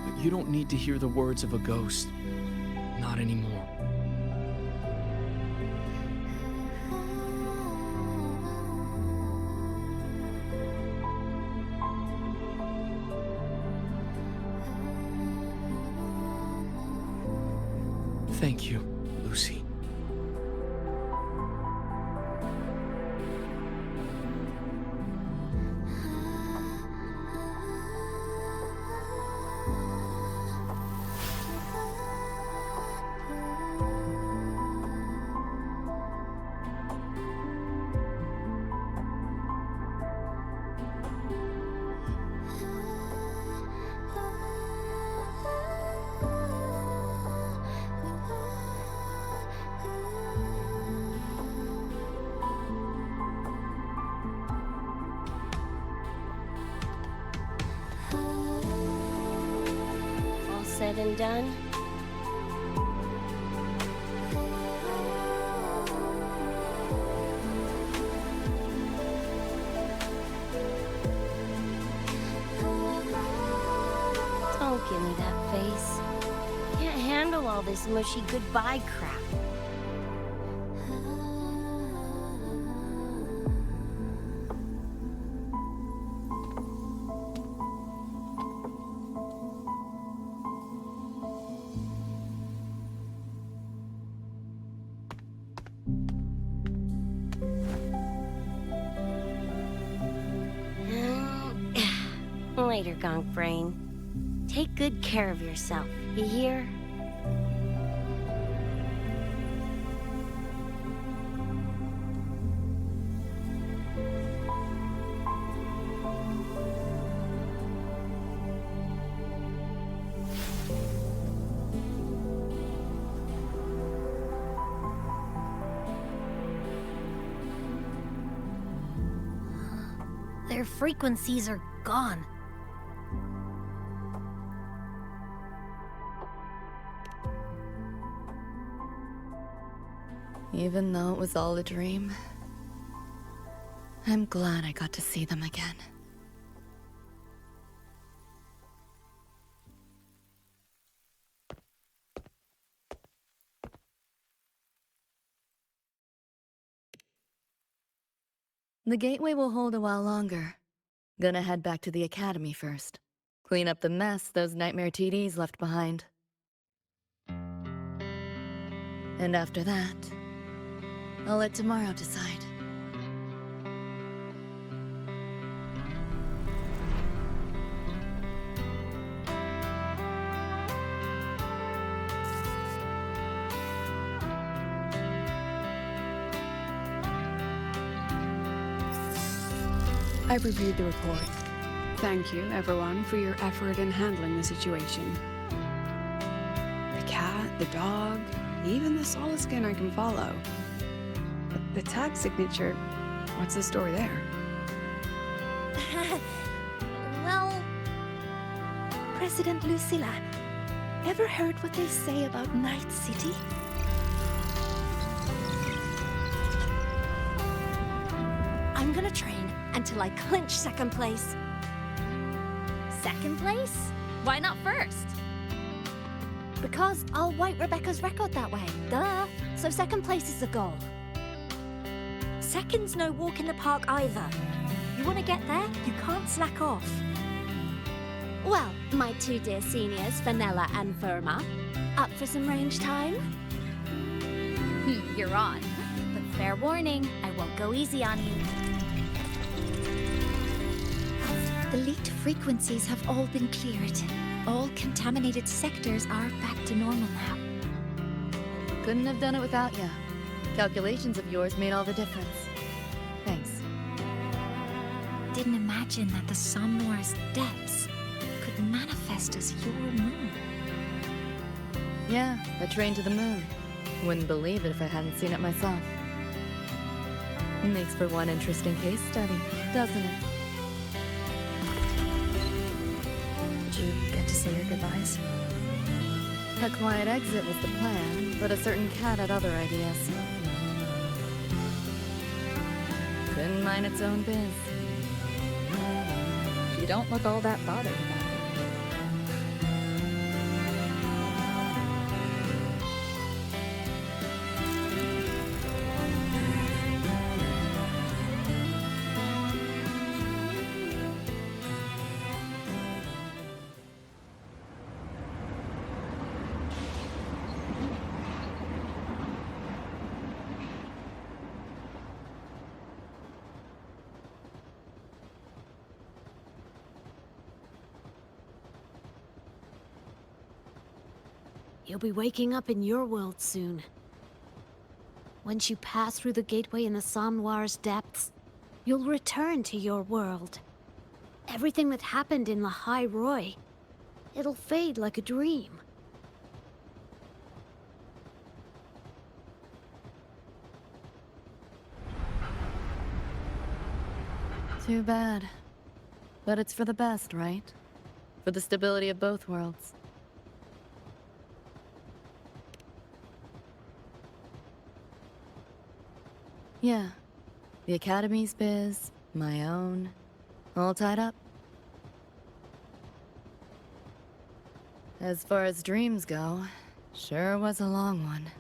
But you don't need to hear the words of a ghost. Not anymore. Thank you, Lucy. All said and done? Don't give me that face. Can't handle all this mushy goodbye crap. Later, Gonk Brain. Take good care of yourself, you hear? Their frequencies are gone. Even though it was all a dream, I'm glad I got to see them again. The gateway will hold a while longer. Gonna head back to the academy first. Clean up the mess those nightmare TDs left behind. And after that, I'll let tomorrow decide. I've reviewed the report. Thank you, everyone, for your effort in handling the situation. The cat, the dog, even the solid skin I can follow. But the tag signature, what's the story there? Well, President Lucilla, ever heard what they say about Night City? I'm gonna train until I clinch second place. Second place? Why not first? Because I'll wipe Rebecca's record that way. Duh. So second place is the goal. Second's no walk in the park either. You want to get there, you can't slack off. Well, my two dear seniors, Vanilla and Verma, up for some range time? You're on. But fair warning, I won't go easy on you. The leaked frequencies have all been cleared. All contaminated sectors are back to normal now. Couldn't have done it without ya. Calculations of yours made all the difference. Thanks. Didn't imagine that the Somnoir's depths could manifest as your moon. Yeah, a train to the moon. Wouldn't believe it if I hadn't seen it myself. Makes for one interesting case study, doesn't it? Did you get to say your goodbyes? A quiet exit was the plan, but a certain cat had other ideas. Couldn't mind its own biz. You don't look all that bothered about it. You'll be waking up in your world soon. Once you pass through the gateway in the Somnoir's depths, you'll return to your world. Everything that happened in Lahai-Roi, it'll fade like a dream. Too bad. But it's for the best, right? For the stability of both worlds. Yeah. The Academy's biz, my own, all tied up. As far as dreams go, sure was a long one.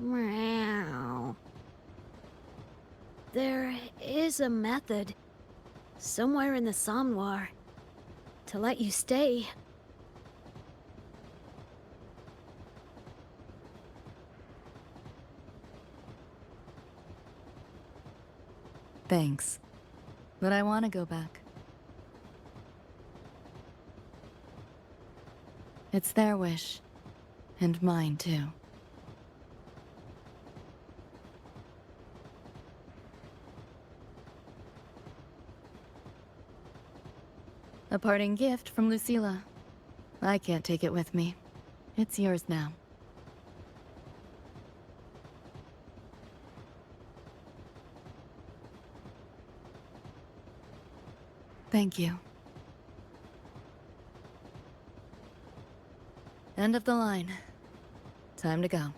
Meow. There is a method, somewhere in the Somnoir, to let you stay. Thanks. But I want to go back. It's their wish. And mine, too. A parting gift from Lucilla. I can't take it with me. It's yours now. Thank you. End of the line. Time to go.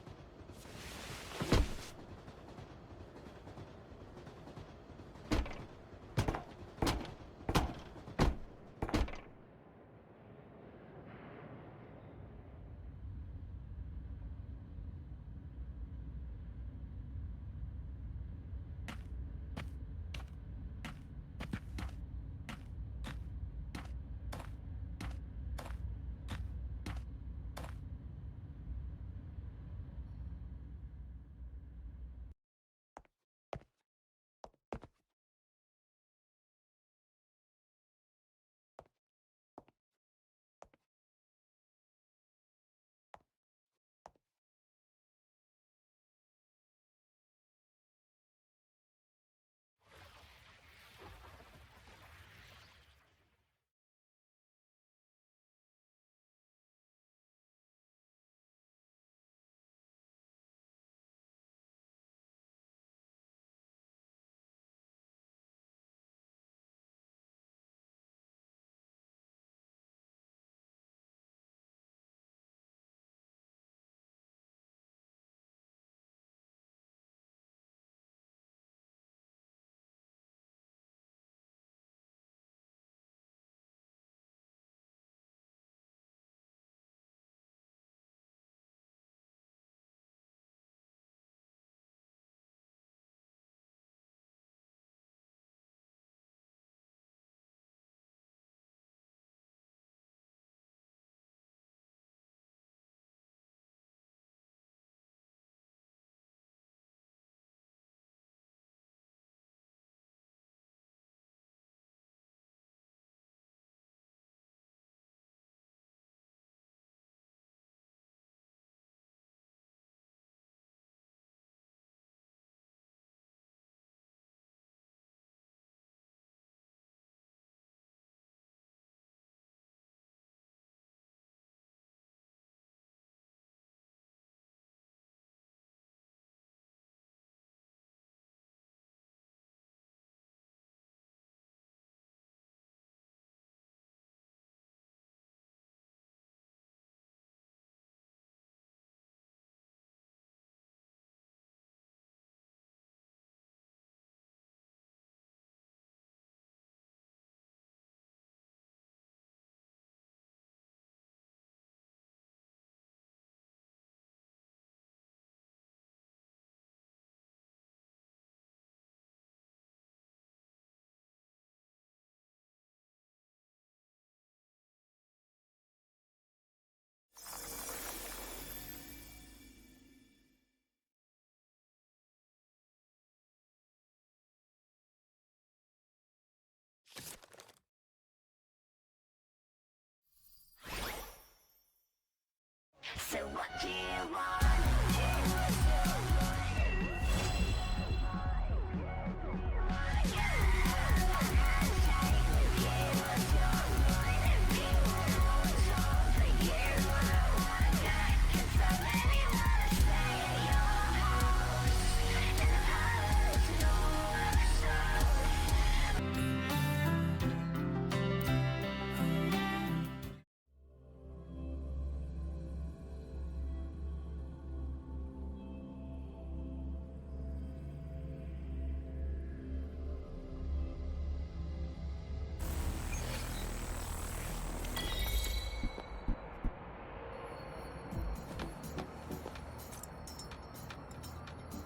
So what do you want?